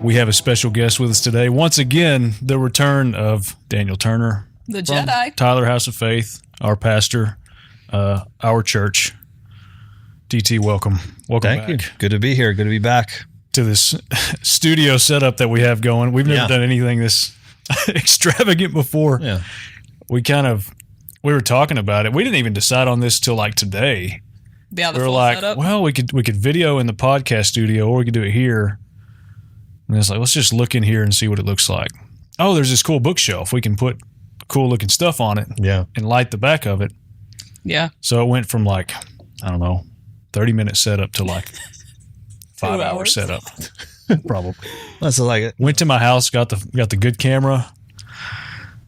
We have a special guest with us today. Once again, the return of Daniel Turner. The Jedi. Tyler House of Faith, our pastor, our church. DT, welcome. Welcome back. Thank you. Good to be here. Good to be back. To this studio setup that we have going. We've never done anything this extravagant before. Yeah. We were talking about it. We didn't even decide on this till like today. Yeah, the we were full like, setup. well, we could video in the podcast studio, or we could do it here. And it's like, let's just look in here and see what it looks like. Oh, there's this cool bookshelf. We can put cool looking stuff on it. Yeah. And light the back of it. Yeah. So it went from like, I don't know, 30-minute setup to like 5-hour setup. Probably. That's like it. Went to my house, got the good camera.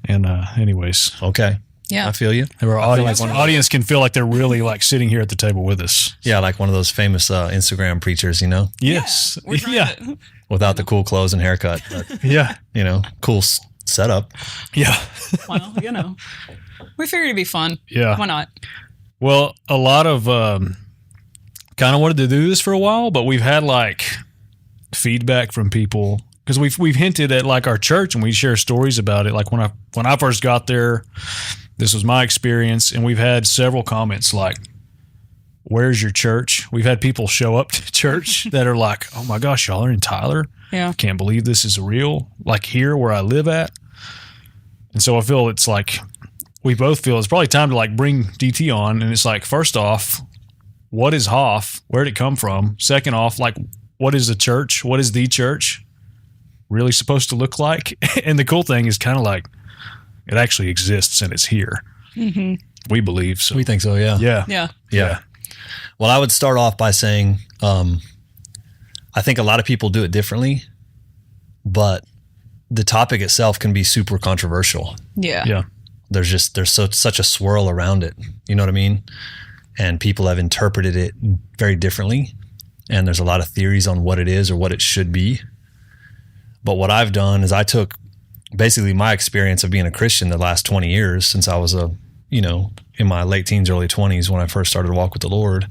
And anyways. Okay. Yeah. I feel you. Our audience can feel like they're really like sitting here at the table with us. Yeah, like one of those famous Instagram preachers, you know? Yes. Yeah. Without the cool clothes and haircut. But, Yeah. you know, cool setup. Yeah. Well, you know. We figured it'd be fun. Yeah. Why not? Well, a lot of kind of wanted to do this for a while, but we've had like feedback from people because we've hinted at like our church and we share stories about it. Like when I first got there, this was my experience, and we've had several comments like, "Where's your church?" We've had people show up to church that are like, "Oh my gosh, y'all are in Tyler? Yeah. I can't believe this is real. Like here where I live at." And so I feel it's like we both feel it's probably time to like bring DT on, and it's like, first off, what is Hoff? Where did it come from? Second off, like, what is the church? What is the church really supposed to look like? And the cool thing is kind of like it actually exists and it's here. Mm-hmm. We believe so. We think so, yeah. Yeah. Yeah. Well, I would start off by saying I think a lot of people do it differently, but the topic itself can be super controversial. Yeah. Yeah. There's such a swirl around it. You know what I mean? And people have interpreted it very differently. And there's a lot of theories on what it is or what it should be. But what I've done is I took basically my experience of being a Christian the last 20 years since I was in my late teens, early 20s when I first started to walk with the Lord.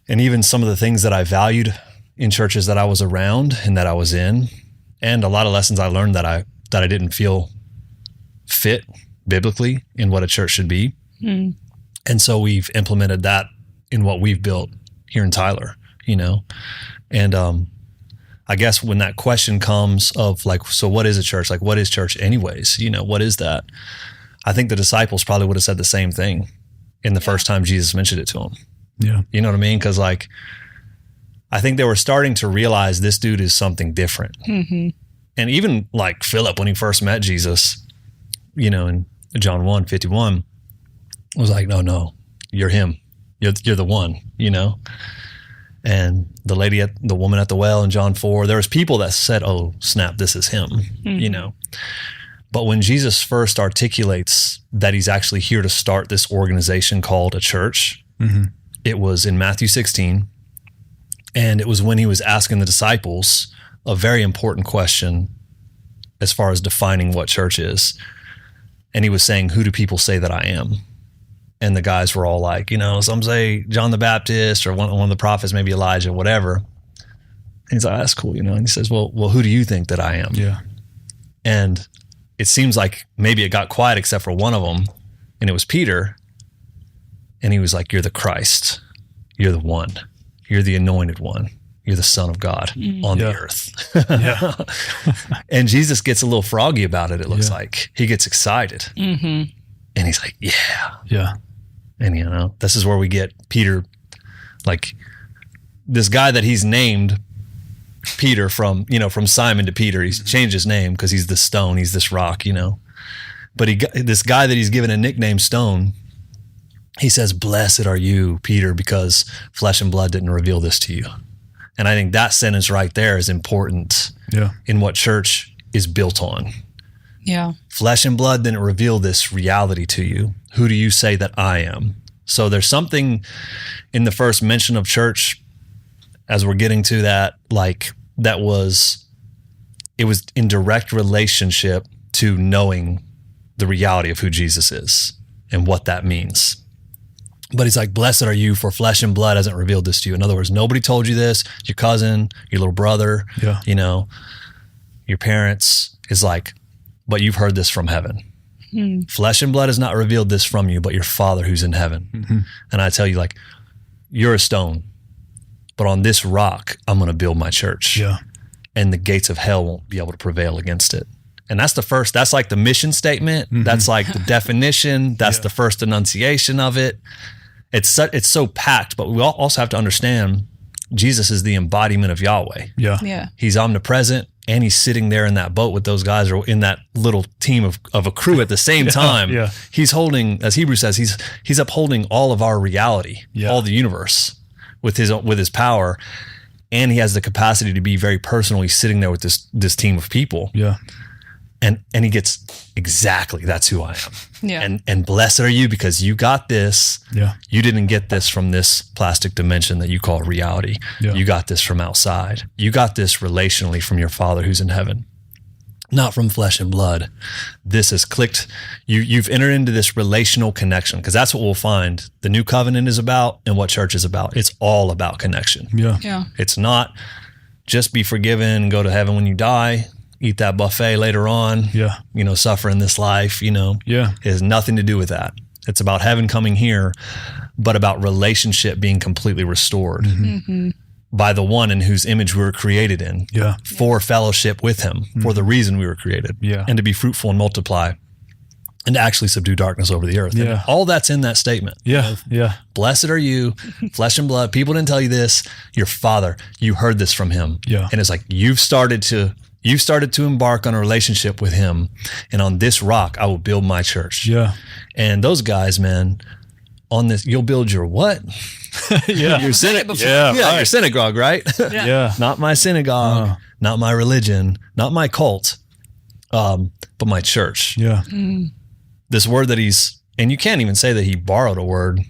And even some of the things that I valued in churches that I was around and that I was in, and a lot of lessons I learned that I didn't feel fit biblically in what a church should be. Mm. And so we've implemented that in what we've built here in Tyler, you know? And I guess when that question comes of like, so what is a church? Like, what is church anyways? You know, what is that? I think the disciples probably would have said the same thing in the first time Jesus mentioned it to them. Yeah. You know what I mean? Because like, I think they were starting to realize this dude is something different. Mm-hmm. And even like Philip, when he first met Jesus, you know, in John 1:51, was like, no, you're him. You're the one, you know? And the woman at the well in John 4, there was people that said, oh, snap, this is him, you know? But when Jesus first articulates that he's actually here to start this organization called a church, it was in Matthew 16. And it was when he was asking the disciples a very important question as far as defining what church is. And he was saying, who do people say that I am? And the guys were all like, you know, some say John the Baptist or one of the prophets, maybe Elijah, whatever. And he's like, that's cool, you know? And he says, well, who do you think that I am? Yeah. And it seems like maybe it got quiet except for one of them, and it was Peter. And he was like, you're the Christ. You're the one. You're the anointed one. You're the Son of God on the earth. Yeah. And Jesus gets a little froggy about it, it looks like. He gets excited. Mm-hmm. And he's like, yeah. Yeah. And, you know, this is where we get Peter, like this guy that he's named Peter from Simon to Peter. He's changed his name because he's this stone, he's this rock, you know. But this guy that he's given a nickname Stone, he says, blessed are you, Peter, because flesh and blood didn't reveal this to you. And I think that sentence right there is important in what church is built on. Yeah. Flesh and blood didn't reveal this reality to you. Who do you say that I am? So there's something in the first mention of church, as we're getting to that, like it was in direct relationship to knowing the reality of who Jesus is and what that means. But he's like, blessed are you, for flesh and blood hasn't revealed this to you. In other words, nobody told you this. Your cousin, your little brother, Yeah. you know, your parents, is like, but you've heard this from heaven. Flesh and blood has not revealed this from you, but your Father who's in heaven. And I tell you, like, you're a stone, but on this rock, I'm going to build my church. Yeah. And the gates of hell won't be able to prevail against it. And that's that's like the mission statement. That's like the definition. That's the first enunciation of it. It's so packed, but we also have to understand Jesus is the embodiment of Yahweh. Yeah. Yeah. He's omnipresent, and he's sitting there in that boat with those guys, or in that little team of a crew at the same time. Yeah. He's holding, as Hebrews says, he's upholding all of our reality, all the universe with his power. And he has the capacity to be very personal. He's sitting there with this team of people. Yeah. And he gets exactly, that's who I am. Yeah. And blessed are you, because you got this. Yeah. You didn't get this from this plastic dimension that you call reality. Yeah. You got this from outside. You got this relationally from your Father who's in heaven, not from flesh and blood. This has clicked. You've entered into this relational connection, because that's what we'll find the new covenant is about and what church is about. It's all about connection. Yeah. Yeah. It's not just be forgiven and go to heaven when you die. Eat that buffet later on, Yeah. Suffer in this life, Yeah. It has nothing to do with that. It's about heaven coming here, but about relationship being completely restored by the one in whose image we were created in, Yeah. for fellowship with him, for the reason we were created, Yeah. and to be fruitful and multiply, and to actually subdue darkness over the earth. And Yeah. all that's in that statement. Yeah. Yeah. Blessed are you, flesh and blood. People didn't tell you this. Your Father, you heard this from him. Yeah. And it's like, you've started to embark on a relationship with him. And on this rock, I will build my church. Yeah. And those guys, man, on this, you'll build your what? Yeah. Your synagogue. Yeah, Yeah, right. your synagogue, right? Yeah. Not my synagogue, not my religion, not my cult, but my church. Yeah. This word that and you can't even say that he borrowed a word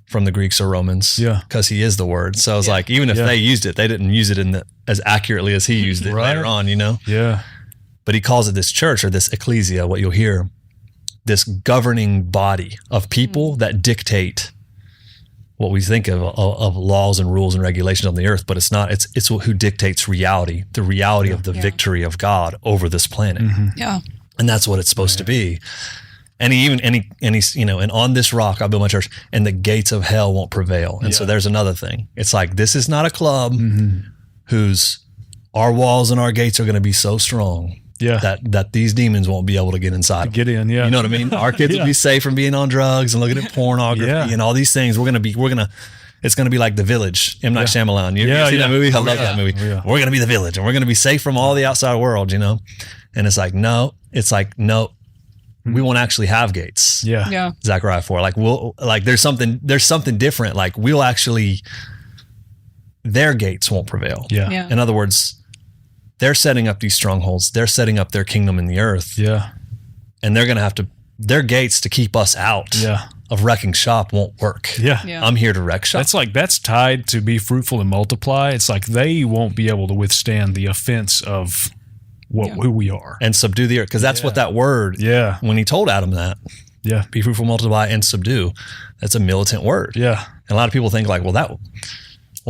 from the Greeks or Romans, Yeah. because he is the word. So it's like, even if they used it, they didn't use it as accurately as he used it Right. later on, Yeah. But he calls it this church, or this ecclesia, what you'll hear, this governing body of people that dictate what we think of laws and rules and regulations on the earth. But it's not, it's who dictates reality, the reality of the victory of God over this planet. Yeah. And that's what it's supposed to be. And he's, and on this rock, I'll build my church, and the gates of hell won't prevail. And so there's another thing. It's like, this is not a club whose our walls and our gates are going to be so strong that these demons won't be able to get inside. Get in. Yeah. You know what I mean? Our kids will be safe from being on drugs and looking at pornography and all these things. It's going to be like The Village, M. Night Shyamalan. You see that movie? I love that movie. Yeah. We're going to be the village, and we're going to be safe from all the outside world, And it's like, no, we won't actually have gates. Yeah. Yeah. Zechariah 4. There's something different. Like, we'll actually, their gates won't prevail. Yeah. Yeah. In other words, they're setting up these strongholds. They're setting up their kingdom in the earth. Yeah. And they're going to have to, their gates to keep us out of wrecking shop won't work. Yeah. Yeah. I'm here to wreck shop. That's tied to be fruitful and multiply. It's like they won't be able to withstand the offense of who we are. And subdue the earth. Because that's what that word, when he told Adam that, be fruitful, multiply, and subdue, that's a militant word. Yeah. And a lot of people think like, well,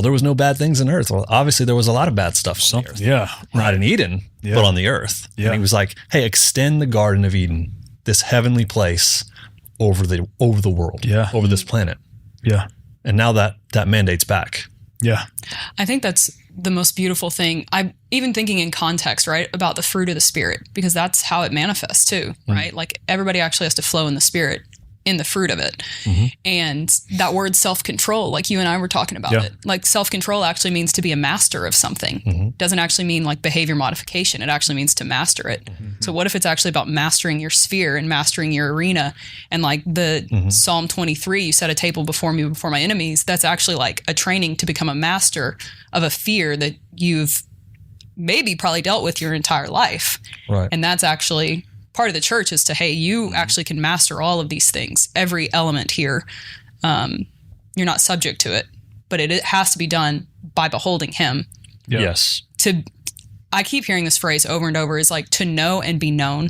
there was no bad things in earth. Well, obviously there was a lot of bad stuff on the earth. Yeah. Not in Eden, but on the earth. Yeah. And he was like, hey, extend the Garden of Eden, this heavenly place, over the world, over this planet. Yeah. And now that mandate's back. Yeah. I think that's the most beautiful thing. I'm even thinking in context, right, about the fruit of the Spirit, because that's how it manifests too, right? Like, everybody actually has to flow in the Spirit, in the fruit of it. And that word self-control, like you and I were talking about it, like self-control actually means to be a master of something. Doesn't actually mean like behavior modification. It actually means to master it. So what if it's actually about mastering your sphere and mastering your arena? And like the Psalm 23, you set a table before me, before my enemies. That's actually like a training to become a master of a fear that you've maybe probably dealt with your entire life. Right. And that's actually part of the church, is to, hey, you actually can master all of these things, every element here. You're not subject to it, but it has to be done by beholding him. Yes. I keep hearing this phrase over and over, is like to know and be known.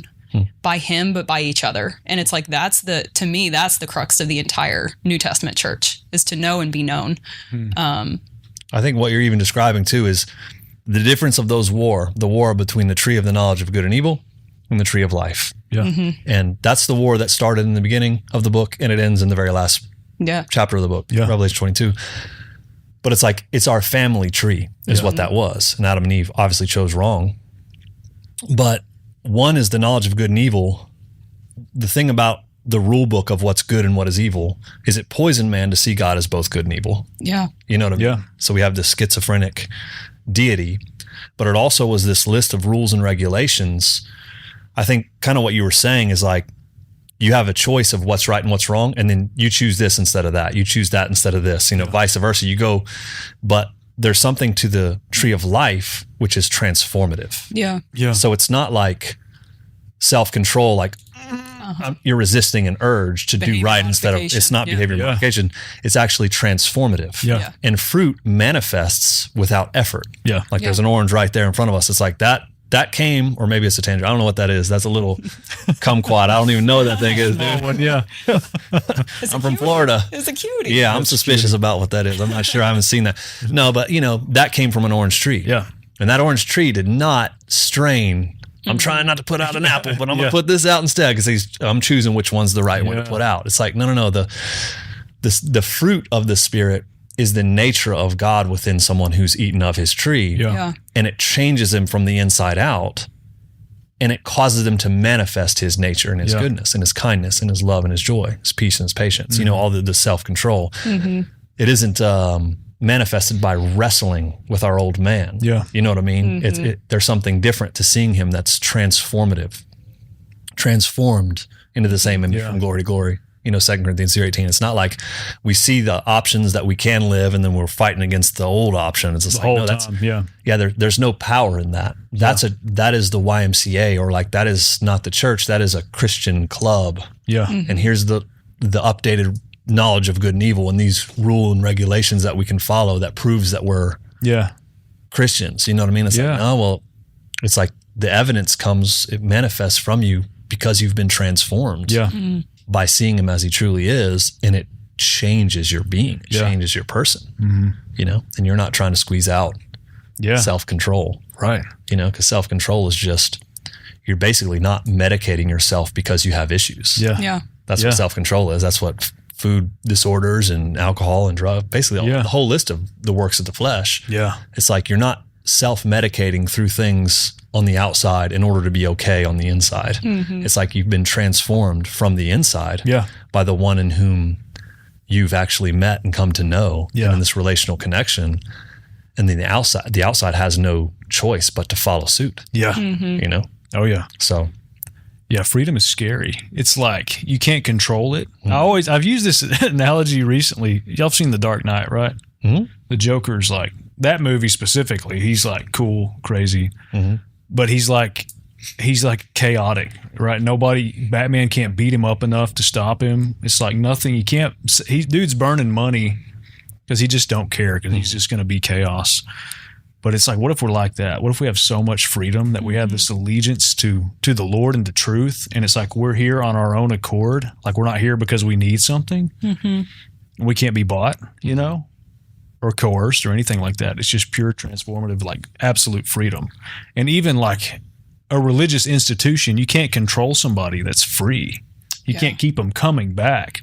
by him, but by each other. And it's like, to me, that's the crux of the entire New Testament church, is to know and be known. I think what you're even describing too is the difference of the war between the tree of the knowledge of good and evil and the tree of life. Yeah. And that's the war that started in the beginning of the book and it ends in the very last chapter of the book, Revelation 22. But it's like, it's our family tree is what that was. And Adam and Eve obviously chose wrong. But one is the knowledge of good and evil. The thing about the rule book of what's good and what is evil is it poisoned man to see God as both good and evil. Yeah. You know what I mean? Yeah. So we have this schizophrenic deity, but it also was this list of rules and regulations. I think kind of what you were saying is like, you have a choice of what's right and what's wrong, and then you choose this instead of that. You choose that instead of this, vice versa. You go, but there's something to the tree of life, which is transformative. Yeah. Yeah. So it's not like self-control, like you're resisting an urge to do Behavior right instead of, modification. it's not behavior modification. It's actually transformative. Yeah. And fruit manifests without effort. Yeah. Like there's an orange right there in front of us. It's like that came, or maybe it's a tangerine. I don't know what that is. That's a little kumquat. I don't even know what that thing is, dude. Yeah. I'm from Florida. It's a cutie. Yeah, I'm suspicious about what that is. I'm not sure. I haven't seen that. No, but that came from an orange tree. Yeah. And that orange tree did not strain. I'm trying not to put out an apple, but I'm going to put this out instead because I'm choosing which one's the right one to put out. It's like, no. The fruit of the Spirit is the nature of God within someone who's eaten of his tree. Yeah. And it changes him from the inside out. And it causes them to manifest his nature and his goodness and his kindness and his love and his joy, his peace and his patience, all the self-control. It isn't manifested by wrestling with our old man. Yeah. You know what I mean? There's something different to seeing him that's transformative, transformed into the same image from glory to glory. 2 Corinthians 3:18. It's not like we see the options that we can live and then we're fighting against the old option. It's just The like, whole no, time. there's no power in that. That is the YMCA, or like that is not the church. That is a Christian club. Yeah. And here's the updated knowledge of good and evil and these rule and regulations that we can follow that proves that we're Christians. You know what I mean? It's like, oh, well, it's like the evidence it manifests from you because you've been transformed by seeing him as he truly is, and it changes your being, it changes your person, and you're not trying to squeeze out self-control. Right. Because self-control is just, you're basically not medicating yourself because you have issues. Yeah. That's what self-control is. That's what food disorders and alcohol and drug, basically the whole list of the works of the flesh. Yeah. It's like you're not self-medicating through things on the outside in order to be okay on the inside. It's like you've been transformed from the inside by the one in whom you've actually met and come to know in this relational connection. And then the outside has no choice but to follow suit. Yeah. Oh yeah. So yeah, freedom is scary. It's like you can't control it. I've used this analogy recently. Y'all have seen The Dark Knight, right? The Joker's like, that movie specifically, he's like cool, crazy, but he's like chaotic, right? Batman can't beat him up enough to stop him. It's like nothing. Dude's burning money because he just don't care because he's just going to be chaos. But it's like, what if we're like that? What if we have so much freedom that we have this allegiance to the Lord and to truth? And it's like, we're here on our own accord. Like we're not here because we need something. We can't be bought, or coerced or anything like that. It's just pure transformative, like absolute freedom. And even like a religious institution, you can't control somebody that's free. You can't keep them coming back.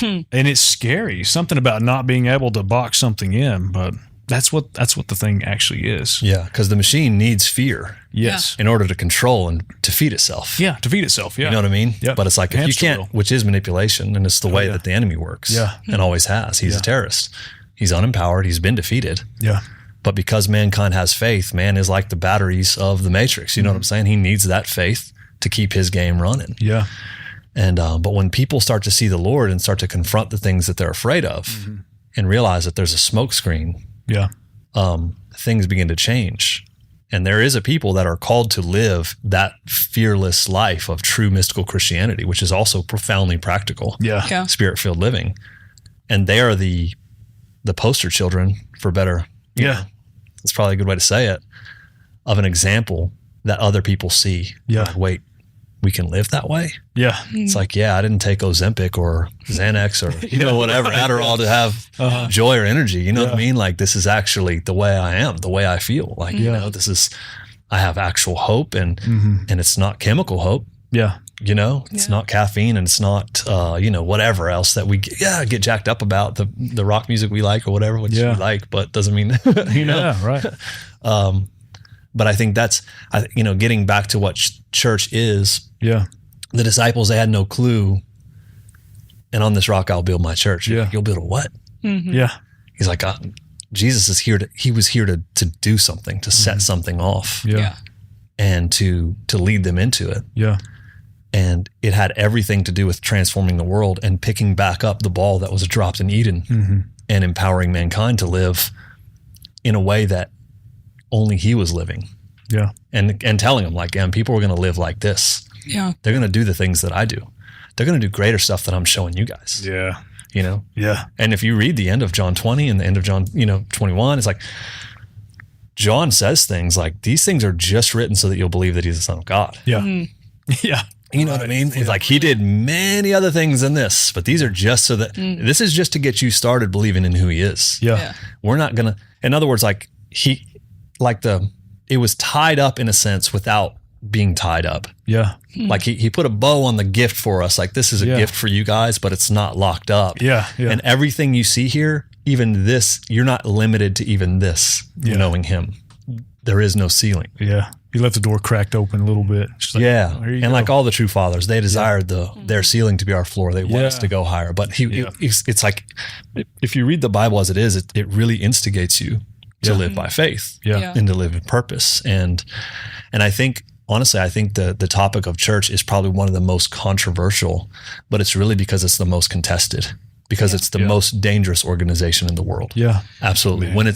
And it's scary. Something about not being able to box something in, but that's what the thing actually is. Yeah, because the machine needs fear. Yes. In order to control and to feed itself. Yeah, to feed itself. Yeah. You know what I mean? Yeah. But it's like, if you can't, which is manipulation, and it's the way that the enemy works. Yeah. And always has. He's a terrorist. He's unempowered. He's been defeated. Yeah. But because mankind has faith, man is like the batteries of the Matrix. You know what I'm saying? He needs that faith to keep his game running. Yeah. And but when people start to see the Lord and start to confront the things that they're afraid of and realize that there's a smoke screen, things begin to change. And there is a people that are called to live that fearless life of true mystical Christianity, which is also profoundly practical, spirit-filled living. And they are the poster children, for better, it's probably a good way to say it, of an example that other people see. Yeah. Like, wait, we can live that way. Yeah. It's like, yeah, I didn't take Ozempic or Xanax or whatever, Adderall to have joy or energy. You know what I mean? Like, this is actually the way I am, the way I feel. Like, you know, I have actual hope, and it's not chemical hope. Yeah. You know, it's not caffeine, and it's not, you know, whatever else that we get jacked up about, the rock music we like or whatever, which we like, but doesn't mean, you know. Yeah, right. But I think that's, you know, getting back to what church is. Yeah. The disciples, they had no clue. And on this rock, I'll build my church. Yeah. You'll build a what? Yeah. He's like, Jesus is here he was here to do something, to set something off, Yeah. and to lead them into it. Yeah. And it had everything to do with transforming the world and picking back up the ball that was dropped in Eden, and empowering mankind to live in a way that only he was living. Yeah. And telling them, like, yeah, people are going to live like this. Yeah. They're going to do the things that I do. They're going to do greater stuff than I'm showing you guys. Yeah. You know? Yeah. And if you read the end of John 20 and the end of John, 21, it's like, John says things like, these things are just written so that you'll believe that he's the Son of God. Yeah. Yeah. You know what I mean? It's like, he did many other things than this, but these are just so that this is just to get you started believing in who he is. Yeah. We're not going to, in other words, like, it was tied up in a sense without being tied up. Yeah. Like, he put a bow on the gift for us. Like, this is a gift for you guys, but it's not locked up. Yeah. Yeah. And everything you see here, even this, you're not limited to even this, knowing him. There is no ceiling. Yeah. He left the door cracked open a little bit. Just like, Yeah. oh, here you And go. like all the true fathers, they desired their ceiling to be our floor. They want us to go higher. But it's like, if you read the Bible as it is, it really instigates you to live by faith and to live in purpose. And I think, honestly, the topic of church is probably one of the most controversial, but it's really because it's the most contested, because it's the most dangerous organization in the world. Yeah. Absolutely. Man. When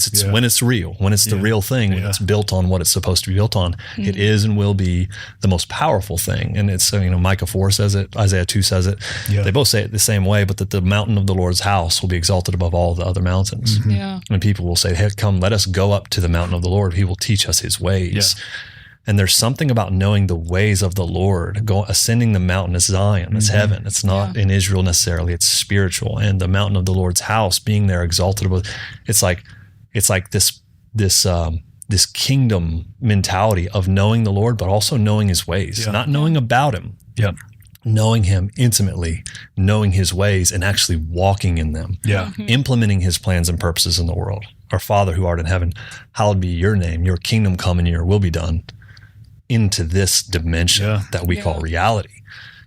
it's real, when it's the real thing, when it's built on what it's supposed to be built on, it is and will be the most powerful thing. And it's, Micah 4 says it, Isaiah 2 says it. Yeah. They both say it the same way, but that the mountain of the Lord's house will be exalted above all the other mountains. Yeah. And people will say, hey, come, let us go up to the mountain of the Lord. He will teach us his ways. Yeah. And there's something about knowing the ways of the Lord, ascending the mountain is Zion, it's heaven. It's not in Israel necessarily, it's spiritual. And the mountain of the Lord's house, being there exalted above, it's like this kingdom mentality of knowing the Lord, but also knowing his ways, not knowing about him, knowing him intimately, knowing his ways, and actually walking in them, implementing his plans and purposes in the world. Our Father who art in heaven, hallowed be your name, your kingdom come and your will be done, into this dimension that we call reality,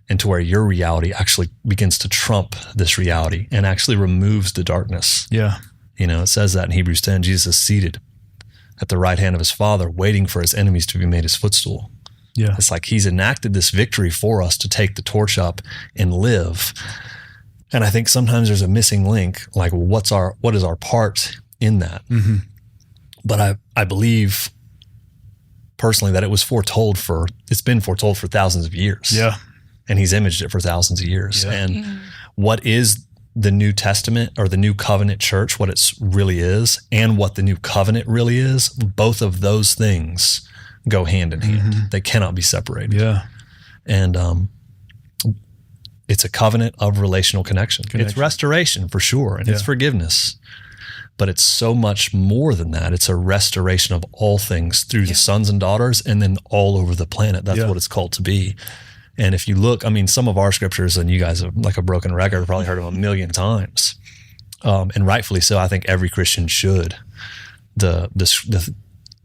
and to where your reality actually begins to trump this reality and actually removes the darkness. Yeah. It says that in Hebrews 10, Jesus is seated at the right hand of his Father, waiting for his enemies to be made his footstool. Yeah. It's like he's enacted this victory for us to take the torch up and live. And I think sometimes there's a missing link, like, what is our part in that? Mm-hmm. But I believe personally that it's been foretold for thousands of years. Yeah. And he's imaged it for thousands of years. Yeah. And what is the New Testament or the New Covenant church, what it really is, and what the New Covenant really is, both of those things go hand in hand. Mm-hmm. They cannot be separated. Yeah. And it's a covenant of relational connection. It's restoration for sure, and it's forgiveness. But it's so much more than that. It's a restoration of all things through the sons and daughters, and then all over the planet. That's what it's called to be. And if you look, some of our scriptures, and you guys are like a broken record, have probably heard them a million times. And rightfully so. I think every Christian should. The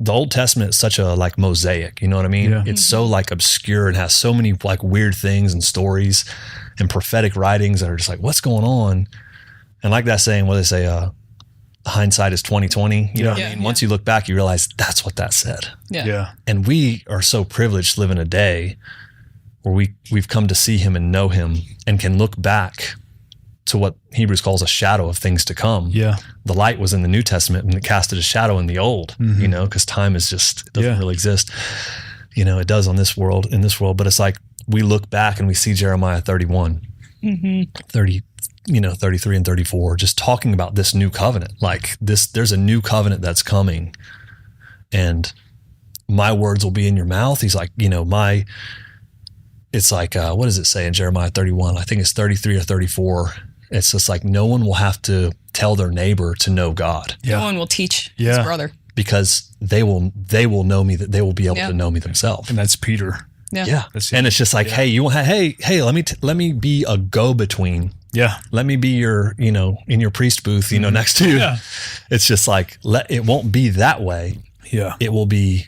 Old Testament is such a like mosaic, you know what I mean? Yeah. It's so like obscure and has so many like weird things and stories and prophetic writings that are just like, what's going on? And like that saying, what they say, hindsight is 20/20. You know what I mean? Once you look back, you realize that's what that said. Yeah. And we are so privileged to live in a day where we've come to see him and know him and can look back to what Hebrews calls a shadow of things to come. Yeah. The light was in the New Testament and it casted a shadow in the Old, because time is it doesn't really exist. It does in this world, but it's like we look back and we see Jeremiah 31, 30, 33 and 34, just talking about this new covenant. Like there's a new covenant that's coming, and my words will be in your mouth. He's like, it's like, what does it say in Jeremiah 31? I think it's 33 or 34. It's just like, no one will have to tell their neighbor to know God. No one will teach his brother. Because they will know me, that they will be able to know me themselves. And that's Peter. Yeah. And it's just like, hey, you want, hey, let me be a go-between. Yeah. Let me be your, in your priest booth, next to you. Yeah. It's just like, it won't be that way. Yeah. It will be,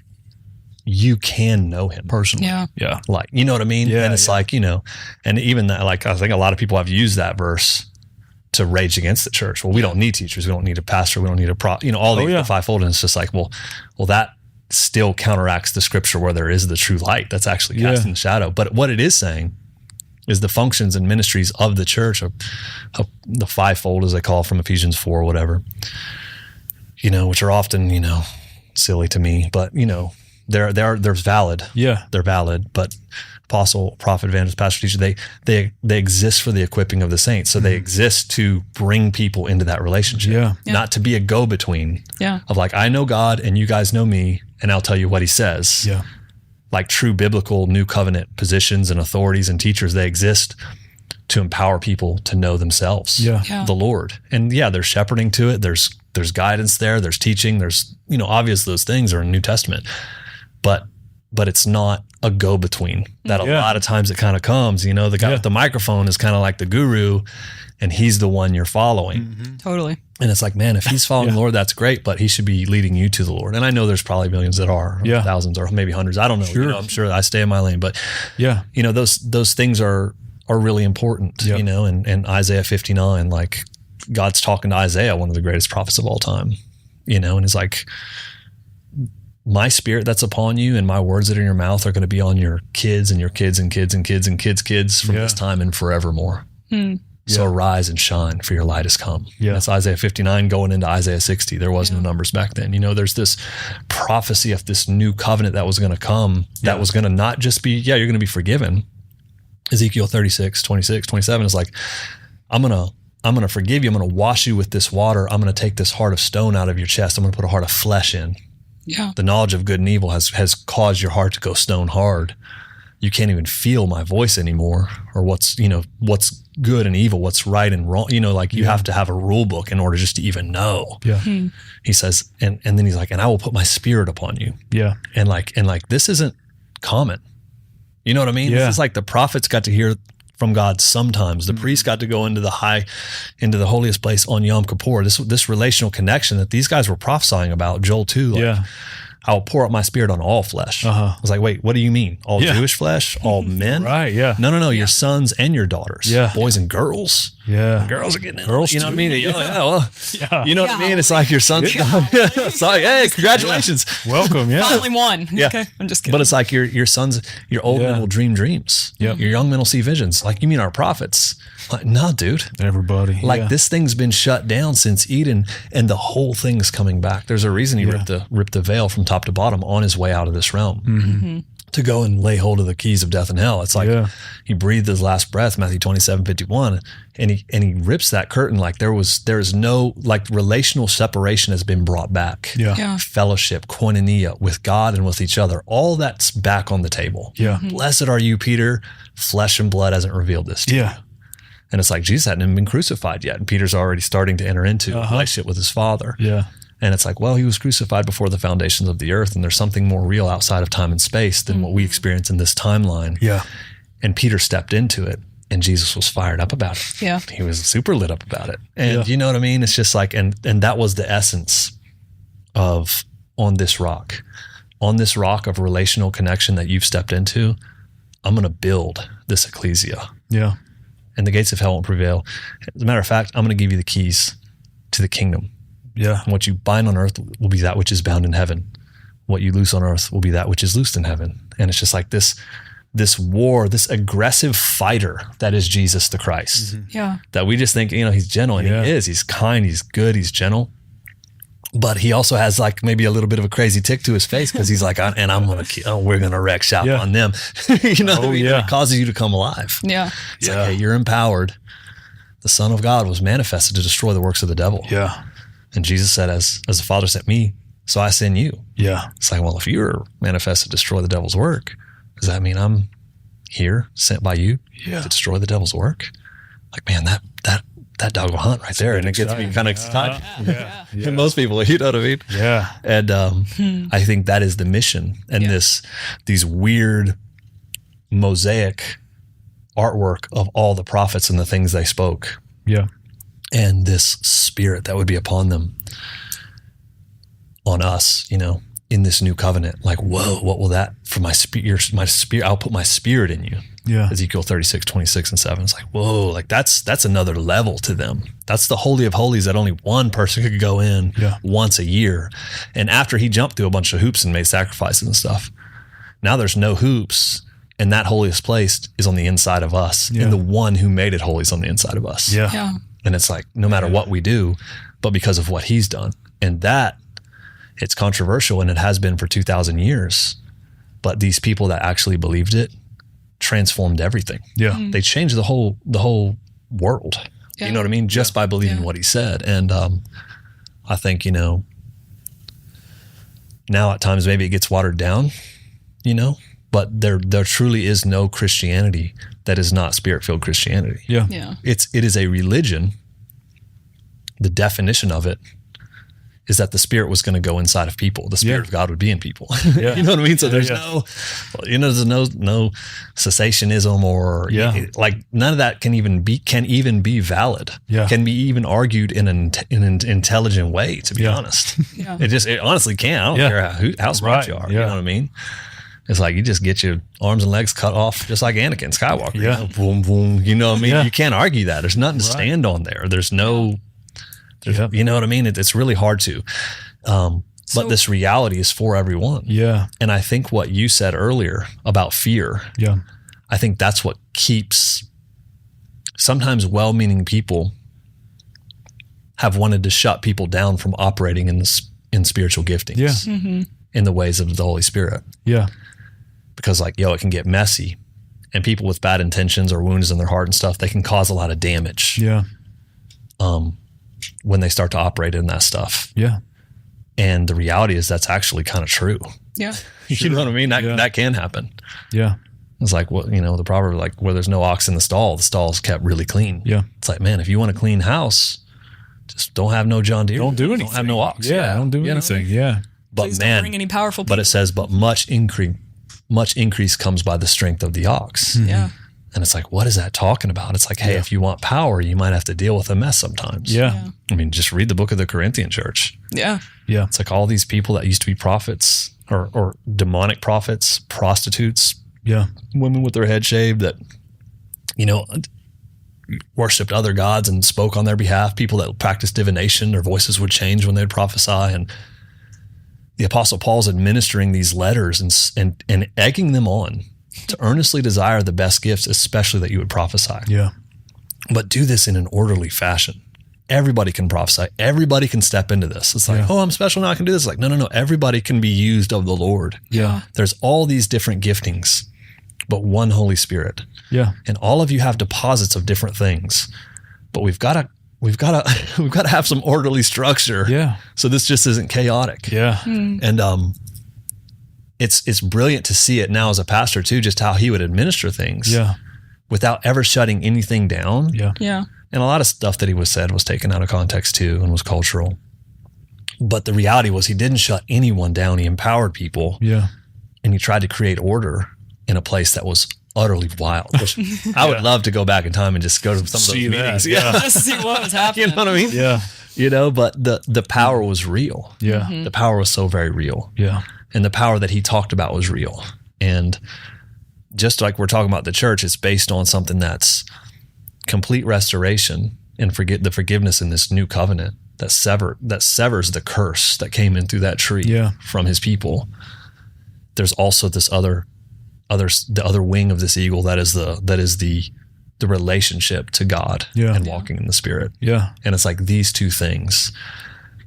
you can know him personally. Yeah. Yeah. Like, you know what I mean? Yeah. And it's like, and even that, like, I think a lot of people have used that verse to rage against the church. Well, we don't need teachers. We don't need a pastor. We don't need a all the fivefold. And it's just like, well, that still counteracts the scripture where there is the true light that's actually casting the shadow. But what it is saying is the functions and ministries of the church, of the fivefold, as they call it, from Ephesians 4 or whatever, which are often, silly to me, but they're valid. Yeah. They're valid, but apostle, prophet, evangelist, pastor, teacher, they exist for the equipping of the saints. So they exist to bring people into that relationship, not to be a go-between of like, I know God and you guys know me, and I'll tell you what he says. Yeah. Like true biblical new covenant positions and authorities and teachers, they exist to empower people to know themselves, the Lord. And there's shepherding to it. There's guidance there. There's teaching. There's, obvious those things are in New Testament, but it's not a go-between that a lot of times it kind of comes, the guy with the microphone is kind of like the guru and he's the one you're following. Mm-hmm. Totally. And it's like, man, if he's following the Lord, that's great, but he should be leading you to the Lord. And I know there's probably millions that are, thousands or maybe hundreds. I don't know. Sure. I'm sure I stay in my lane, but those things are really important, and Isaiah 59, like God's talking to Isaiah, one of the greatest prophets of all time, and it's like, my spirit that's upon you and my words that are in your mouth are going to be on your kids and your kids and kids and kids and kids from this time and forevermore. So arise and shine, for your light has come. That's Isaiah 59 going into Isaiah 60. There was no numbers back then. There's this prophecy of this new covenant that was going to come, that was going to not just be, you're going to be forgiven. Ezekiel 36, 26, 27 is like, I'm going to forgive you. I'm going to wash you with this water. I'm going to take this heart of stone out of your chest. I'm going to put a heart of flesh in. Yeah. The knowledge of good and evil has caused your heart to go stone hard. You can't even feel my voice anymore, or what's good and evil, what's right and wrong. You have to have a rule book in order just to even know. Yeah. He says, and then he's like, and I will put my spirit upon you. Yeah. And like this isn't common. You know what I mean? Yeah. This is like the prophets got to hear from God sometimes. The priest got to go into the holiest place on Yom Kippur. This relational connection that these guys were prophesying about, Joel 2, like, I will pour out my spirit on all flesh. I was like, wait, what do you mean? All Jewish flesh? All men? Right, yeah. No, your sons and your daughters. Yeah. Boys and girls. Yeah. Girls are getting in. Girls you know too. what I mean? You know what I mean? It's like your sons. Sorry, hey, congratulations. Welcome, Finally won. Yeah. Okay, I'm just kidding. But it's like your sons, your old men will dream dreams. Your young men will see visions. Like, you mean our prophets? Like, no, dude. Everybody. Like, this thing's been shut down since Eden, and the whole thing's coming back. There's a reason he ripped the veil from top to bottom on his way out of this realm to go and lay hold of the keys of death and hell. It's like he breathed his last breath, Matthew 27:51, and he rips that curtain. Like, there's no, like, relational separation has been brought back. Fellowship, koinonia with God and with each other. All that's back on the table. Blessed are you, Peter. Flesh and blood hasn't revealed this to you. And it's like, Jesus hadn't even been crucified yet. And Peter's already starting to enter into a relationship with his Father. And it's like, well, he was crucified before the foundations of the earth, and there's something more real outside of time and space than what we experience in this timeline. And Peter stepped into it, and Jesus was fired up about it. He was super lit up about it. And you know what I mean? It's just like, and that was the essence of on this rock of relational connection that you've stepped into, I'm going to build this ecclesia. And the gates of hell won't prevail. As a matter of fact, I'm going to give you the keys to the kingdom. And what you bind on earth will be that which is bound in heaven. What you loose on earth will be that which is loosed in heaven. And it's just like this war, this aggressive fighter that is Jesus the Christ. That we just think, he's gentle, and he is. He's kind, he's good, he's gentle. But he also has like maybe a little bit of a crazy tick to his face, because he's like, we're going to wreck shop on them. It causes you to come alive. It's like, hey, you're empowered. The Son of God was manifested to destroy the works of the devil. And Jesus said, as the Father sent me, so I send you. It's like, well, if you're manifested to destroy the devil's work, does that mean I'm here sent by you Yeah. to destroy the devil's work. Like, man, that dog will hunt right there. And it gets me kind of excited. Yeah. And most people, you know what I mean? Yeah. And I think that is the mission. And these weird mosaic artwork of all the prophets and the things they spoke. Yeah. And this spirit that would be upon them, on us, you know, in this new covenant. Like, whoa, what will that, for my spirit, I'll put my spirit in you. Yeah. Ezekiel 36, 26 and 7. It's like, whoa, like that's another level to them. That's the Holy of Holies that only one person could go in once a year. And after he jumped through a bunch of hoops and made sacrifices and stuff, now there's no hoops, and that holiest place is on the inside of us. Yeah. And the one who made it holy is on the inside of us. Yeah. Yeah. And it's like, no matter what we do, but because of what he's done. And that, it's controversial, and it has been for 2,000 years. But these people that actually believed it transformed everything. Yeah. They changed the whole world. Yeah. You know what I mean? Just by believing what he said. And I think, you know, now at times maybe it gets watered down, you know, but there truly is no Christianity that is not spirit-filled Christianity. Yeah. Yeah. It is a religion. The definition of it is that the spirit was going to go inside of people. The spirit of God would be in people. Yeah. You know what I mean? So there's Yeah. no cessationism or like none of that can even be valid. Yeah. Can be even argued in an intelligent way, to be honest. Yeah. It honestly can. I don't care how smart you are. You know what I mean? It's like you just get your arms and legs cut off just like Anakin Skywalker. Yeah. You know? Boom, boom. You know what I mean? Yeah. You can't argue that. There's nothing to stand on there. There's no... You know what I mean? It's really hard to. But this reality is for everyone. Yeah. And I think what you said earlier about fear, I think that's what keeps sometimes well-meaning people have wanted to shut people down from operating in spiritual giftings, in the ways of the Holy Spirit. Yeah. Because like, it can get messy, and people with bad intentions or wounds in their heart and stuff, they can cause a lot of damage. Yeah. When they start to operate in that stuff. Yeah. And the reality is that's actually kind of true. Yeah. You know what I mean? That can happen. Yeah. It's like, well, you know, the proverb, like, where there's no ox in the stall's kept really clean. Yeah. It's like, man, if you want a clean house, just don't have no John Deere. Don't do anything. Don't have no ox. Yeah. Don't do anything. Yeah. But Please man, don't bring any powerful people. but it says, but much increase comes by the strength of the ox. Yeah. And it's like, what is that talking about? It's like, hey, if you want power, you might have to deal with a mess sometimes. Yeah. I mean, just read the book of the Corinthian church. Yeah. Yeah. It's like all these people that used to be prophets or demonic prophets, prostitutes, Yeah. women with their head shaved that, you know, worshipped other gods and spoke on their behalf. People that practiced divination, their voices would change when they'd prophesy. And the Apostle Paul's administering these letters and egging them on to earnestly desire the best gifts, especially that you would prophesy. Yeah. But do this in an orderly fashion. Everybody can prophesy. Everybody can step into this. It's like, oh, I'm special now, I can do this. Like, no. Everybody can be used of the Lord. Yeah. There's all these different giftings, but one Holy Spirit. Yeah. And all of you have deposits of different things. But we've got to have some orderly structure. Yeah. So this just isn't chaotic. Yeah. And it's brilliant to see it now as a pastor too, just how he would administer things. Yeah. Without ever shutting anything down. Yeah. Yeah. And a lot of stuff that he said was taken out of context too and was cultural. But the reality was he didn't shut anyone down. He empowered people. Yeah. And he tried to create order in a place that was utterly wild. Which I would love to go back in time and just go to some of those meetings. Yeah. Just see what was happening. You know what I mean? Yeah. You know, but the power was real. Yeah. The power was so very real. Yeah. And the power that he talked about was real. And just like we're talking about the church, it's based on something that's complete restoration and the forgiveness in this new covenant that severs the curse that came in through that tree from his people. There's also this the other wing of this eagle that is the relationship to God and walking in the Spirit. Yeah. And it's like these two things.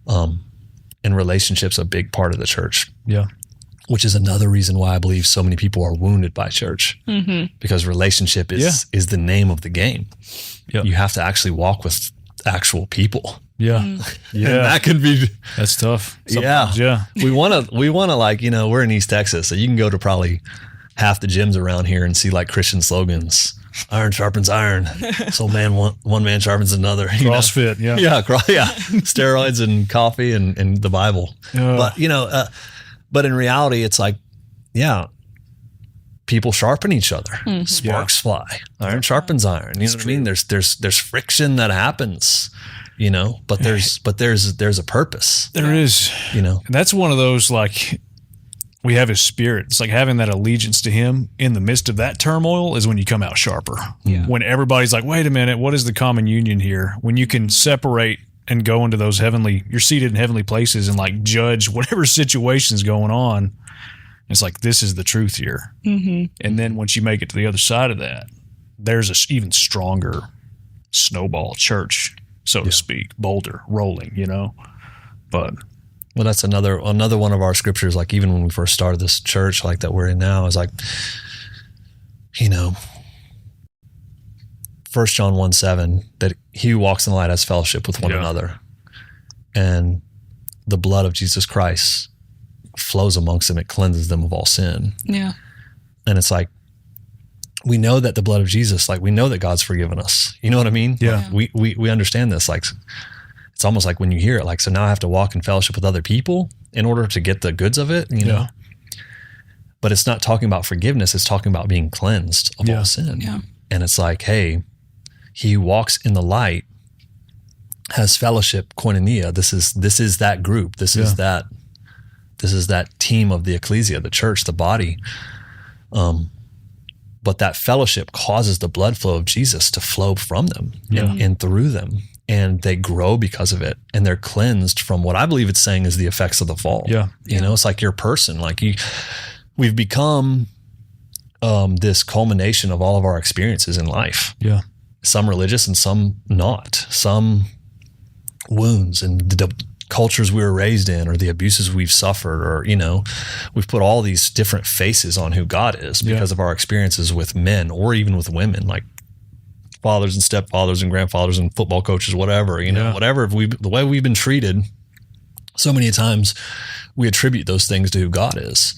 And relationship's a big part of the church. Yeah. Which is another reason why I believe so many people are wounded by church. Because relationship is the name of the game. Yep. You have to actually walk with actual people. Yeah. Yeah. And that can be That's tough. Yeah. Yeah. We want to like, you know, we're in East Texas, so you can go to probably half the gyms around here and see like Christian slogans. Iron sharpens iron. So one man sharpens another. CrossFit, yeah. Yeah, steroids and coffee and the Bible. But, but in reality, it's like, yeah, people sharpen each other. Mm-hmm. Sparks fly. Iron sharpens iron. You know what I mean? There's friction that happens, but there's a purpose. There is. And that's one of those, like, we have his spirit. It's like having that allegiance to him in the midst of that turmoil is when you come out sharper. Yeah. When everybody's like, wait a minute, what is the common union here? When you can separate and go into those you're seated in heavenly places and like judge whatever situation's going on. It's like, this is the truth here. Mm-hmm. And then once you make it to the other side of that, there's a even stronger snowball church, so to speak, boulder rolling, but... Well, that's another one of our scriptures. Like even when we first started this church, like that we're in now, is like, 1 John 1:7, that he who walks in the light has fellowship with one another, and the blood of Jesus Christ flows amongst them. It cleanses them of all sin. Yeah, and it's like, we know that the blood of Jesus, like we know that God's forgiven us. You know what I mean? Yeah. Like, we understand this. Like, it's almost like when you hear it, like, so now I have to walk in fellowship with other people in order to get the goods of it, know? But it's not talking about forgiveness. It's talking about being cleansed of all sin. Yeah. And it's like, hey, he who walks in the light has fellowship, koinonia. This is that group. This is that team of the ecclesia, the church, the body. But that fellowship causes the blood flow of Jesus to flow from them and through them. And they grow because of it, and they're cleansed from what I believe it's saying is the effects of the fall. Yeah. It's like your person, like we've become this culmination of all of our experiences in life. Yeah. Some religious and some not. Some wounds and the cultures we were raised in, or the abuses we've suffered, or, we've put all these different faces on who God is because of our experiences with men or even with women, like fathers and stepfathers and grandfathers and football coaches, whatever, whatever the way we've been treated. So many times we attribute those things to who God is,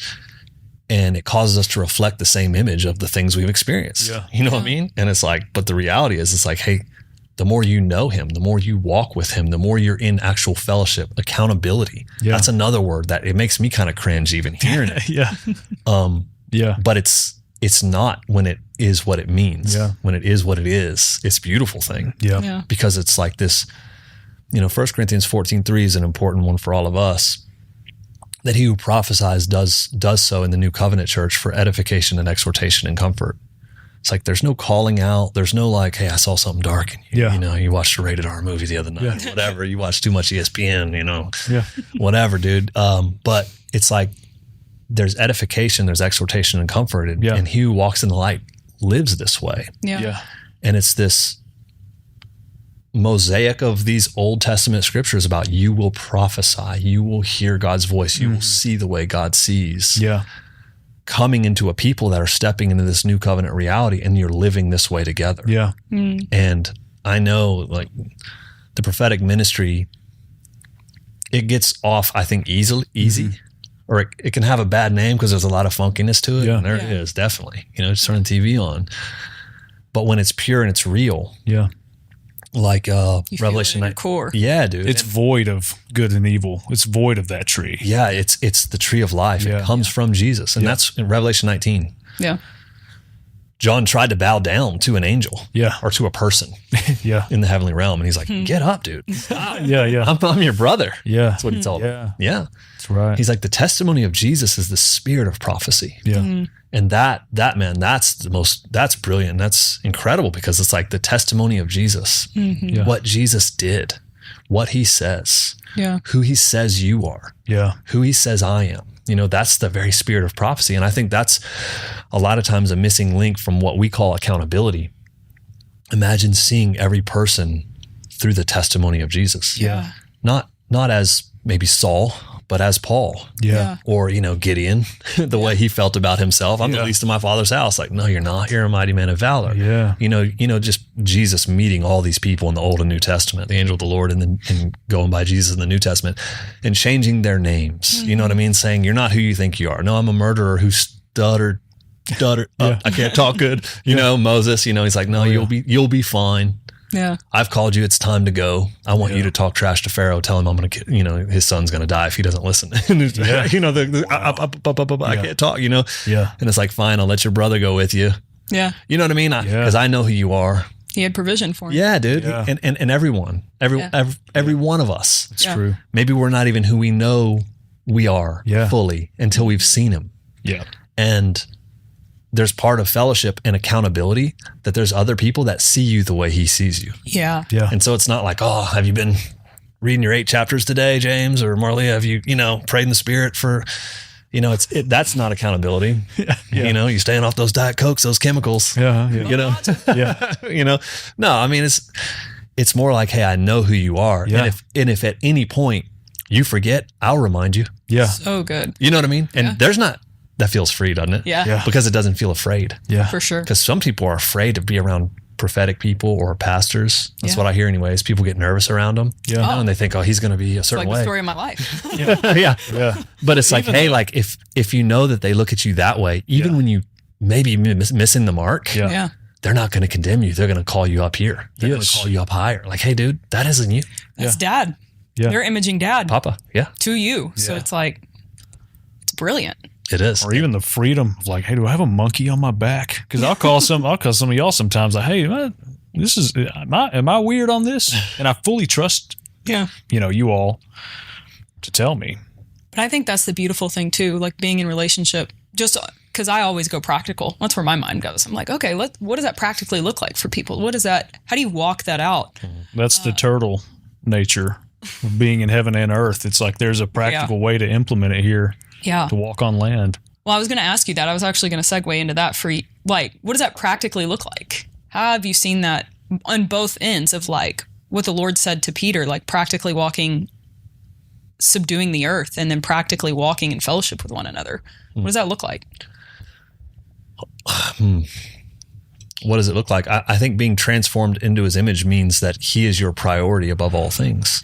and it causes us to reflect the same image of the things we've experienced. Yeah. You know what I mean? And it's like, but the reality is, it's like, hey, the more you know him, the more you walk with him, the more you're in actual fellowship, accountability. Yeah. That's another word that it makes me kind of cringe even hearing it. But it's not when it is what it means. Yeah. When it is what it is, it's a beautiful thing. Yeah. Because it's like this, 1 Corinthians 14:3 is an important one for all of us, that he who prophesies does so in the new covenant church for edification and exhortation and comfort. It's like, there's no calling out. There's no like, hey, I saw something dark in you. Yeah. You watched a rated R movie the other night, whatever. You watched too much ESPN, whatever, dude. But it's like, there's edification, there's exhortation and comfort, and he who walks in the light lives this way. Yeah. And it's this mosaic of these Old Testament scriptures about, you will prophesy, you will hear God's voice, you will see the way God sees. Yeah. Coming into a people that are stepping into this new covenant reality, and you're living this way together. Yeah. And I know, like, the prophetic ministry, it gets off, I think, easy. Or it can have a bad name because there's a lot of funkiness to it. Yeah. And there it is, definitely. Just turn the TV on. But when it's pure and it's real, like Revelation 9. Core. Yeah, dude. It's void of good and evil. It's void of that tree. Yeah, it's the tree of life. It comes from Jesus. And that's in Revelation 19. Yeah. John tried to bow down to an angel. Yeah. Or to a person. In the heavenly realm. And he's like, get up, dude. I'm your brother. Yeah. That's what he told him. Yeah. That's right. He's like, the testimony of Jesus is the spirit of prophecy. Yeah. And that man, that's brilliant. That's incredible, because it's like the testimony of Jesus, what Jesus did, what he says, who he says you are, who he says I am. That's the very spirit of prophecy. And I think that's a lot of times a missing link from what we call accountability. Imagine seeing every person through the testimony of Jesus. Yeah. Not as maybe Saul, but as Paul. Yeah. Or, Gideon, the way he felt about himself. I'm the least in my father's house. Like, no, you're not. You're a mighty man of valor. Yeah. Just Jesus meeting all these people in the Old and New Testament, the angel of the Lord, and going by Jesus in the New Testament, and changing their names. You know what I mean? Saying, you're not who you think you are. No, I'm a murderer who stuttered stutter. I can't talk good. You know, Moses, you know, he's like, no, you'll be fine. Yeah. I've called you. It's time to go. I want you to talk trash to Pharaoh. Tell him I'm going to, you know, his son's going to die if he doesn't listen. You know, I can't talk, you know? Yeah. And it's like, fine, I'll let your brother go with you. Yeah. You know what I mean? Because I know who you are. He had provision for him. Yeah, dude. Yeah. And everyone, every one of us. It's true. Maybe we're not even who we know we are fully until we've seen him. Yeah. And there's part of fellowship and accountability that there's other people that see you the way he sees you. Yeah. Yeah. And so it's not like, oh, have you been reading your 8 chapters today, James? Or Marley, have you, you know, prayed in the Spirit for, you know, that's not accountability. Yeah. You know, you staying off those Diet Cokes, those chemicals. Yeah. You know? Yeah. You know? No, I mean, it's more like, hey, I know who you are. Yeah. And if at any point you forget, I'll remind you. Yeah. So good. You know what I mean? And that feels free, doesn't it? Yeah. Because it doesn't feel afraid. Yeah. For sure. Because some people are afraid to be around prophetic people or pastors. That's what I hear anyways. People get nervous around them. Yeah. You know, and they think, oh, he's going to be a certain Like way. the story of my life. Yeah. But it's like, hey, like if you know that they look at you that way, even when you maybe missing the mark, Yeah. they're not going to condemn you. They're going to call you up here. They're going to call you up higher. Like, hey, dude, that isn't you. That's dad. Yeah. They're imaging dad Papa. Yeah, to you. So it's like, it's brilliant. it is. Or even the freedom of like, hey, do I have a monkey on my back? Because I'll call some of y'all sometimes like, hey, am I weird on this? And I fully trust, Yeah. you know, you all to tell me. But I think that's the beautiful thing too, like being in relationship, just because I always go practical. That's where my mind goes. I'm like, okay, what does that practically look like for people? How do you walk that out? That's the turtle nature of being in heaven and earth. It's like there's a practical way to implement it here. Yeah. To walk on land. Well, I was going to ask you that. I was actually going to segue into that for like, what does that practically look like? How have you seen that on both ends of like what the Lord said to Peter, like practically walking, subduing the earth, and then practically walking in fellowship with one another? What does that look like? What does it look like? I think being transformed into his image means that he is your priority above all things.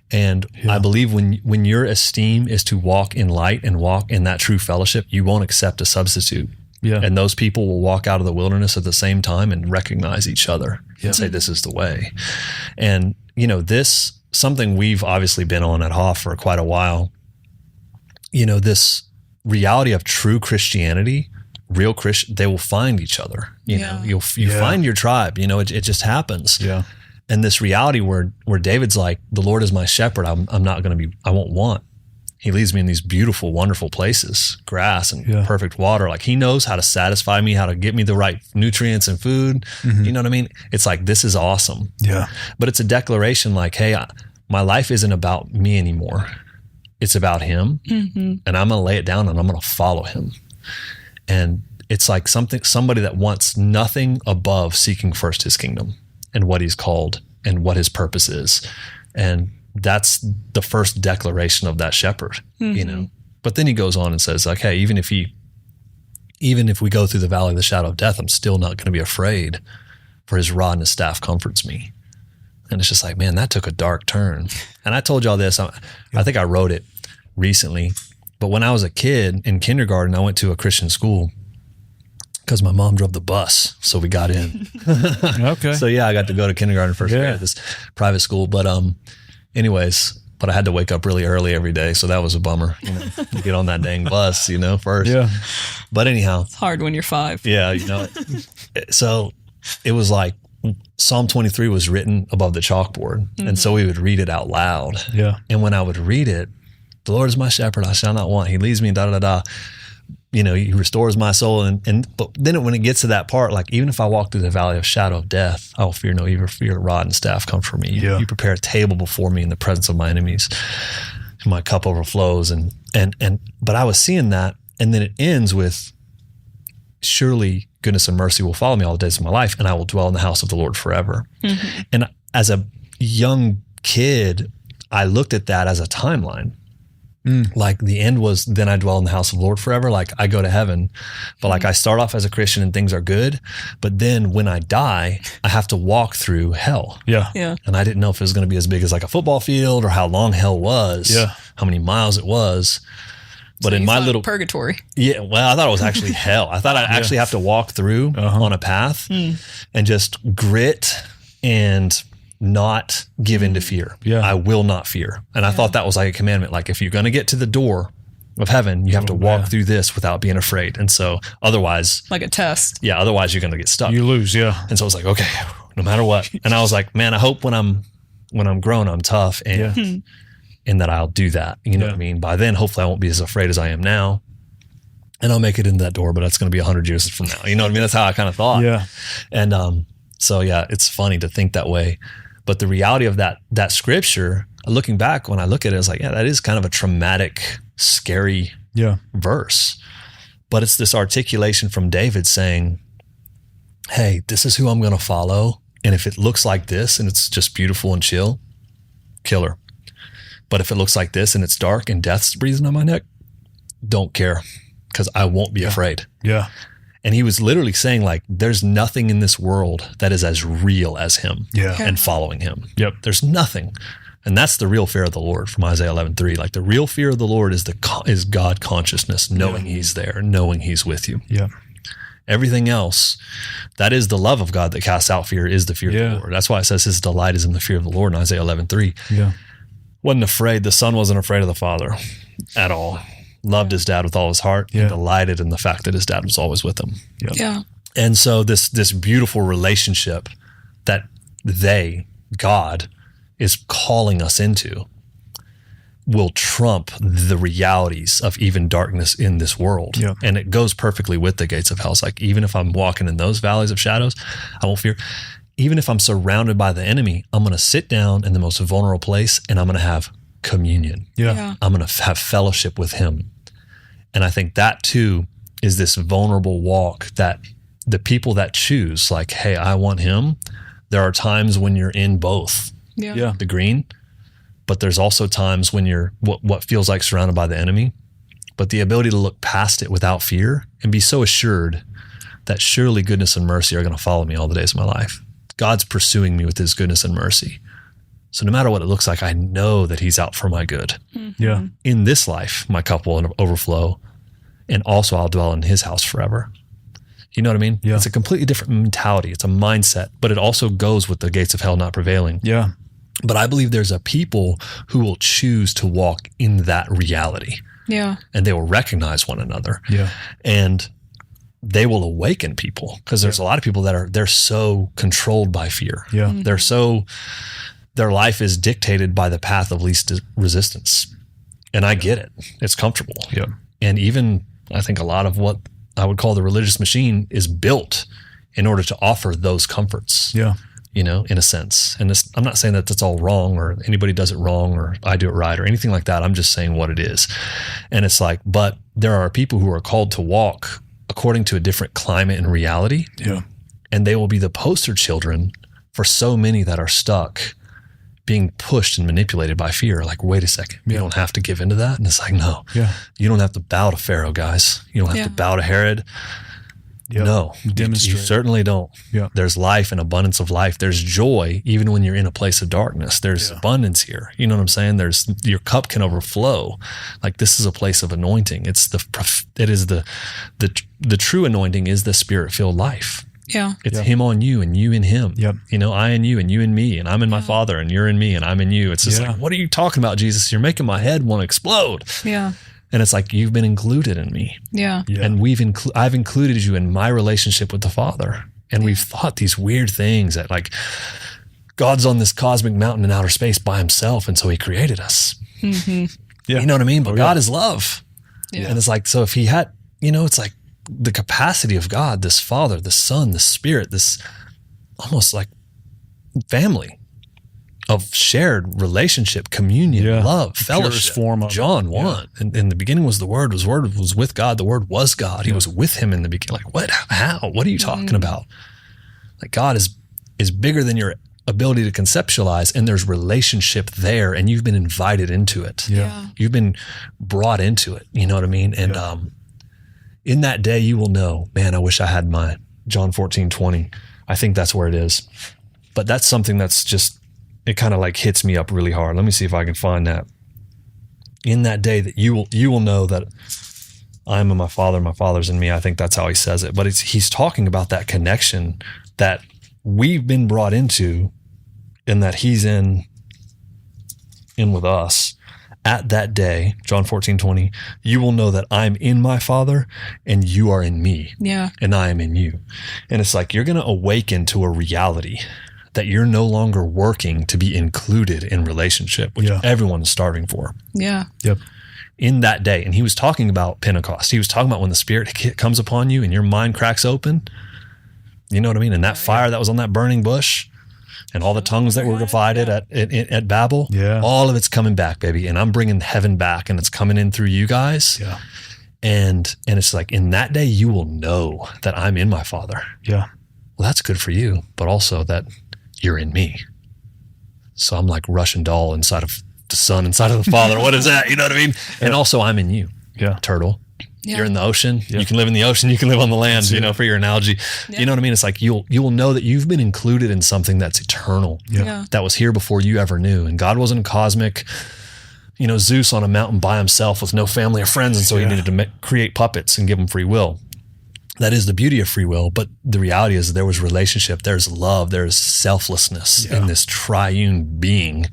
And I believe when your esteem is to walk in light and walk in that true fellowship, you won't accept a substitute. Yeah. And those people will walk out of the wilderness at the same time and recognize each other and say, this is the way. And, you know, this, something we've obviously been on at Hoff for quite a while, you know, this reality of true Christianity, real Christian, they will find each other. You know, you find your tribe. You know, it just happens. Yeah. And this reality where David's like, the Lord is my shepherd. I won't want. He leads me in these beautiful, wonderful places, grass and perfect water. Like he knows how to satisfy me, how to get me the right nutrients and food. You know what I mean? It's like, this is awesome. Yeah. But it's a declaration like, hey, my life isn't about me anymore. It's about him. And I'm going to lay it down and I'm going to follow him. And it's like somebody that wants nothing above seeking first his kingdom and what he's called and what his purpose is. And that's the first declaration of that shepherd, you know. But then he goes on and says, like, hey, even if we go through the valley of the shadow of death, I'm still not going to be afraid, for his rod and his staff comforts me. And it's just like, man, that took a dark turn. And I told y'all this, I think I wrote it recently, but when I was a kid in kindergarten, I went to a Christian school because my mom drove the bus. So we got in. Okay. So yeah, I got to go to kindergarten first grade at this private school. But anyways, but I had to wake up really early every day. So that was a bummer, you know, to get on that dang bus, you know, first. Yeah. But anyhow. It's hard when you're 5. Yeah, you know. So it was like Psalm 23 was written above the chalkboard. And so we would read it out loud. Yeah. And when I would read it, the Lord is my shepherd, I shall not want. He leads me, you know, he restores my soul. But then when it gets to that part, like, even if I walk through the valley of shadow of death, I will fear no evil, for your rod and staff comfort me. Yeah. You prepare a table before me in the presence of my enemies. My cup overflows. But I was seeing that. And then it ends with, surely goodness and mercy will follow me all the days of my life, and I will dwell in the house of the Lord forever. And as a young kid, I looked at that as a timeline. Like the end was, then I dwell in the house of the Lord forever. Like I go to heaven, but like I start off as a Christian and things are good. But then when I die, I have to walk through hell. Yeah. Yeah. And I didn't know if it was going to be as big as like a football field or how long hell was, how many miles it was. But So in you my thought little purgatory. Yeah, well, I thought it was actually hell. I thought I'd actually have to walk through on a path and just grit and not give in to fear. Yeah. I will not fear. And I thought that was like a commandment. Like if you're going to get to the door of heaven, you have to walk through this without being afraid. And so otherwise, Like a test. otherwise you're going to get stuck. You lose, yeah. And so I was like, okay, no matter what. And I was like, man, I hope when I'm grown, I'm tough and that I'll do that. You know what I mean? By then, hopefully I won't be as afraid as I am now. And I'll make it into that door, but that's going to be 100 years from now. You know what I mean? That's how I kind of thought. Yeah. And so, it's funny to think that way. But the reality of that scripture, looking back, when I look at it, it's like, that is kind of a traumatic, scary verse. But it's this articulation from David saying, hey, this is who I'm going to follow. And if it looks like this and it's just beautiful and chill, kill her. But if it looks like this and it's dark and death's breathing on my neck, don't care, because I won't be afraid. Yeah. And he was literally saying, like, there's nothing in this world that is as real as him and following him. Yep. There's nothing. And that's the real fear of the Lord from Isaiah 11:3. Like the real fear of the Lord is is God consciousness, knowing he's there, knowing he's with you. Yeah. Everything else, that is the love of God that casts out fear, is the fear of the Lord. That's why it says his delight is in the fear of the Lord in Isaiah 11:3. Yeah. Wasn't afraid. The son wasn't afraid of the father at all. Loved his dad with all his heart. And delighted in the fact that his dad was always with him. Yeah. And so this beautiful relationship that God, is calling us into will trump the realities of even darkness in this world. Yeah. And it goes perfectly with the gates of hell. It's like, even if I'm walking in those valleys of shadows, I won't fear. Even if I'm surrounded by the enemy, I'm going to sit down in the most vulnerable place and I'm going to have communion. Yeah. I'm going to have fellowship with him. And I think that too is this vulnerable walk that the people that choose, like, hey, I want him. There are times when you're in both the green, but there's also times when you're what feels like surrounded by the enemy, but the ability to look past it without fear and be so assured that surely goodness and mercy are going to follow me all the days of my life. God's pursuing me with his goodness and mercy. So no matter what it looks like, I know that he's out for my good. Yeah. In this life, my cup will overflow, and also I'll dwell in his house forever. You know what I mean? Yeah. It's a completely different mentality. It's a mindset, but it also goes with the gates of hell not prevailing. Yeah. But I believe there's a people who will choose to walk in that reality. Yeah. And they will recognize one another. Yeah. And they will awaken people, because there's a lot of people that they're so controlled by fear. Yeah. Their life is dictated by the path of least resistance. And I get it. It's comfortable. Yeah. And even I think a lot of what I would call the religious machine is built in order to offer those comforts. Yeah. In a sense. And I'm not saying that that's all wrong or anybody does it wrong or I do it right or anything like that. I'm just saying what it is. And it's like, but there are people who are called to walk according to a different climate and reality. Yeah. And they will be the poster children for so many that are stuck being pushed and manipulated by fear. Like, wait a second, you don't have to give into that. And it's like, no, you don't have to bow to Pharaoh, guys. You don't have to bow to Herod. Yep. No, you certainly don't. Yeah. There's life and abundance of life. There's joy, even when you're in a place of darkness. There's abundance here. You know what I'm saying? Your cup can overflow. Like, this is a place of anointing. The true anointing is the spirit-filled life. Yeah. It's him on you and you in him. Yep. I in you and you in me, and I'm in my Father and you're in me and I'm in you. It's just like, what are you talking about, Jesus? You're making my head want to explode. Yeah. And it's like, you've been included in me. Yeah. And I've included you in my relationship with the Father. And we've thought these weird things that, like, God's on this cosmic mountain in outer space by himself, and so he created us. Mm-hmm. Yeah. You know what I mean? But God is love. Yeah. And it's like, so if he had, it's like the capacity of God, this Father, the Son, the Spirit, this almost like family of shared relationship, communion, love, fellowship. Form of John 1. And in the beginning was the Word was with God. The Word was God. He was with him in the beginning. Like, what? How? What are you talking about? Like, God is bigger than your ability to conceptualize, and there's relationship there, and you've been invited into it. Yeah. You've been brought into it. You know what I mean? And in that day you will know, man, I wish I had my John 14:20. I think that's where it is. But that's something that's just, it kind of like hits me up really hard. Let me see if I can find that. in that day that you will know that I'm in my Father's in me. I think that's how he says it. But he's talking about that connection that we've been brought into and that he's in with us. At that day, John 14:20, you will know that I'm in my Father and you are in me. Yeah. And I am in you. And it's like you're going to awaken to a reality that you're no longer working to be included in relationship, which everyone's starving for. Yeah. Yep. In that day. And he was talking about Pentecost. He was talking about when the Spirit comes upon you and your mind cracks open. You know what I mean? And that fire that was on that burning bush and all the tongues that were divided at Babel, all of it's coming back, baby. And I'm bringing heaven back and it's coming in through you guys. Yeah. And it's like, in that day, you will know that I'm in my Father. Yeah. Well, that's good for you, but also that you're in me. So I'm like Russian doll inside of the Son, inside of the Father. What is that? You know what I mean? And also I'm in you. Yeah. Turtle. Yeah. You're in the ocean. You can live in the ocean. You can live on the land, for your analogy. You know what I mean? It's like you will know that you've been included in something that's eternal, that was here before you ever knew. And God wasn't cosmic, Zeus on a mountain by himself with no family or friends. And so he needed to create puppets and give them free will. That is the beauty of free will. But the reality is that there was relationship, there's love, there's selflessness in this triune being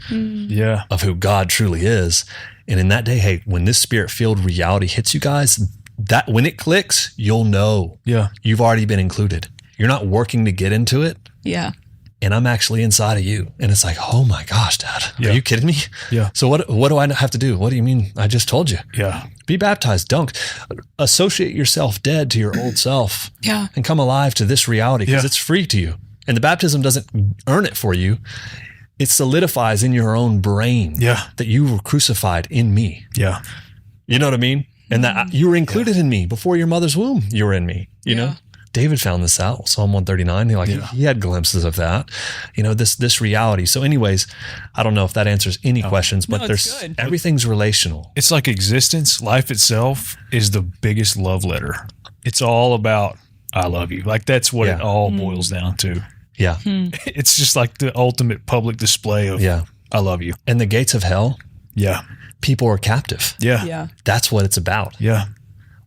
of who God truly is. And in that day, hey, when this Spirit-filled reality hits you guys, that when it clicks, you'll know you've already been included. You're not working to get into it. Yeah. And I'm actually inside of you. And it's like, oh my gosh, Dad, are you kidding me? Yeah. So what do I have to do? What do you mean? I just told you. Yeah. Be baptized. Don't associate yourself dead to your old self and come alive to this reality because it's free to you. And the baptism doesn't earn it for you. It solidifies in your own brain that you were crucified in me. Yeah. You know what I mean? And that you were included in me before your mother's womb. You were in me, you know? David found this out, Psalm 139. He had glimpses of that, this reality. So anyways, I don't know if that answers any questions, but everything's relational. It's like existence, life itself is the biggest love letter. It's all about, I love you. Like that's what it all boils down to. Yeah. It's just like the ultimate public display of, I love you. And the gates of hell. Yeah. People are captive. Yeah. Yeah. That's what it's about. Yeah.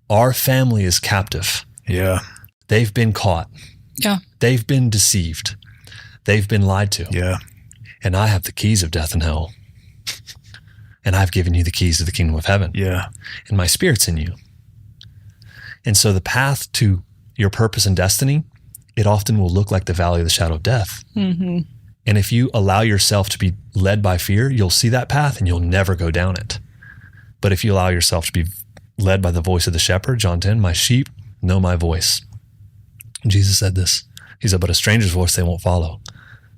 Our family is captive. Yeah. They've been caught. Yeah. They've been deceived. They've been lied to. Yeah. And I have the keys of death and hell. And I've given you the keys to the kingdom of heaven. Yeah. And my Spirit's in you. And so the path to your purpose and destiny, it often will look like the valley of the shadow of death. Mm-hmm. And if you allow yourself to be led by fear, you'll see that path and you'll never go down it. But if you allow yourself to be led by the voice of the shepherd, John 10, my sheep know my voice. Jesus said this. He said, but a stranger's voice they won't follow.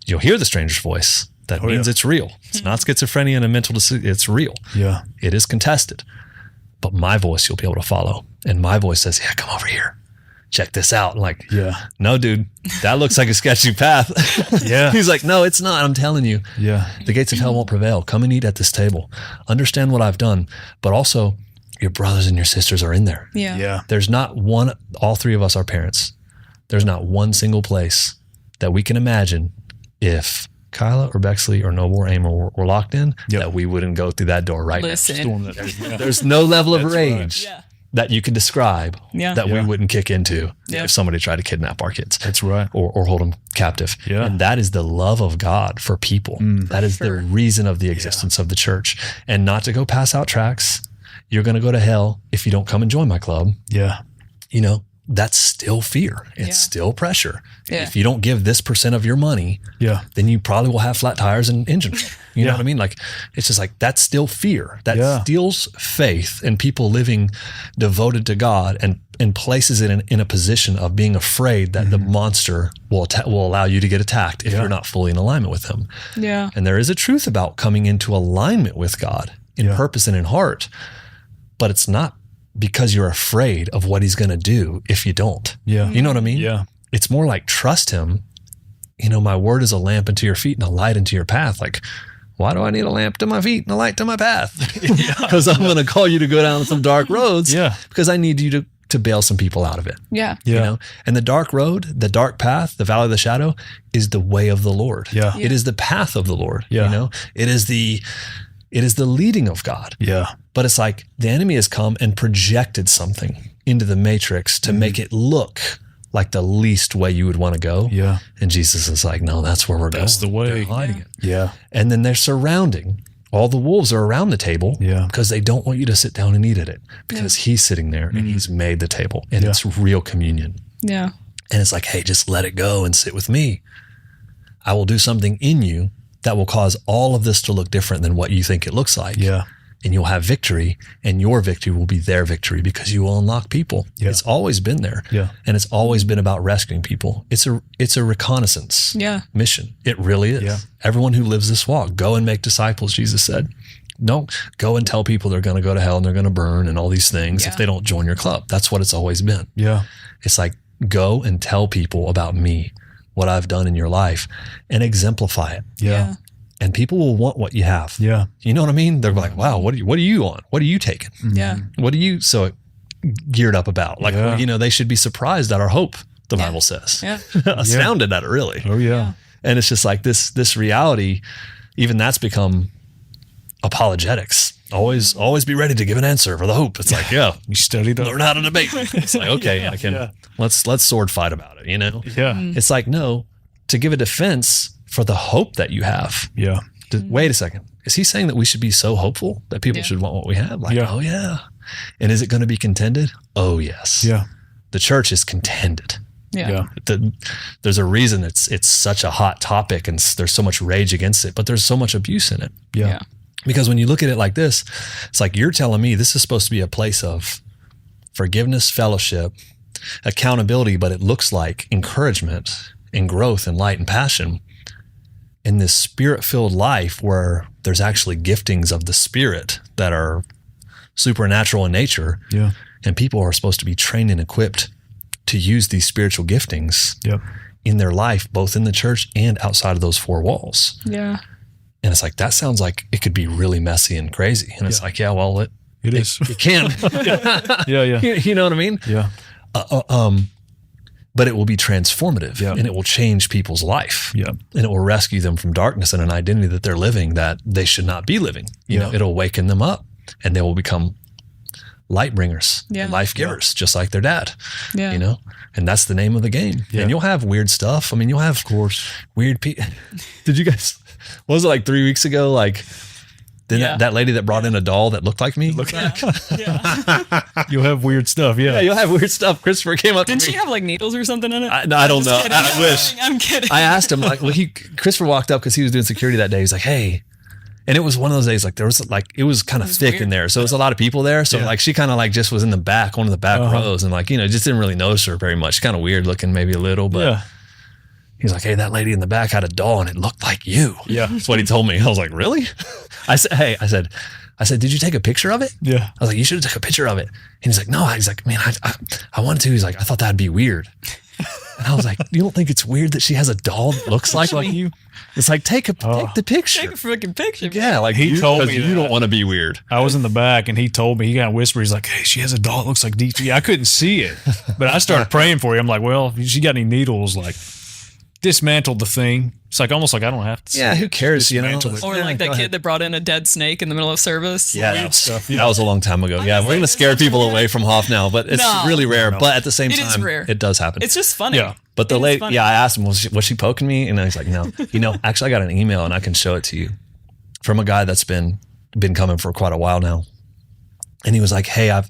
You'll hear the stranger's voice. That means it's real. It's not schizophrenia and a mental disease. It's real. Yeah. It is contested. But my voice you'll be able to follow. And my voice says, yeah, come over here. Check this out. I'm like, no, dude, that looks like a sketchy path. Yeah. He's like, no, it's not. I'm telling you. Yeah. The gates of hell won't prevail. Come and eat at this table. Understand what I've done. But also, your brothers and your sisters are in there. Yeah. Yeah. There's not one, all three of us are parents. There's not one single place that we can imagine if Kyla or Bexley or Noble or Amer were locked in, that we wouldn't go through that door right Listen. now. There's no level of rage that you can describe that we wouldn't kick into if somebody tried to kidnap our kids. That's right. Or hold them captive. Yeah. And that is the love of God for people. That is the reason of the existence of the church. And not to go pass out tracts. You're going to go to hell if you don't come and join my club. Yeah. That's still fear. It's still pressure. Yeah. If you don't give this % of your money, then you probably will have flat tires and engine trouble. You know what I mean? Like, it's just like, that's still fear. That steals faith and people living devoted to God and places it in a position of being afraid that the monster will allow you to get attacked if you're not fully in alignment with him. Yeah. And there is a truth about coming into alignment with God in purpose and in heart, but it's not because you're afraid of what he's going to do if you don't. Yeah. You know what I mean? Yeah. It's more like trust him. My word is a lamp unto your feet and a light into your path. Like, why do I need a lamp to my feet and a light to my path? Because I'm going to call you to go down some dark roads. Because I need you to bail some people out of it. Yeah. And the dark road, the dark path, the valley of the shadow is the way of the Lord. Yeah. It is the path of the Lord. Yeah. It is the It is the leading of God. Yeah. But it's like the enemy has come and projected something into the matrix to make it look like the least way you would want to go. Yeah. And Jesus is like, no, that's where we're going. That's the way. They're hiding it. Yeah. And then they're surrounding. All the wolves are around the table because they don't want you to sit down and eat at it because he's sitting there and he's made the table and it's real communion. Yeah. And it's like, hey, just let it go and sit with me. I will do something in you that will cause all of this to look different than what you think it looks like. Yeah. And you'll have victory, and your victory will be their victory because you will unlock people. Yeah. It's always been there. Yeah. And it's always been about rescuing people. It's a reconnaissance mission. It really is. Yeah. Everyone who lives this walk, go and make disciples, Jesus said. Don't go and tell people they're going to go to hell and they're going to burn and all these things if they don't join your club. That's what it's always been. Yeah. It's like, go and tell people about me, what I've done in your life, and exemplify it. Yeah. And people will want what you have. Yeah. You know what I mean? They're like, wow, what are you on? What are you taking? Yeah. What are you so geared up about? Like, Yeah. you know, they should be surprised at our hope, the Bible says. Yeah. Astounded at it, really. Oh, yeah. And it's just like this reality, even that's become apologetics. Always be ready to give an answer for the hope. It's like, yeah, You studied learn how to debate. It's like, okay, I can, let's sword fight about it, you know? Yeah. It's like, no, to give a defense for the hope that you have. Yeah. Wait a second. Is he saying that we should be so hopeful that people should want what we have? Like, oh yeah. And is it going to be contended? Oh yes. Yeah. The church is contended. Yeah. There's a reason it's such a hot topic and there's so much rage against it, but there's so much abuse in it. Yeah. Because when you look at it like this, it's like you're telling me this is supposed to be a place of forgiveness, fellowship, accountability, but it looks like encouragement and growth and light and passion in this spirit-filled life where there's actually giftings of the spirit that are supernatural in nature. Yeah. And people are supposed to be trained and equipped to use these spiritual giftings in their life, both in the church and outside of those four walls. Yeah. And it's like, that sounds like it could be really messy and crazy. And it's like, yeah, well, it is. It can. Yeah. You know what I mean? Yeah. But it will be transformative Yeah. and it will change people's life. Yeah. And it will rescue them from darkness and an identity that they're living that they should not be living. You know, it'll waken them up and they will become light bringers, and life givers, just like their dad. Yeah. You know, and that's the name of the game. Yeah. And you'll have weird stuff. I mean, you'll have, of course, weird people. Did you guys, what was it like 3 weeks ago? Like, then that lady that brought in a doll that looked like me. You'll have weird stuff. Yeah. Yeah, you'll have weird stuff. Christopher came up Didn't to me. she have like needles or something in it? I don't know. Kidding. I wish. I'm kidding. I asked him, like, well, Christopher walked up because he was doing security that day. He's like, hey. And it was one of those days, like, there was like, it was kind of thick weird. in there. So it was a lot of people there. So like, she kind of like just was in the back, one of the back rows. And like, you know, just didn't really notice her very much. Kind of weird looking, maybe a little, but he's like, hey, that lady in the back had a doll and it looked like you. Yeah. That's what he told me. I was like, really? I said, did you take a picture of it? Yeah. I was like, you should have took a picture of it. And he's like, no. He's like, man, I wanted to. He's like, I thought that'd be weird. And I was like, you don't think it's weird that she has a doll that looks like you? It's like, take the picture. Take a freaking picture. Yeah, like He told me you that. don't want to be weird. I was in the back and he told me, he kind of whispered, he's like, hey, she has a doll that looks like DT. I couldn't see it, but I started praying for you. I'm like, well, if she got any needles, like dismantled the thing. It's like almost like I don't have to. Yeah, who cares? You know, dismantle it. Or Yeah, like go that ahead. kid that brought in a dead snake in the middle of service. Yeah, Weird stuff. that was a long time ago. Yeah, we're gonna scare people away from Hoff now, but it's No. really rare. But at the same It is time, rare. it does happen. It's just funny. Yeah. But the It is lady, funny. I asked him, was she poking me? And he's like, no. You know, actually, I got an email and I can show it to you from a guy that's been coming for quite a while now. And he was like, hey, I've,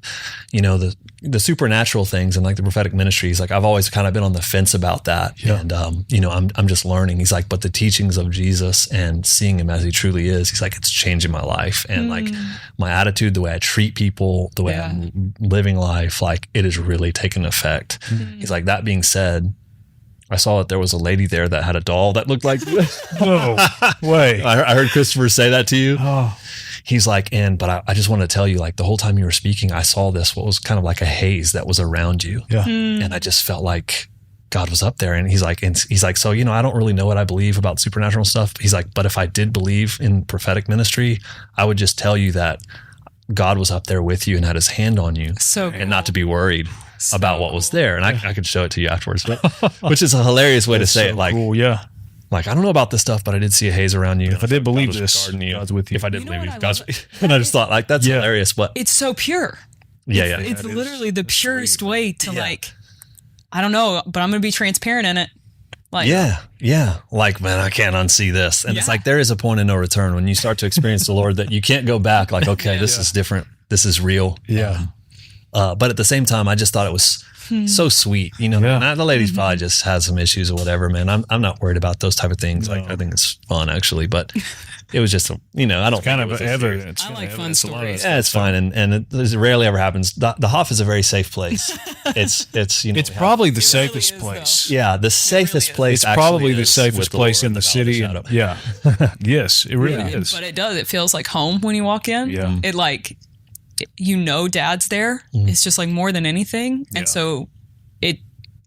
you know, the supernatural things and like the prophetic ministries, like I've always kind of been on the fence about that. Yeah. And, you know, I'm just learning. He's like, but the teachings of Jesus and seeing him as he truly is, he's like, it's changing my life. And like my attitude, the way I treat people, the way I'm living life, like it is really taking effect. He's like, that being said, I saw that there was a lady there that had a doll that looked like No way. I heard Christopher say that to you. Oh, He's like, but I just want to tell you, like the whole time you were speaking, I saw what was kind of like a haze that was around you. yeah. And I just felt like God was up there. And he's like, so, you know, I don't really know what I believe about supernatural stuff. He's like, but if I did believe in prophetic ministry, I would just tell you that God was up there with you and had his hand on you. So And not to be worried about what was there. And I could show it to you afterwards, but, which is a hilarious way to say So it. Like, cool. Yeah. Like, I don't know about this stuff, but I did see a haze around you. If I did believe God was this, guarding you. God's with you. If I didn't You know believe what you, I God's love? with you. And I just thought, like, that's hilarious. But It's so pure. yeah. It's it is. literally the It's purest sweet. way to Yeah. like, I don't know, but I'm going to be transparent in it. Like, Yeah. Like, man, I can't unsee this. And it's Yeah. like, there is a point of no return when you start to experience the Lord that you can't go back. Like, okay, this is different. This is real. Yeah. But at the same time, I just thought it was so sweet. You know, Yeah. and the lady's probably just has some issues or whatever, man. I'm not worried about those type of things. Like, I think it's fun actually, but it was just, I don't Kind think of it was evidence. I like fun Evidence, a lot of stories. that yeah, it's fine. And it rarely ever happens. The Hoff is a very safe place. It's It's we have- probably the really safest is, place. yeah, the safest is. place. It's actually probably the is safest with the place Lord in the without a city. shadow. And, yeah. Yes, it really is. But it does. It feels like home when you walk in. Yeah. It like, Dad's there. It's just like more than anything. Yeah. And so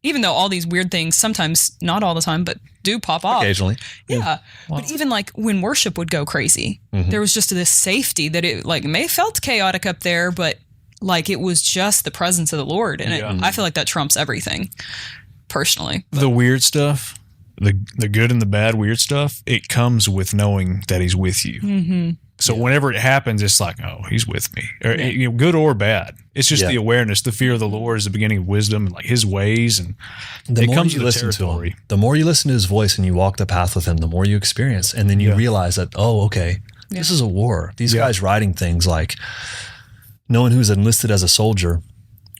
even though all these weird things, sometimes not all the time, but do pop off. Occasionally. Yeah. But even like when worship would go crazy, there was just this safety that it like may felt chaotic up there, but like it was just the presence of the Lord. And I feel like that trumps everything personally. The weird stuff, the good and the bad weird stuff, it comes with knowing that he's with you. Mm-hmm. So whenever it happens, it's like, oh, he's with me, or, good or bad. It's just the awareness. The fear of the Lord is the beginning of wisdom, and like his ways, and The it more comes you with listen the territory. to him, the more you listen to his voice and you walk the path with him, the more you experience. And then you realize that, oh, okay, this is a war. These guys writing things like, no one who's enlisted as a soldier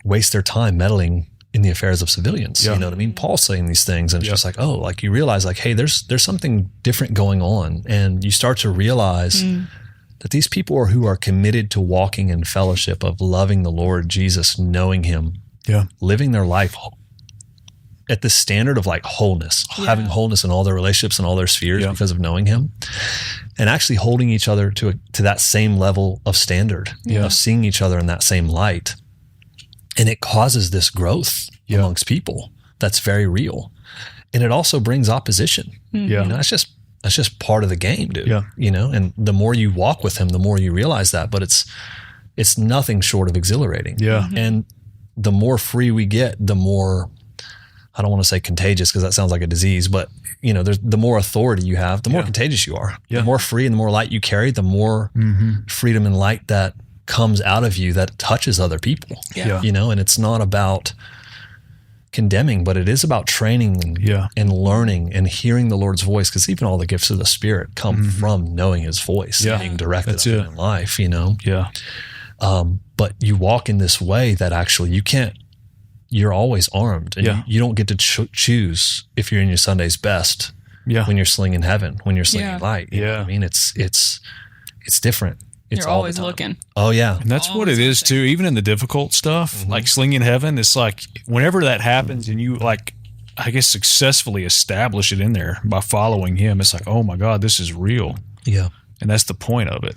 waste their time meddling in the affairs of civilians. Yeah. You know what I mean? Paul's saying these things, and it's just like, oh, like you realize like, hey, there's something different going on. And you start to realize that these people who are committed to walking in fellowship of loving the Lord Jesus, knowing him, Yeah. living their life at the standard of like wholeness, having wholeness in all their relationships and all their spheres because of knowing him, and actually holding each other to that same level of standard, of seeing each other in that same light. And it causes this growth amongst people that's very real. And it also brings opposition. Yeah. You know, that's just part of the game, dude. Yeah. You know, and the more you walk with him, the more you realize that. But it's nothing short of exhilarating. Yeah. And the more free we get, the more, I don't want to say contagious because that sounds like a disease, but you know, the more authority you have, the more contagious you are. Yeah. The more free and the more light you carry, the more freedom and light that comes out of you that touches other people. Yeah. You know, and it's not about condemning, but it is about training and learning and hearing the Lord's voice, because even all the gifts of the Spirit come from knowing his voice, being directed That's of it. him in life, you know. Yeah. But you walk in this way that actually you're always armed, and you don't get to choose if you're in your Sunday's best when you're slinging heaven, when you're slinging light. You know what I mean, it's different. It's You're all always the time. looking. Oh yeah. And that's what it is too. Even in the difficult stuff, like slinging heaven, it's like whenever that happens and you like, I guess, successfully establish it in there by following him, it's like, oh my God, this is real. Yeah. And that's the point of it.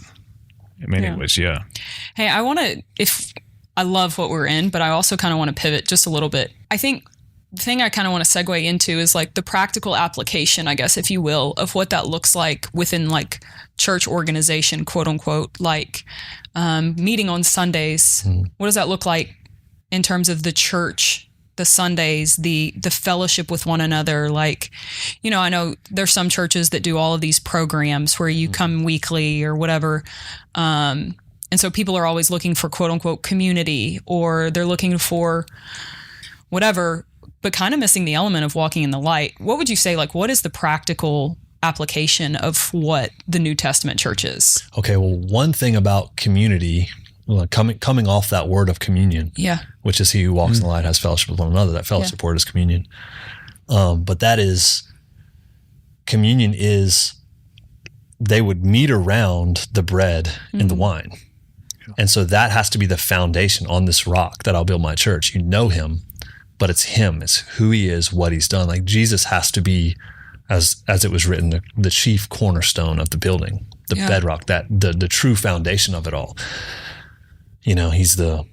I mean, anyways, Hey, I love what we're in, but I also kind of want to pivot just a little bit. I think the thing I kind of want to segue into is like the practical application, I guess, if you will, of what that looks like within like church organization, quote unquote, like meeting on Sundays. What does that look like in terms of the church, the Sundays, the fellowship with one another? Like, you know, I know there's some churches that do all of these programs where you come weekly or whatever. And so people are always looking for quote unquote community, or they're looking for whatever, but kind of missing the element of walking in the light. What would you say, like, what is the practical application of what the New Testament church is? Okay. Well, one thing about community, coming off that word of communion, which is he who walks in the light has fellowship with one another. That fellowship word is communion. But communion is, they would meet around the bread and the wine. And so that has to be the foundation. On this rock that I'll build my church. You know him, but it's him. It's who he is, what he's done. Like Jesus has to be, as it was written, the chief cornerstone of the building, the bedrock, that the true foundation of it all. You know, he's the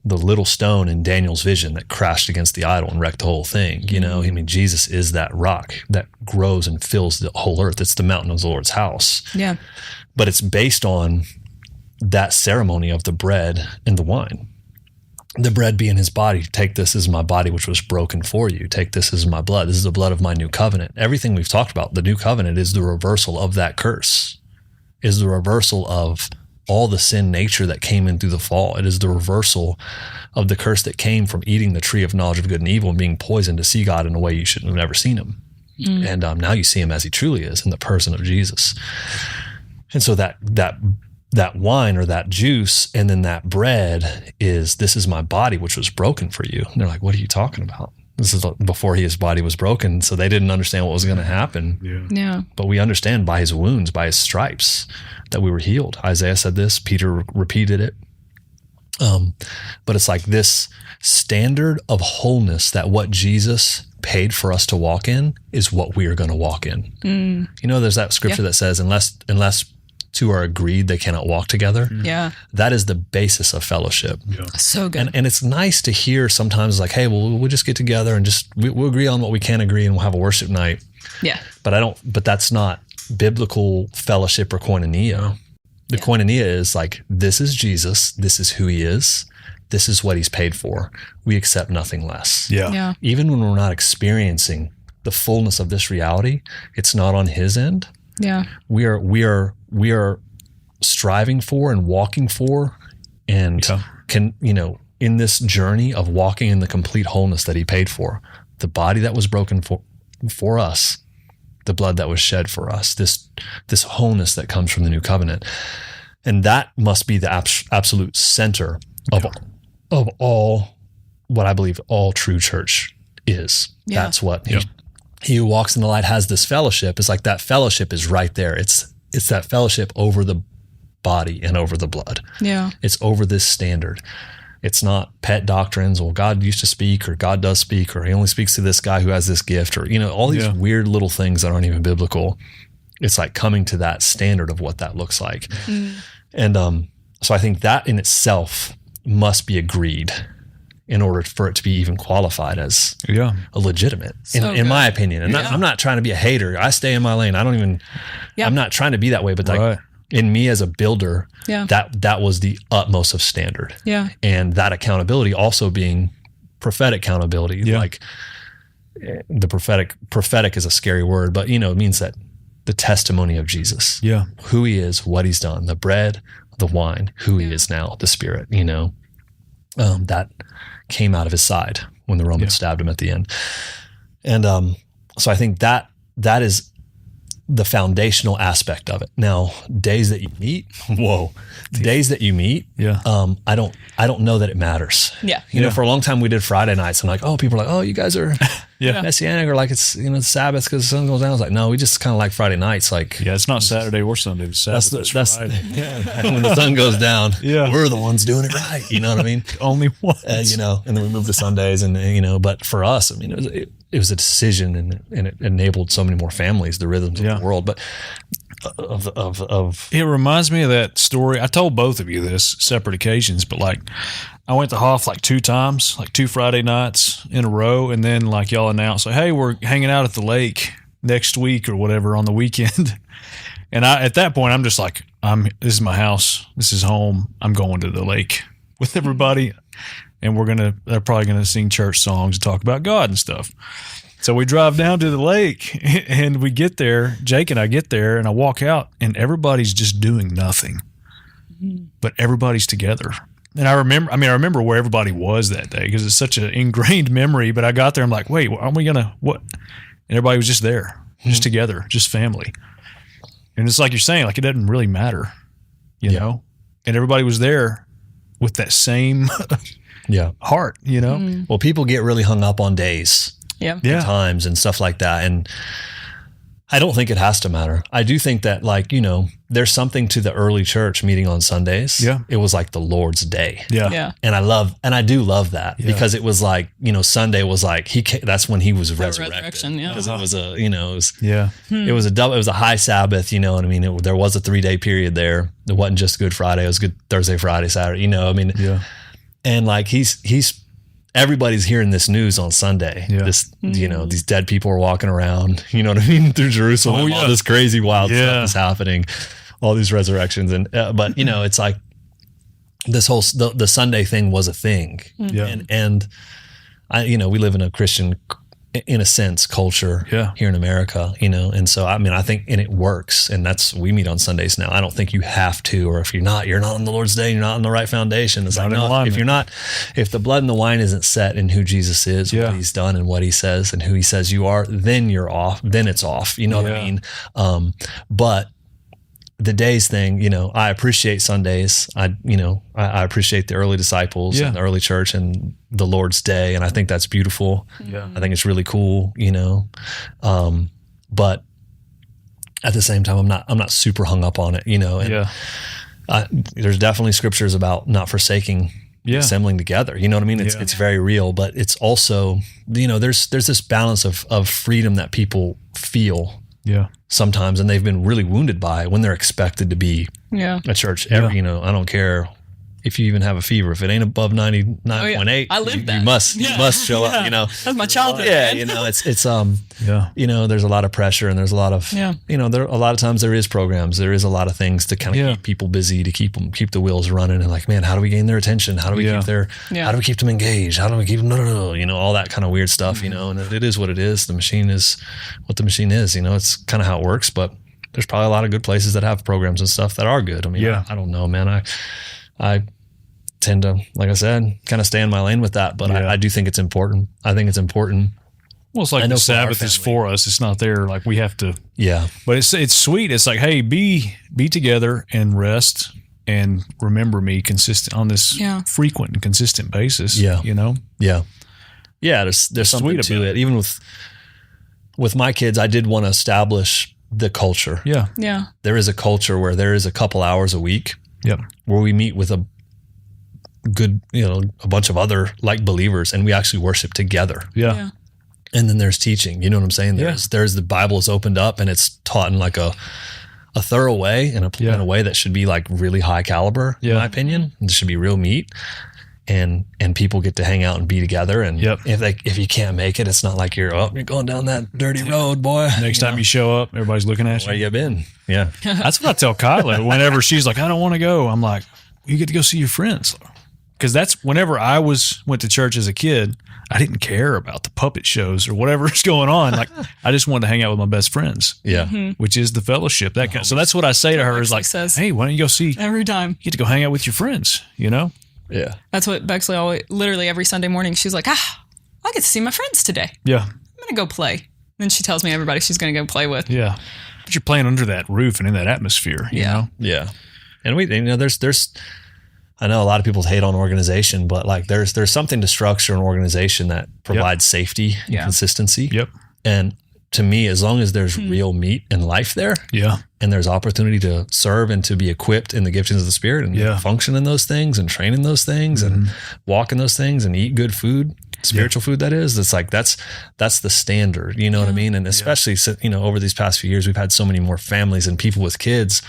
little stone in Daniel's vision that crashed against the idol and wrecked the whole thing. You know, I mean, Jesus is that rock that grows and fills the whole earth. It's the mountain of the Lord's house. Yeah. But it's based on that ceremony of the bread and the wine. the bread being his body. Take this as my body, which was broken for you. Take this as my blood. This is the blood of my new covenant. Everything we've talked about, the new covenant is the reversal of that curse, is the reversal of all the sin nature that came in through the fall. It is the reversal of the curse that came from eating the tree of knowledge of good and evil and being poisoned to see God in a way you should have never seen him. And now you see him as he truly is in the person of Jesus. And so that wine or that juice and then that bread this is my body, which was broken for you. And they're like, what are you talking about? This is before his body was broken. So they didn't understand what was going to happen. Yeah. But we understand by his wounds, by his stripes, that we were healed. Isaiah said this, Peter repeated it. But it's like this standard of wholeness that what Jesus paid for us to walk in is what we are going to walk in. You know, there's that scripture that says, unless two are agreed, they cannot walk together. Yeah. That is the basis of fellowship. Yeah. So good. And it's nice to hear sometimes like, hey, well, we'll just get together and we'll agree on what we can agree and we'll have a worship night. Yeah. But that's not biblical fellowship or koinonia. The koinonia is like, this is Jesus. This is who he is. This is what he's paid for. We accept nothing less. Yeah. Even when we're not experiencing the fullness of this reality, it's not on his end. Yeah. We are striving for and walking for and in this journey of walking in the complete wholeness that he paid for, the body that was broken for us, the blood that was shed for us, this wholeness that comes from the new covenant. And that must be the absolute center of all what I believe all true church is. Yeah. That's what he who walks in the light has this fellowship. It's like that fellowship is right there. It's that fellowship over the body and over the blood. Yeah. It's over this standard. It's not pet doctrines. Well, God used to speak, or God does speak, or he only speaks to this guy who has this gift, or, all these weird little things that aren't even biblical. It's like coming to that standard of what that looks like. And so I think that in itself must be agreed in order for it to be even qualified as a legitimate, in my opinion. And I'm not trying to be a hater. I stay in my lane. I'm not trying to be that way, but like in me as a builder, that was the utmost of standard. Yeah. And that accountability also being prophetic accountability. Like the prophetic is a scary word, but it means that the testimony of Jesus, who he is, what he's done, the bread, the wine, who he is now, the Spirit, that came out of his side when the Romans stabbed him at the end. And so I think that is the foundational aspect of it. Now, days that you meet, days that you meet, I don't know that it matters. Yeah. For a long time we did Friday nights, and like, people are like, oh, you guys are Messianic, or like it's Sabbath because the sun goes down. I was like, no, we just kind of like Friday nights. Like, it's not Saturday or Sunday. It's Sabbath. That's Friday. When the sun goes down, we're the ones doing it right. You know what I mean? Only one. And then we moved to Sundays, and but for us, it was a decision, and it enabled so many more families, the rhythms of the world. But it reminds me of that story. I told both of you this separate occasions, but like I went to Hoff like 2 times, like 2 Friday nights in a row, and then like y'all announced, like, hey, we're hanging out at the lake next week or whatever on the weekend. And at that point, I'm just like, this is my house, this is home. I'm going to the lake with everybody, and they're probably gonna sing church songs and talk about God and stuff. So we drive down to the lake, and we get there, Jake and I get there, and I walk out, and everybody's just doing nothing, but everybody's together. And I remember where everybody was that day because it's such an ingrained memory, but I got there, I'm like, wait, aren't we gonna, what? And everybody was just there, just together, just family. And it's like you're saying, like, it doesn't really matter, you know? And everybody was there with that same heart, Well, people get really hung up on days. Times and stuff like that. And I don't think it has to matter. I do think that, like, there's something to the early church meeting on Sundays. It was like the Lord's day. And I do love that because it was like, Sunday was like, that's when he was resurrected. Because it was it was a high Sabbath, you know what I mean? There was a 3-day period there. It wasn't just Good Friday. It was Good Thursday, Friday, Saturday, and like everybody's hearing this news on Sunday. These dead people are walking around, you know what I mean, through Jerusalem. All this crazy wild stuff is happening, all these resurrections. And, but it's like, this whole the Sunday thing was a thing. Yeah. And I, we live in a Christian, in a sense, culture here in America, and so, I think, and it works, and we meet on Sundays now. I don't think you have to, or if you're not on the Lord's day, you're not on the right foundation. It's like, no, if the blood and the wine isn't set in who Jesus is, what he's done and what he says and who he says you are, then you're off, then it's off. You know what I mean? But the days thing, I appreciate Sundays. I appreciate the early disciples and the early church and the Lord's Day. And I think that's beautiful. Yeah. I think it's really cool, but at the same time, I'm not super hung up on it, there's definitely scriptures about not forsaking assembling together. You know what I mean? It's very real, but it's also, there's this balance of freedom that people feel sometimes, and they've been really wounded by when they're expected to be at church. I don't care if you even have a fever. If it ain't above 99.8, I live that. You must show up. That's my childhood. Yeah, it's there's a lot of pressure, and there's a lot of there a lot of times there is programs, there is a lot of things to kind of keep people busy, to keep the wheels running, and like, man, how do we gain their attention? How do we keep how do we keep them engaged? How do we keep them all that kind of weird stuff, and it is what it is. The machine is what the machine is, it's kind of how it works, but there's probably a lot of good places that have programs and stuff that are good. I don't know, man. I tend to, like I said, kind of stay in my lane with that, but I do think it's important. I think it's important. Well, it's like the Sabbath is for us. It's not there. Like we have to. Yeah. But it's sweet. It's like, hey, be together and rest and remember me consistent on this frequent and consistent basis. Yeah. Yeah. Yeah. There's something to it. Even with my kids, I did want to establish the culture. Yeah. Yeah. There is a culture where there is a couple hours a week. Yep. Where we meet with a good, a bunch of other like believers, and we actually worship together. Yeah. And then there's teaching. You know what I'm saying? There's the Bible is opened up and it's taught in like a thorough way, in a way that should be like really high caliber, in my opinion. It should be real meat. And people get to hang out and be together. And if you can't make it, it's not like you're going down that dirty road, boy. Next time you show up, everybody's looking at you. Where you been? Yeah. That's what I tell Kyla. Whenever she's like, I don't want to go, I'm like, you get to go see your friends. Because that's whenever I went to church as a kid, I didn't care about the puppet shows or whatever's going on. Like, I just wanted to hang out with my best friends. Yeah. Which is the fellowship. So that's what I say to her is like, hey, why don't you go see every time? You get to go hang out with your friends, Yeah. That's what Bexley always, literally every Sunday morning, she's like, I get to see my friends today. Yeah. I'm going to go play. Then she tells me everybody she's going to go play with. Yeah. But you're playing under that roof and in that atmosphere, you know? Yeah. And there's, I know a lot of people hate on organization, but like there's something to structure an organization that provides safety and consistency. Yep. And to me, as long as there's real meat and life there, and there's opportunity to serve and to be equipped in the giftings of the Spirit and function in those things and train in those things and walk in those things and eat good food, spiritual food that is, it's like that's the standard, you know what I mean? And especially, over these past few years, we've had so many more families and people with kids.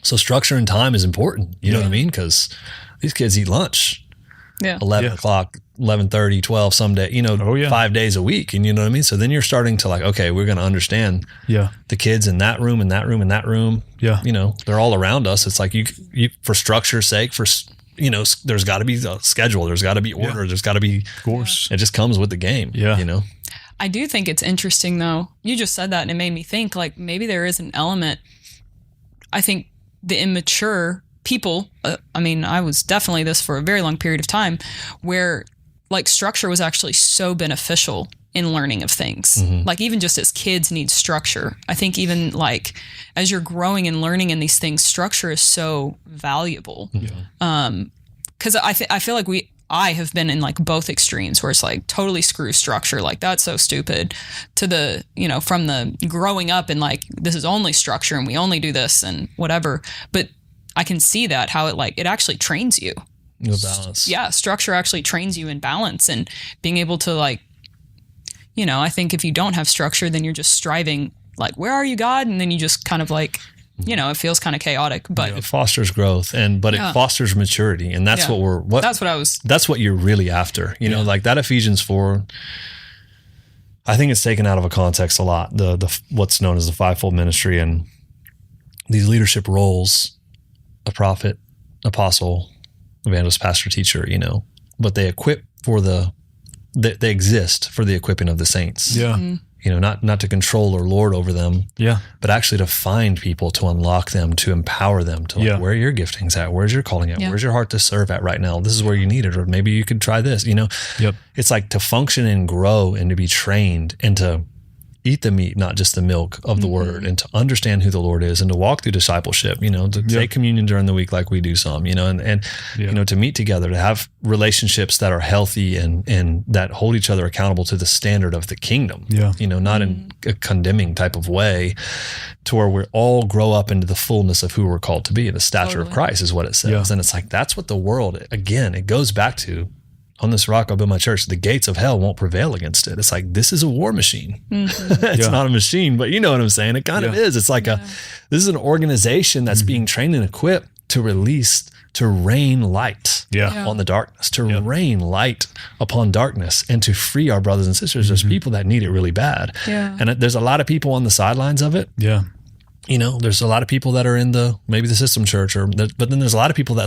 So structure and time is important, you know what I mean? Because these kids eat lunch 11 o'clock, 11:30, 12 someday, 5 days a week. And you know what I mean? So then you're starting to like, okay, we're going to understand the kids in that room, in that room, in that room. Yeah. They're all around us. It's like you for structure's sake, there's got to be a schedule. There's got to be order. There's got to be, of course, it just comes with the game. Yeah. I do think it's interesting though. You just said that and it made me think like maybe there is an element, I think, the immature people, I was definitely this for a very long period of time, where like structure was actually so beneficial in learning of things. Like even just as kids need structure. I think even like as you're growing and learning in these things, structure is so valuable. Because I feel like I have been in like both extremes where it's like totally screw structure, like that's so stupid, to the, from the growing up and like this is only structure and we only do this and whatever. But I can see that how it actually trains you. Balance. Yeah, structure actually trains you in balance and being able to like, I think if you don't have structure, then you're just striving like, where are you, God? And then you just kind of like, it feels kind of chaotic, but it fosters growth but it fosters maturity. And that's that's what you're really after, like that Ephesians 4, I think it's taken out of a context a lot. The what's known as the fivefold ministry and these leadership roles, a prophet, apostle, evangelist, pastor, teacher, but they equip they exist for the equipping of the saints. Yeah. Not to control or lord over them. Yeah. But actually to find people, to unlock them, to empower them, to where are your giftings at? Where's your calling at? Yeah. Where's your heart to serve at right now? This is where you need it. Or maybe you could try this, Yep. It's like to function and grow and to be trained and to eat the meat, not just the milk of the word, and to understand who the Lord is and to walk through discipleship, to take communion during the week like we do some, and to meet together, to have relationships that are healthy and that hold each other accountable to the standard of the kingdom, not in a condemning type of way, to where we all grow up into the fullness of who we're called to be. The stature of Christ is what it says. Yeah. And it's like, that's what the world, again, it goes back to, on this rock I'll build my church. The gates of hell won't prevail against it. It's like, this is a war machine. It's not a machine, but you know what I'm saying? It kind of is. It's like this is an organization that's being trained and equipped to rain light on the darkness, to rain light upon darkness, and to free our brothers and sisters. There's people that need it really bad. Yeah. And there's a lot of people on the sidelines of it. Yeah. There's a lot of people that are in maybe the system church, but then there's a lot of people that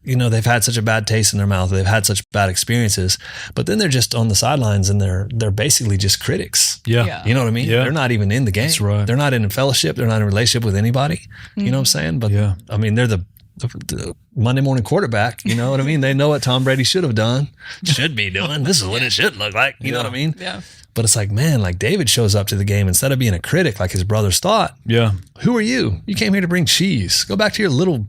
they've had such a bad taste in their mouth, they've had such bad experiences, but then they're just on the sidelines and they're basically just critics. Yeah. You know what I mean? Yeah. They're not even in the game. That's right. They're not in fellowship. They're not in a relationship with anybody. You know what I'm saying? But I mean, they're the Monday morning quarterback. You know what I mean? They know what Tom Brady should have done, should be doing. This is what it should look like. You know what I mean? Yeah. But it's like, man, like David shows up to the game instead of being a critic like his brothers thought. Yeah. Who are you? You came here to bring cheese. Go back to your little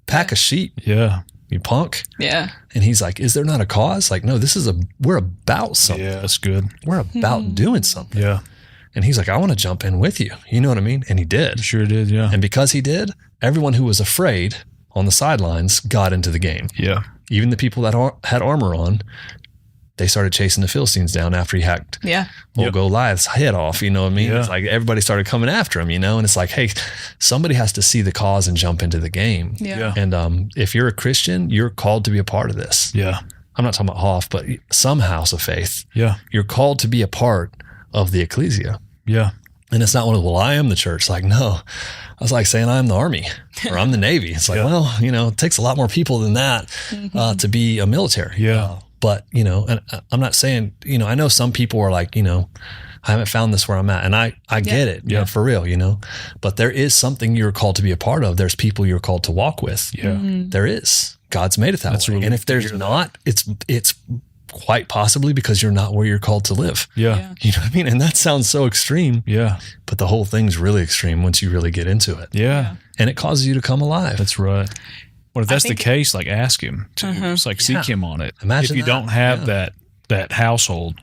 pack of sheep. Yeah. You punk. Yeah. And he's like, is there not a cause? Like, no, we're about something. Yeah, that's good. We're about doing something. Yeah. And he's like, I want to jump in with you. You know what I mean? And he did. Sure did, yeah. And because he did, everyone who was afraid on the sidelines got into the game. Yeah. Even the people that had armor on, they started chasing the Philistines down after he hacked Goliath's head off. You know what I mean? Yeah. It's like everybody started coming after him, and it's like, hey, somebody has to see the cause and jump into the game. Yeah. And if you're a Christian, you're called to be a part of this. Yeah. I'm not talking about Hoff, but some house of faith. Yeah. You're called to be a part of the ecclesia. Yeah. And it's not I am the church. Like, no, I was like saying I'm the army or I'm the Navy. It's like, well, it takes a lot more people than that to be a military. Yeah. But, and I'm not saying, I know some people are like, I haven't found this where I'm at. And I get it, for real, but there is something you're called to be a part of. There's people you're called to walk with. Yeah. There is. God's made it that way. Really, and if there's not, it's quite possibly because you're not where you're called to live. Yeah. You know what I mean? And that sounds so extreme. Yeah. But the whole thing's really extreme once you really get into it. Yeah. And it causes you to come alive. That's right. Well, if that's the case, like ask him to, it's like seek him on it. Imagine if you don't have that household,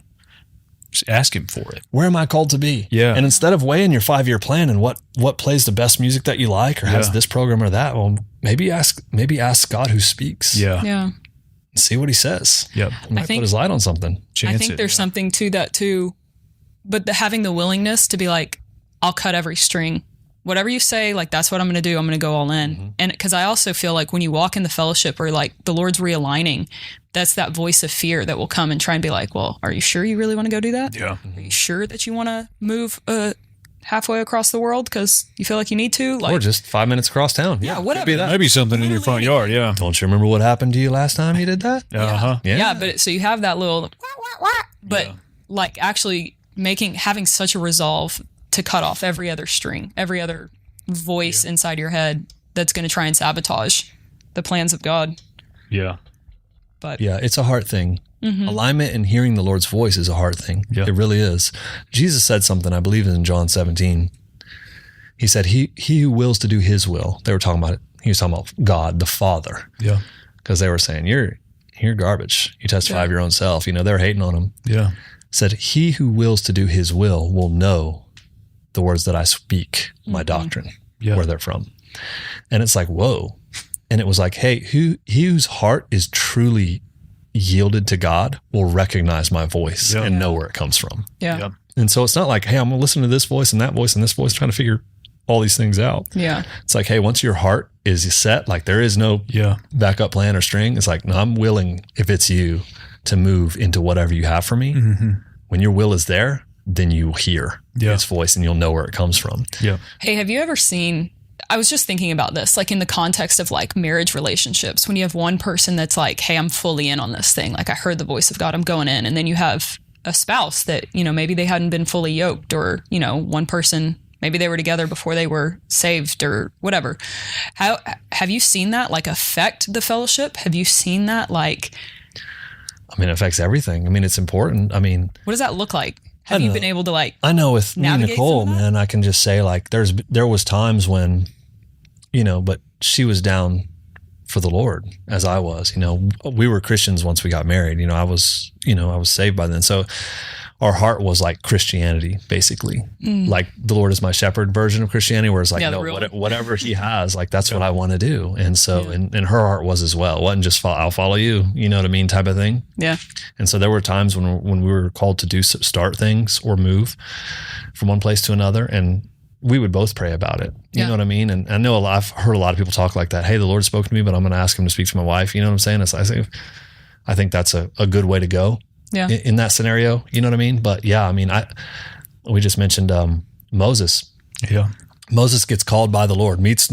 just ask him for it. Where am I called to be? Yeah. And instead of weighing your 5-year plan and what plays the best music that you like or has this program or that, well, maybe ask God who speaks. Yeah. Yeah. See what he says. Yep. He might put his light on something. I think there's something to that too, but having the willingness to be like, I'll cut every string. Whatever you say, like, that's what I'm going to do. I'm going to go all in. And because I also feel like when you walk in the fellowship or like the Lord's realigning, that's that voice of fear that will come and try and be like, well, are you sure you really want to go do that? Yeah. Are you sure that you want to move halfway across the world because you feel like you need to? Like, or just 5 minutes across town. Yeah, whatever. Maybe something in your front yard. Yeah. Don't you remember what happened to you last time you did that? Uh-huh. Yeah. But so you have that little, but like actually having such a resolve to cut off every other string, every other voice inside your head that's going to try and sabotage the plans of God. Yeah. But it's a hard thing. Alignment and hearing the Lord's voice is a hard thing. Yeah. It really is. Jesus said something, I believe in John 17. He said, he who wills to do his will. They were talking about it. He was talking about God, the Father. Yeah. Because they were saying, you're garbage. You testify of your own self. They were hating on him. Yeah. Said, he who wills to do his will know the words that I speak, my doctrine, where they're from. And it's like, whoa. And it was like, hey, he whose heart is truly yielded to God will recognize my voice and know where it comes from. Yeah. And so it's not like, hey, I'm going to listen to this voice and that voice and this voice, trying to figure all these things out. Yeah. It's like, hey, once your heart is set, like there is no backup plan or string. It's like, no, I'm willing, if it's you, to move into whatever you have for me. When your will is there, then you hear its voice and you'll know where it comes from. Yeah. Hey, have you ever seen I was just thinking about this, like in the context of like marriage relationships, when you have one person that's like, hey, I'm fully in on this thing. Like I heard the voice of God, I'm going in. And then you have a spouse that, you know, maybe they hadn't been fully yoked, or, you know, one person, maybe they were together before they were saved or whatever. How have you seen that like affect the fellowship? Have you seen that like, I mean, it affects everything. I mean, it's important. I mean, what does that look like? Have you been able to like, I know with me and Nicole, man, I can just say like, there was times when, you know, but she was down for the Lord as I was, you know, we were Christians once we got married, you know, I was saved by then. So our heart was like Christianity, basically, like the Lord is my shepherd version of Christianity, where it's like, no, whatever he has, like, that's what I want to do. And so, and her heart was as well. It wasn't just I'll follow you, you know what I mean? Type of thing. Yeah. And so there were times when we were called to start things or move from one place to another, and we would both pray about it. You know what I mean? And I know I've heard a lot of people talk like that. Hey, the Lord spoke to me, but I'm going to ask him to speak to my wife. You know what I'm saying? I think that's a good way to go. Yeah. In that scenario, you know what I mean? But yeah, I mean, we just mentioned Moses. Yeah. Moses gets called by the Lord, meets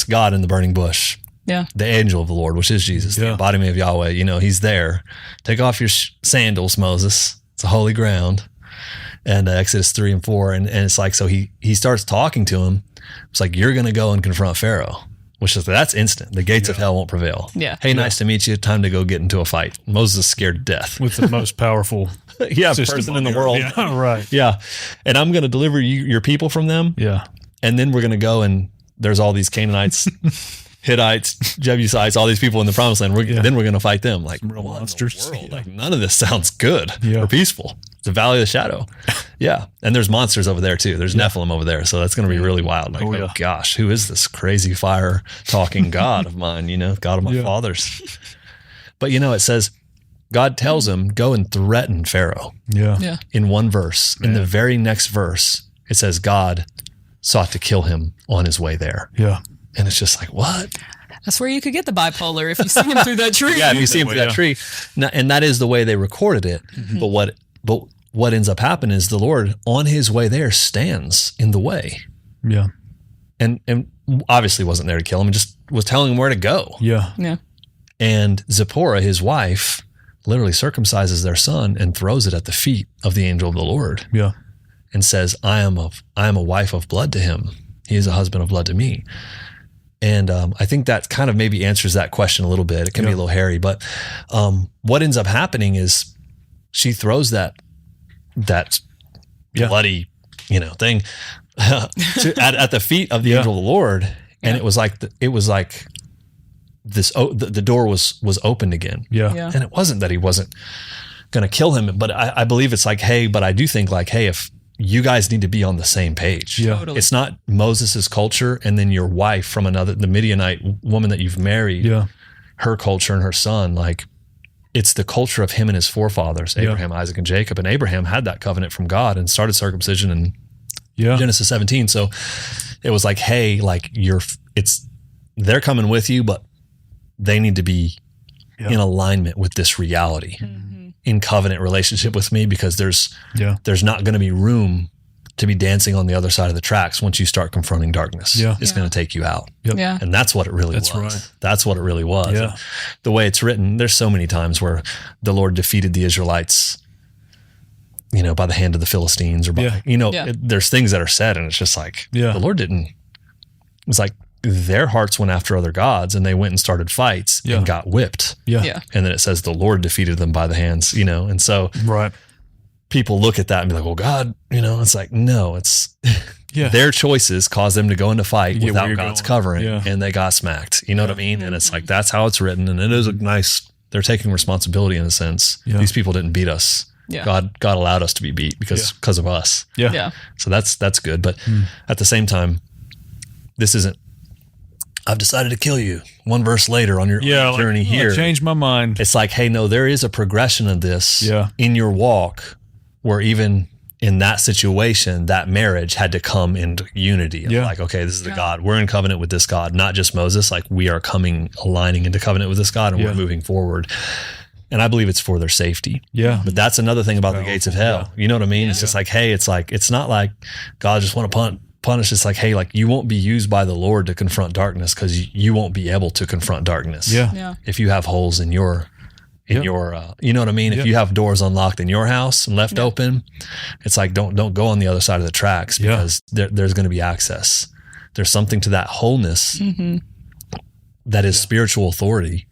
God in the burning bush. Yeah. The angel of the Lord, which is Jesus, the embodiment of Yahweh. You know, he's there. Take off your sandals, Moses. It's a holy ground. And Exodus 3 and 4. And it's like, so he starts talking to him. It's like, you're going to go and confront Pharaoh. Which is, that's instant. The gates of hell won't prevail. Yeah. Hey, nice to meet you. Time to go get into a fight. Moses is scared to death. With the most powerful person in the world. Yeah, right. Yeah. And I'm going to deliver your people from them. Yeah. And then we're going to go, and there's all these Canaanites, Hittites, Jebusites, all these people in the promised land. Then we're going to fight them. Like, real monsters. Like, none of this sounds good or peaceful. It's a valley of the shadow. Yeah. And there's monsters over there too. There's Nephilim over there. So that's going to be really wild. Like, oh gosh, who is this crazy fire talking God of mine, you know, God of my fathers. But, you know, it says, God tells him, go and threaten Pharaoh. Yeah. In one verse. In the very next verse, it says God sought to kill him on his way there. Yeah. And it's just like, what? That's where you could get the bipolar if you see him through that tree. Yeah, if you see him through that tree. And that is the way they recorded it. Mm-hmm. But what ends up happening is the Lord on his way there stands in the way. Yeah. And obviously wasn't there to kill him, and just was telling him where to go. Yeah. Yeah. And Zipporah, his wife, literally circumcises their son and throws it at the feet of the angel of the Lord. Yeah. And says, I am a wife of blood to him. He is a husband of blood to me. And I think that kind of maybe answers that question a little bit. It can be a little hairy, but what ends up happening is she throws that bloody, you know, thing at the feet of the angel of the Lord, and it was like this. The door was opened again. Yeah. And it wasn't that he wasn't going to kill him, but I believe it's like, hey, but I do think like, hey, if you guys need to be on the same page. Yeah. Totally. It's not Moses's culture and then your wife from the Midianite woman that you've married, her culture and her son. Like, it's the culture of him and his forefathers, Abraham, Isaac, and Jacob. And Abraham had that covenant from God and started circumcision in Genesis 17. So it was like, hey, like they're coming with you, but they need to be in alignment with this reality. Mm-hmm. In covenant relationship with me, because there's not going to be room to be dancing on the other side of the tracks once you start confronting darkness. It's going to take you out. Yeah. And that's what it really was. Right. That's what it really was. Yeah. The way it's written, there's so many times where the Lord defeated the Israelites, you know, by the hand of the Philistines or by, there's things that are said, and it's just like, the Lord didn't, it's like, their hearts went after other gods, and they went and started fights and got whipped. Yeah. And then it says the Lord defeated them by the hands, you know? And so people look at that and be like, well, God, you know, it's like, no, it's their choices caused them to go into fight without God's covering, and they got smacked. You know what I mean? And it's like, that's how it's written. And it is a nice, they're taking responsibility in a sense. These people didn't beat us. Yeah. God allowed us to be beat because of us. Yeah. So that's good. But at the same time, this isn't, I've decided to kill you. One verse later on your journey here. I changed my mind. It's like, hey, no, there is a progression of this in your walk, where even in that situation, that marriage had to come into unity. Like, okay, this is the God. We're in covenant with this God, not just Moses. Like, we are aligning into covenant with this God, and we're moving forward. And I believe it's for their safety. Yeah. But that's another thing about the gates of hell. You know what I mean? It's just like, hey, it's not like God just want to punished. It's like, hey, like you won't be used by the Lord to confront darkness because you won't be able to confront darkness. Yeah. If you have holes in your, you know what I mean? If you have doors unlocked in your house and left open, it's like, don't go on the other side of the tracks because there's going to be access. There's something to that wholeness that is spiritual authority,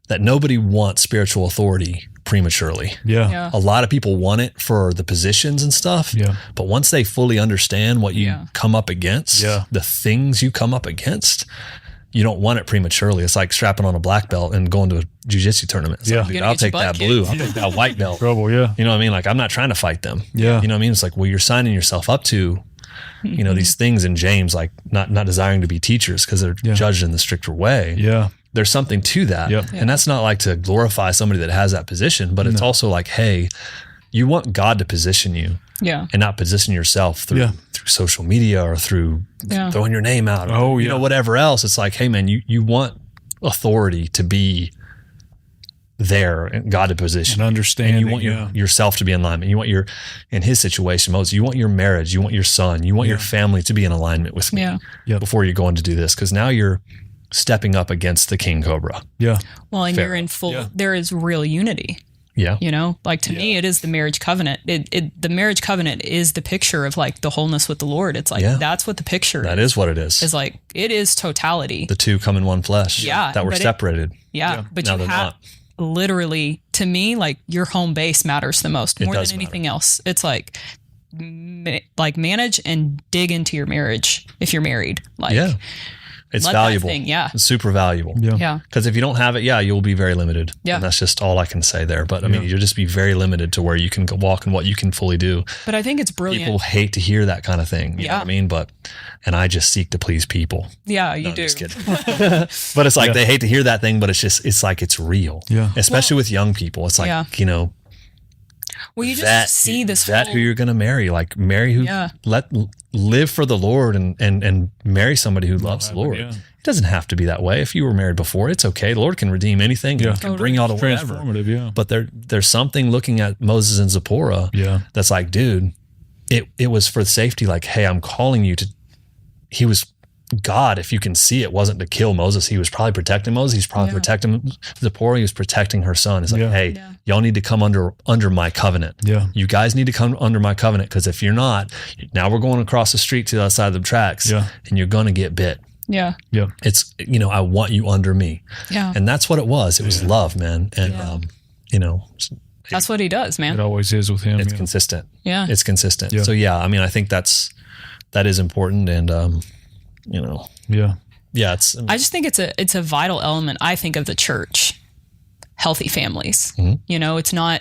that nobody wants spiritual authority prematurely. Yeah. A lot of people want it for the positions and stuff. Yeah. But once they fully understand what you come up against, Yeah. the things you come up against, you don't want it prematurely. It's like strapping on a black belt and going to a jiu-jitsu tournament. It's Yeah. like, dude, You're gonna I'll get your take butt that blue. kicked. I'll take that white belt. Trouble, yeah. You know what I mean? Like, I'm not trying to fight them. Yeah. You know what I mean? It's like, well, you're signing yourself up to, you know, these things in James, like not desiring to be teachers because they're judged in the stricter way. Yeah. There's something to that. Yep. And that's not like to glorify somebody that has that position, but it's also like, hey, you want God to position you Yeah. and not position yourself through social media or through throwing your name out or you know, whatever else. It's like, hey man, you want authority to be there and God to position And understanding, and you want yourself to be in alignment. You want in his situation, Moses, you want your marriage, you want your son, you want your family to be in alignment with me before you're going to do this. Cause now you're stepping up against the king cobra. Yeah. Well, and you're in full, there is real unity. Yeah. You know, like to me, it is the marriage covenant. The marriage covenant is the picture of like the wholeness with the Lord. It's like, that's what the picture That is what it is. is like, it is totality. The two come in one flesh. Yeah, That were but separated. But Now you they're have not. literally, to me, like your home base matters the most, more than anything else. It's like manage and dig into your marriage if you're married. Like, It's let that valuable. thing, It's super valuable. Yeah. Because if you don't have it, you'll be very limited. Yeah. And that's just all I can say there. But I mean, you'll just be very limited to where you can go walk and what you can fully do. But I think it's brilliant. People hate to hear that kind of thing. You know what I mean? And I just seek to please people. Yeah, you do. Just kidding. But it's like they hate to hear that thing, but it's like it's real. Yeah. Especially with young people. It's like, you know, well, you just see this that whole, who you're going to marry, like marry who live for the Lord and marry somebody who loves the Lord. It doesn't have to be that way. If you were married before, it's okay. The Lord can redeem anything and can bring you all to whatever. Transformative, But there's something looking at Moses and Zipporah that's like, dude, it was for safety. Like, hey, I'm calling you to, he was God, if you can see it, wasn't to kill Moses. He was probably protecting Moses. He's probably protecting Zipporah. He was protecting her son. It's like, hey, y'all need to come under my covenant. Yeah. You guys need to come under my covenant because if you're not, now we're going across the street to the other side of the tracks and you're going to get bit. Yeah. It's, you know, I want you under me. Yeah. And that's what it was. It was love, man. And, you know, that's what he does, man. It always is with him. it's consistent. Yeah. It's consistent. So I mean, I think that is important. And, you know, it's, I just think it's a vital element, I think, of the church, healthy families. You know, it's not,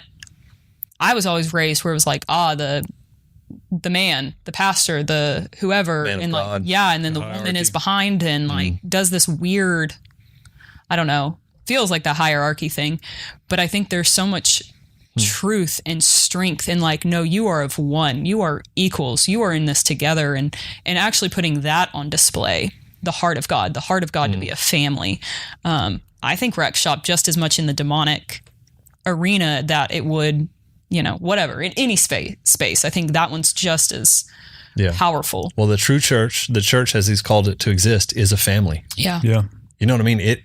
I was always raised where it was like, the man, the pastor, the whoever, and like, God. and then the woman is behind and like does this weird, I don't know, feels like the hierarchy thing. But I think there's so much truth and strength in like, no, you are of one, you are equals, you are in this together, and actually putting that on display, the heart of God to be a family. I think wrecks shop just as much in the demonic arena that it would, you know, whatever, in any space. I think that one's just as powerful. Well, the true church, the church as he's called it to exist, is a family. Yeah. You know what I mean?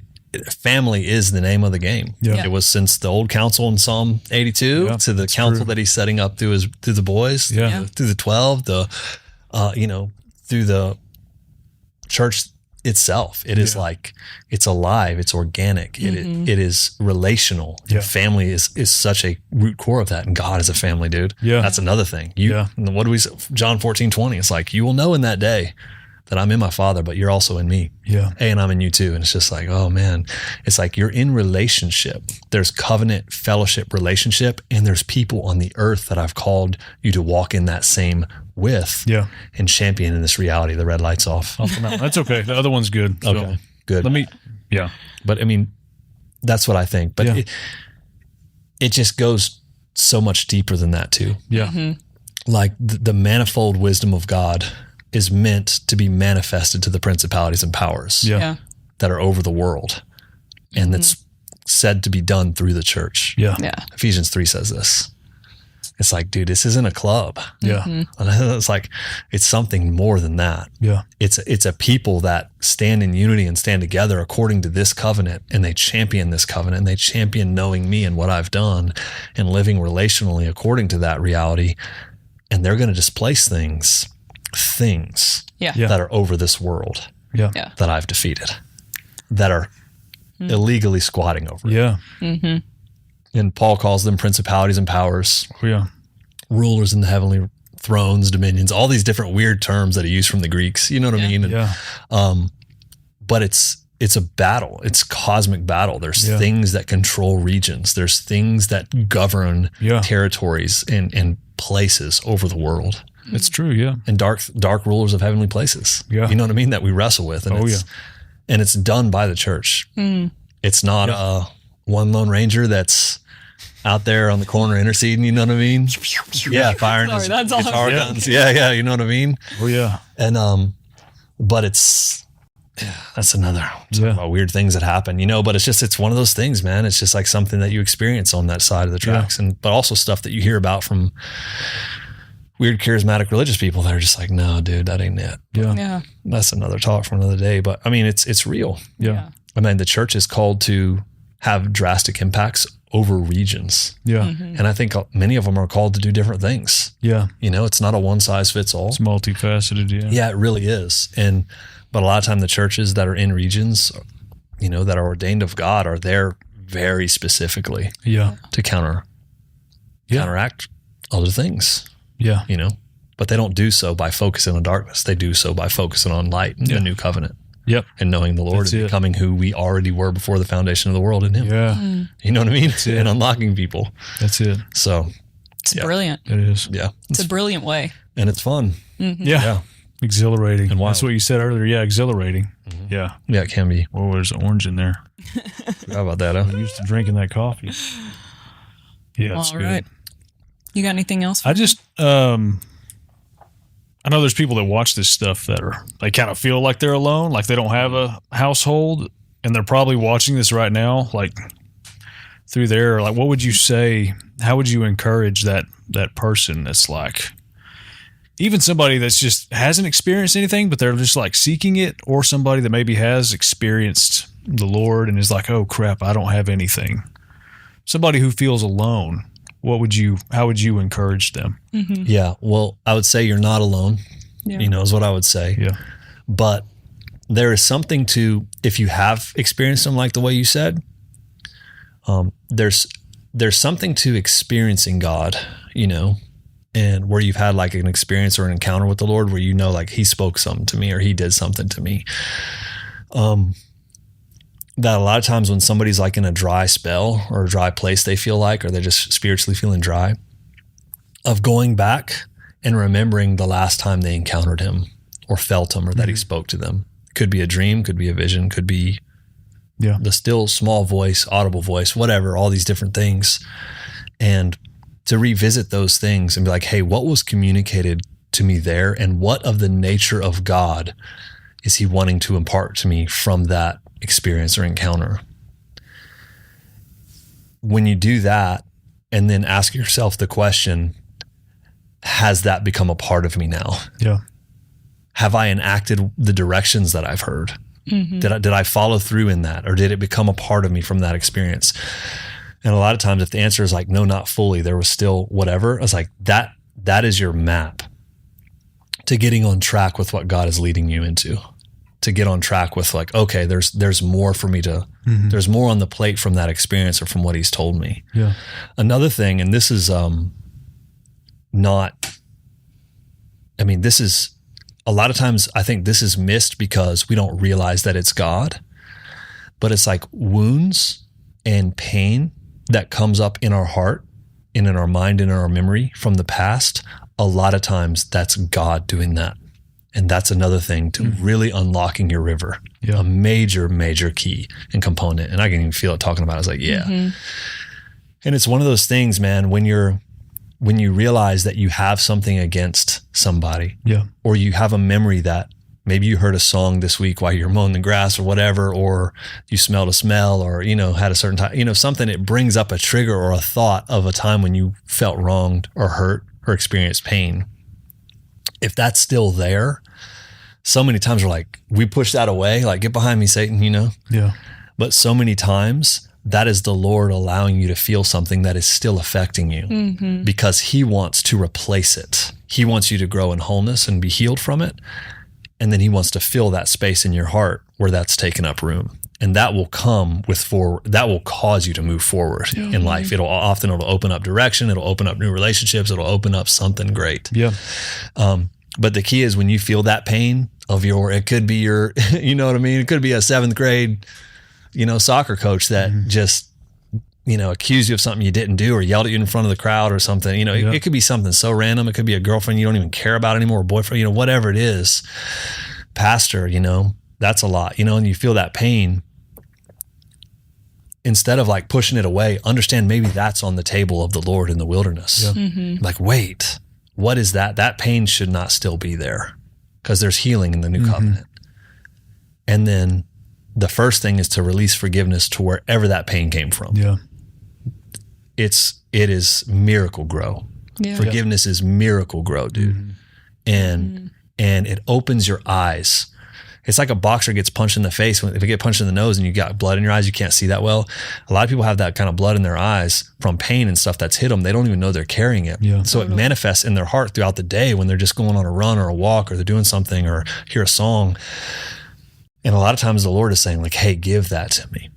Family is the name of the game. Yeah. It was since the old council in Psalm 82 to the council that he's setting up through the boys, through the 12, you know, through the church itself. It is like, it's alive, it's organic, it is relational. Family is such a root core of that, and God is a family, dude. That's another thing. What do we say? John 14:20, it's like, you will know in that day that I'm in my Father, but you're also in me. And I'm in you too. And it's just like, oh man, it's like you're in relationship. There's covenant fellowship relationship, and there's people on the earth that I've called you to walk in that same with and champion in this reality. The red light's off. That's okay. The other one's good. So Okay, good. But I mean, that's what I think. But it just goes so much deeper than that too. Like the manifold wisdom of God is meant to be manifested to the principalities and powers that are over the world. And that's said to be done through the church. Yeah. Ephesians 3 says this. It's like, dude, this isn't a club. Yeah. It's like, it's something more than that. Yeah. It's a people that stand in unity and stand together according to this covenant, and they champion this covenant, and they champion knowing me and what I've done and living relationally according to that reality. And they're going to displace things Yeah. that are over this world Yeah. Yeah. that I've defeated, that are illegally squatting over it. Yeah. And Paul calls them principalities and powers, Yeah. rulers in the heavenly thrones, dominions, all these different weird terms that he used from the Greeks. You know what I mean? And, Yeah. but it's a battle. It's cosmic battle. There's Yeah. things that control regions. There's things that govern Yeah. territories and places over the world, It's true. Yeah. and dark rulers of heavenly places. Yeah. You know what I mean? That we wrestle with. And and it's done by the church. It's not one lone ranger that's out there on the corner interceding. You know what I mean? Yeah. Firing his Sorry, that's all. guitar guns. Yeah. You know what I mean? Oh yeah. And, but that's another about weird things that happen, but it's one of those things, man. It's just like something that you experience on that side of the tracks, but also stuff that you hear about from weird charismatic religious people that are just like, no, dude, that ain't it. Yeah. Yeah. That's another talk for another day. But I mean, it's real. Yeah. I mean, the church is called to have drastic impacts over regions. Yeah. And I think many of them are called to do different things. Yeah. It's not a one size fits all. It's multifaceted. Yeah. Yeah, it really is. But a lot of time the churches that are in regions, that are ordained of God are there very specifically Yeah. to counteract other things, Yeah. but they don't do so by focusing on darkness. They do so by focusing on light and the new covenant Yep. and knowing the Lord That's and it. becoming who we already were before the foundation of the world in him. Yeah. You know what I mean? it. And unlocking people. That's it. So It's brilliant. It is. yeah, It's a brilliant way. and it's fun. Yeah. Yeah. Exhilarating. And wild. That's what you said earlier. Yeah. Exhilarating. Yeah. Yeah, it can be. Oh, there's orange in there. How about that? Huh? I'm used to drinking that coffee. Yeah. It's All good. right. You got anything else? I just, I know there's people that watch this stuff they kind of feel like they're alone, like they don't have a household, and they're probably watching this right now, like through there. Like, what would you say? How would you encourage that person that's like, even somebody that's just hasn't experienced anything, but they're just like seeking it, or somebody that maybe has experienced the Lord and is like, oh crap, I don't have anything. Somebody who feels alone. How would you encourage them? Yeah. Well, I would say you're not alone, is what I would say. Yeah. But there is something to, if you have experienced them like the way you said, there's something to experiencing God, and where you've had like an experience or an encounter with the Lord where like he spoke something to me or he did something to me. That a lot of times when somebody's like in a dry spell or a dry place they feel like, or they're just spiritually feeling dry, of going back and remembering the last time they encountered him or felt him or that he spoke to them. Could be a dream, could be a vision, could be the still small voice, audible voice, whatever, all these different things. And to revisit those things and be like, hey, what was communicated to me there? And what of the nature of God is he wanting to impart to me from that experience or encounter? When you do that and then ask yourself the question, has that become a part of me now? Yeah. Have I enacted the directions that I've heard? Did I follow through in that, or did it become a part of me from that experience? And a lot of times if the answer is like, no, not fully, there was still whatever, I was like, that is your map to getting on track with what God is leading you into, to get on track with like, okay, there's more for me to, there's more on the plate from that experience or from what he's told me. Yeah. Another thing, and this is this is a lot of times I think this is missed because we don't realize that it's God, but it's like wounds and pain that comes up in our heart and in our mind and in our memory from the past. A lot of times that's God doing that. And that's another thing to really unlocking your river. Yeah. A major, major key and component. And I can even feel it talking about it. I was like, yeah. And it's one of those things, man, when you realize that you have something against somebody, Yeah. or you have a memory that maybe you heard a song this week while you're mowing the grass or whatever, or you smelled a smell, or, had a certain time, something, it brings up a trigger or a thought of a time when you felt wronged or hurt or experienced pain. If that's still there, so many times we're like, we push that away, like, get behind me, Satan, Yeah. But so many times that is the Lord allowing you to feel something that is still affecting you because he wants to replace it. He wants you to grow in wholeness and be healed from it. And then he wants to fill that space in your heart where that's taken up room. And that will come that will cause you to move forward in life. It'll open up direction. It'll open up new relationships. It'll open up something great. Yeah. But the key is when you feel that pain of it could be your, you know what I mean? It could be a 7th grade, soccer coach that just, accused you of something you didn't do or yelled at you in front of the crowd or something. It could be something so random. It could be a girlfriend you don't even care about anymore, or boyfriend, whatever it is. Pastor, that's a lot, and you feel that pain. Instead of like pushing it away, understand maybe that's on the table of the Lord in the wilderness. Yeah. Like, wait, what is that? That pain should not still be there because there's healing in the new covenant. And then the first thing is to release forgiveness to wherever that pain came from. Yeah. It is miracle grow. Yeah. Forgiveness is miracle grow, dude. And it opens your eyes. It's like a boxer gets punched in the face. If you get punched in the nose and you got blood in your eyes, you can't see that well. A lot of people have that kind of blood in their eyes from pain and stuff that's hit them. They don't even know they're carrying it. Yeah. So it manifests in their heart throughout the day when they're just going on a run or a walk or they're doing something or hear a song. And a lot of times the Lord is saying like, hey, give that to me.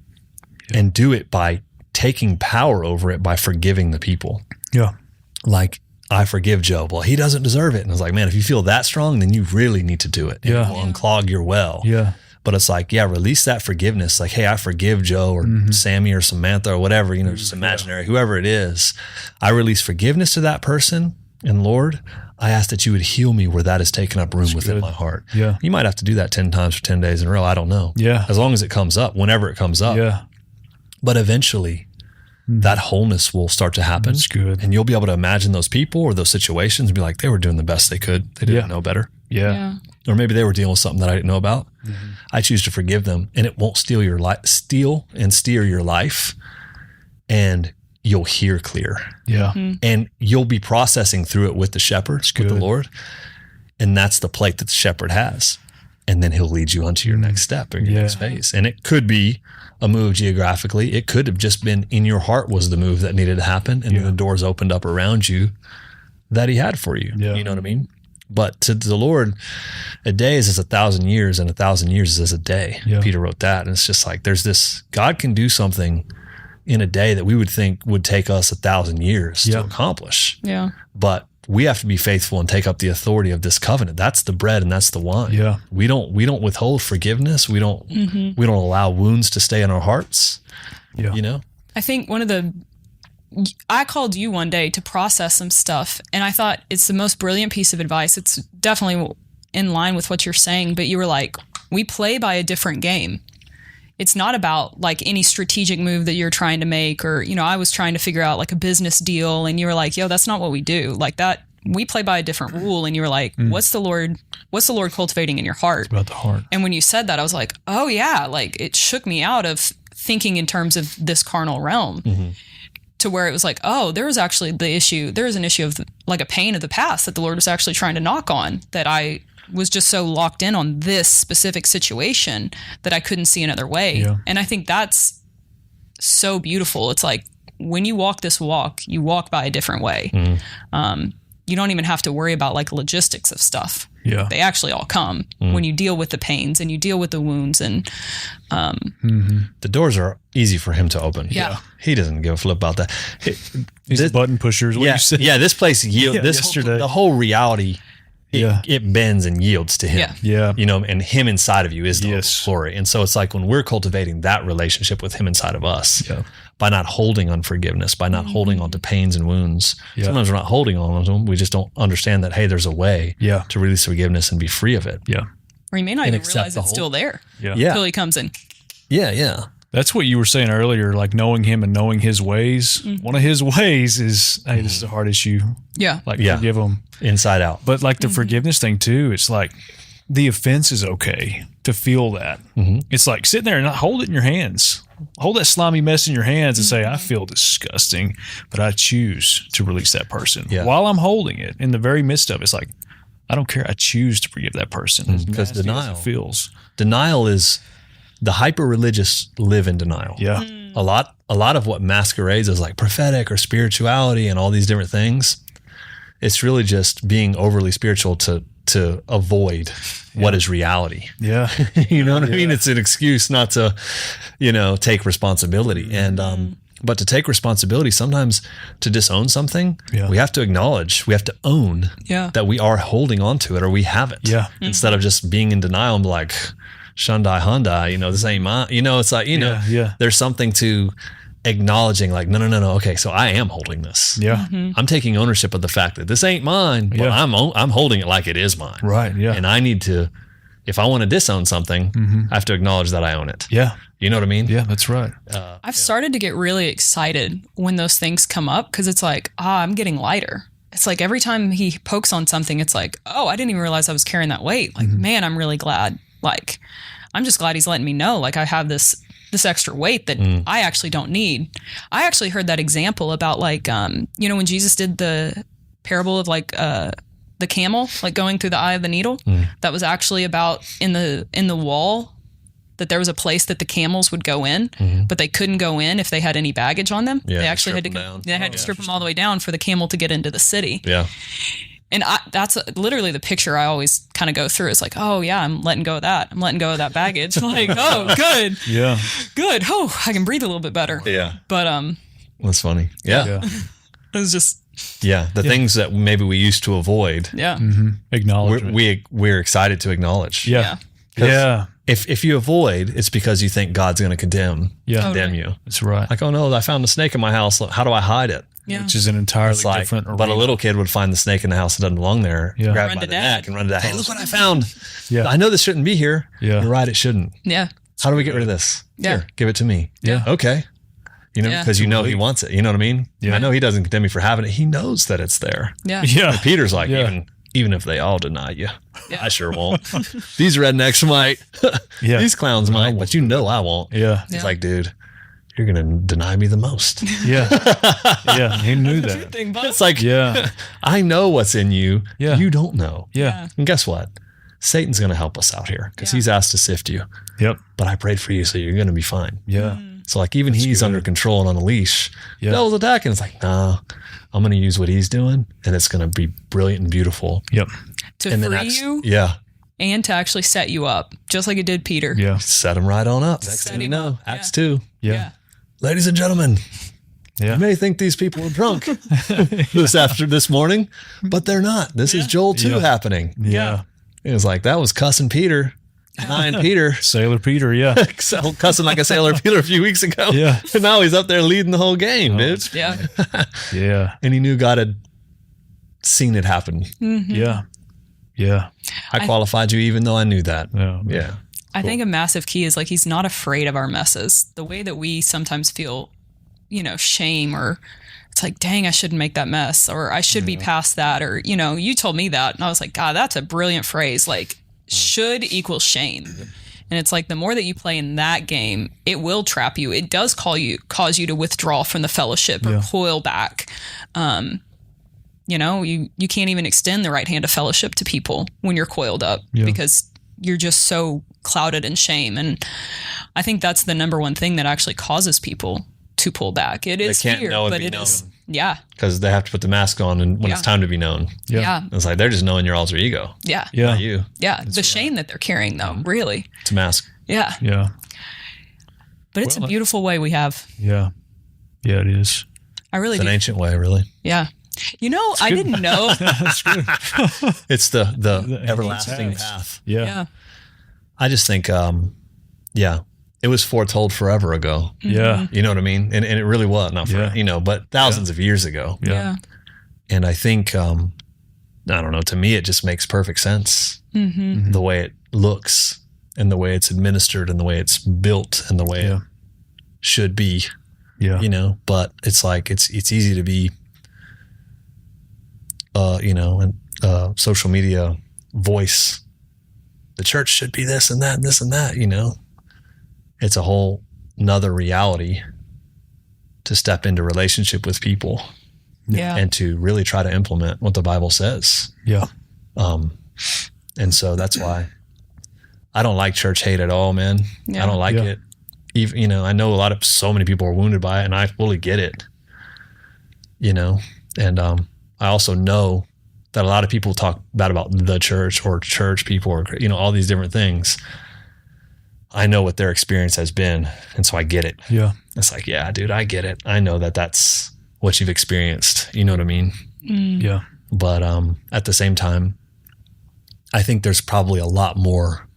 Yeah. And do it by taking power over it by forgiving the people. Yeah. Like, I forgive Joe. Well, he doesn't deserve it. And I was like, man, if you feel that strong, then you really need to do it. It will unclog your well. Yeah. But it's like, release that forgiveness. Like, hey, I forgive Joe or Sammy or Samantha or whatever, just imaginary, whoever it is. I release forgiveness to that person. And Lord, I ask that you would heal me where that has taken up room within my heart. Yeah. You might have to do that 10 times for 10 days in a row. I don't know. Yeah. As long as it comes up, whenever it comes up. Yeah. But eventually, that wholeness will start to happen. That's good. And you'll be able to imagine those people or those situations and be like, they were doing the best they could. They didn't know better. Yeah. Or maybe they were dealing with something that I didn't know about. I choose to forgive them, and it won't steal your steer your life, and you'll hear clear. Yeah. And you'll be processing through it with the shepherd, with the Lord. And that's the plate that the shepherd has. And then he'll lead you onto your next step or your next phase. And it could be a move geographically. It could have just been in your heart was the move that needed to happen. And then the doors opened up around you that he had for you. Yeah. You know what I mean? But to the Lord, a day is as 1,000 years and 1,000 years is as a day. Yeah. Peter wrote that. And it's just like, there's this, God can do something in a day that we would think would take us 1,000 years to accomplish. Yeah. But we have to be faithful and take up the authority of this covenant. That's the bread and that's the wine. Yeah. We don't withhold forgiveness. We don't allow wounds to stay in our hearts. Yeah. I think I called you one day to process some stuff, and I thought it's the most brilliant piece of advice. It's definitely in line with what you're saying, but you were like, we play by a different game. It's not about like any strategic move that you're trying to make, or, I was trying to figure out like a business deal, and you were like, yo, that's not what we do. Like that, we play by a different rule. And you were like, what's the Lord cultivating in your heart? It's about the heart. And when you said that, I was like, oh yeah, like it shook me out of thinking in terms of this carnal realm to where it was like, oh, there was actually an issue of like a pain of the past that the Lord was actually trying to knock on, that I was just so locked in on this specific situation that I couldn't see another way. Yeah. And I think that's so beautiful. It's like when you walk this walk, you walk by a different way. You don't even have to worry about like logistics of stuff. Yeah. They actually all come when you deal with the pains and you deal with the wounds, and the doors are easy for him to open. Yeah. He doesn't give a flip about that. He's button pushers. What you said. Yeah. This place yesterday. The whole reality. It bends and yields to him. Yeah. And him inside of you is the glory. And so it's like when we're cultivating that relationship with him inside of us, by not holding unforgiveness, by not holding on to pains and wounds. Sometimes we're not holding on to them. We just don't understand that, hey, there's a way to release forgiveness and be free of it. Yeah. Or you may not even realize it's still there until he comes in. Yeah. That's what you were saying earlier, like knowing him and knowing his ways. One of his ways is, hey, this is a hard issue. Yeah. Like forgive him. Inside out. But like the forgiveness thing too, it's like the offense is okay to feel that. It's like sitting there and not hold it in your hands. Hold that slimy mess in your hands and say, I feel disgusting, but I choose to release that person. Yeah. While I'm holding it in the very midst of it, it's like, I don't care. I choose to forgive that person. Because denial feels. Denial is the hyper-religious live in denial. Yeah. A lot of what masquerades as like prophetic or spirituality and all these different things, it's really just being overly spiritual to avoid what is reality. Yeah. You know what I mean? It's an excuse not to, take responsibility. And but to take responsibility, sometimes to disown something, we have to acknowledge, we have to own that we are holding on to it or we have it. Yeah. Instead of just being in denial and be like, Shundai Hyundai, this ain't mine. It's like, there's something to acknowledging like, no. Okay, so I am holding this. Yeah. I'm taking ownership of the fact that this ain't mine, but I'm holding it like it is mine. Right. Yeah. And I need to, if I want to disown something, I have to acknowledge that I own it. Yeah. You know what I mean? Yeah, that's right. I've started to get really excited when those things come up because it's like, I'm getting lighter. It's like every time he pokes on something, it's like, oh, I didn't even realize I was carrying that weight. Like, man, I'm really glad. Like, I'm just glad he's letting me know, like, I have this extra weight that I actually don't need. I actually heard that example about like, when Jesus did the parable of like, the camel, like going through the eye of the needle, that was actually about in the wall, that there was a place that the camels would go in, but they couldn't go in if they had any baggage on them. Yeah, they actually had to strip them all the way down for the camel to get into the city. Yeah. And that's literally the picture I always kind of go through. It's like, oh yeah, I'm letting go of that. I'm letting go of that baggage. Like, oh, good. Yeah. Good. Oh, I can breathe a little bit better. Yeah. But that's funny. Yeah. it was just the things that maybe we used to avoid. Yeah. Acknowledge. We're excited to acknowledge. Yeah. Yeah. If you avoid, it's because you think God's going to condemn you. That's right. Like, oh no, I found a snake in my house. How do I hide it? Yeah. Which is an entirely different arena. But a little kid would find the snake in the house that doesn't belong there, grab it by the neck and run to dad. Hey, look what I found. Yeah. I know this shouldn't be here. Yeah. You're right, it shouldn't. Yeah. How do we get rid of this? Yeah. Here, give it to me. Yeah. Okay. Because he wants it. You know what I mean? Yeah. I know he doesn't condemn me for having it. He knows that it's there. Yeah. Yeah. And Peter's like, even if they all deny you, I sure won't. These rednecks might. These clowns might, but I won't. Yeah. It's like, dude, you're going to deny me the most. Yeah. Yeah. He knew that. It's like, I know what's in you. Yeah. You don't know. Yeah. And guess what? Satan's going to help us out here because he's asked to sift you. Yep. But I prayed for you, so you're going to be fine. Yeah. So like even he's under control and on a leash. Yeah. Devil's attacking. It's like, no, I'm going to use what he's doing and it's going to be brilliant and beautiful. Yep. To free you. Yeah. And to actually set you up, just like it did Peter. Yeah. Set him right on up. Next thing you know, Acts 2. Yeah. Ladies and gentlemen, you may think these people are drunk this morning, but they're not. This is Joel 2 happening. Yeah. It was like, that was cussing Peter. Denying Peter. Sailor Peter, yeah. Cussing like a Sailor Peter a few weeks ago. Yeah. And now he's up there leading the whole game, dude. Yeah. Yeah. And he knew God had seen it happen. Yeah. Yeah. I qualified you even though I knew that. Yeah. I think a massive key is like he's not afraid of our messes. The way that we sometimes feel, shame or it's like, dang, I shouldn't make that mess or I should be past that or, you told me that. And I was like, God, that's a brilliant phrase. Like should equals shame. And it's like the more that you play in that game, it will trap you. It does cause you to withdraw from the fellowship or coil back. You can't even extend the right hand of fellowship to people when you're coiled up because you're just so clouded in shame. And I think that's the number one thing that actually causes people to pull back. It is fear, but it is. Yeah. Because they have to put the mask on and when it's time to be known. Yeah. It's like they're just knowing your alter ego. Yeah. Yeah. Not you. Yeah. The shame that they're carrying though, really. It's a mask. Yeah. Yeah. But it's a beautiful way we have. Yeah. Yeah, it is. I really It's an do. ancient way, really. Yeah. I didn't know. That's good. It's the everlasting path. path. Yeah. Yeah. I just think, it was foretold forever ago. Yeah. You know what I mean? And it really was, not for, but thousands of years ago. Yeah. And I think, I don't know, to me, it just makes perfect sense. The way it looks and the way it's administered and the way it's built and the way it should be, but it's like, it's easy to be, social media voice the church should be this and that and this and that, you know. It's a whole nother reality to step into relationship with people and to really try to implement what the Bible says. Yeah. And so that's why I don't like church hate at all, man. Yeah. I don't like it. Even, you know, I know so many people are wounded by it, and I fully get it, you know. And I also know that a lot of people talk bad about the church or church people or, you know, all these different things. I know what their experience has been, and so I get it. Yeah. It's like, yeah, dude, I get it. I know that that's what you've experienced. You know what I mean? Yeah. But at the same time, I think there's probably a lot more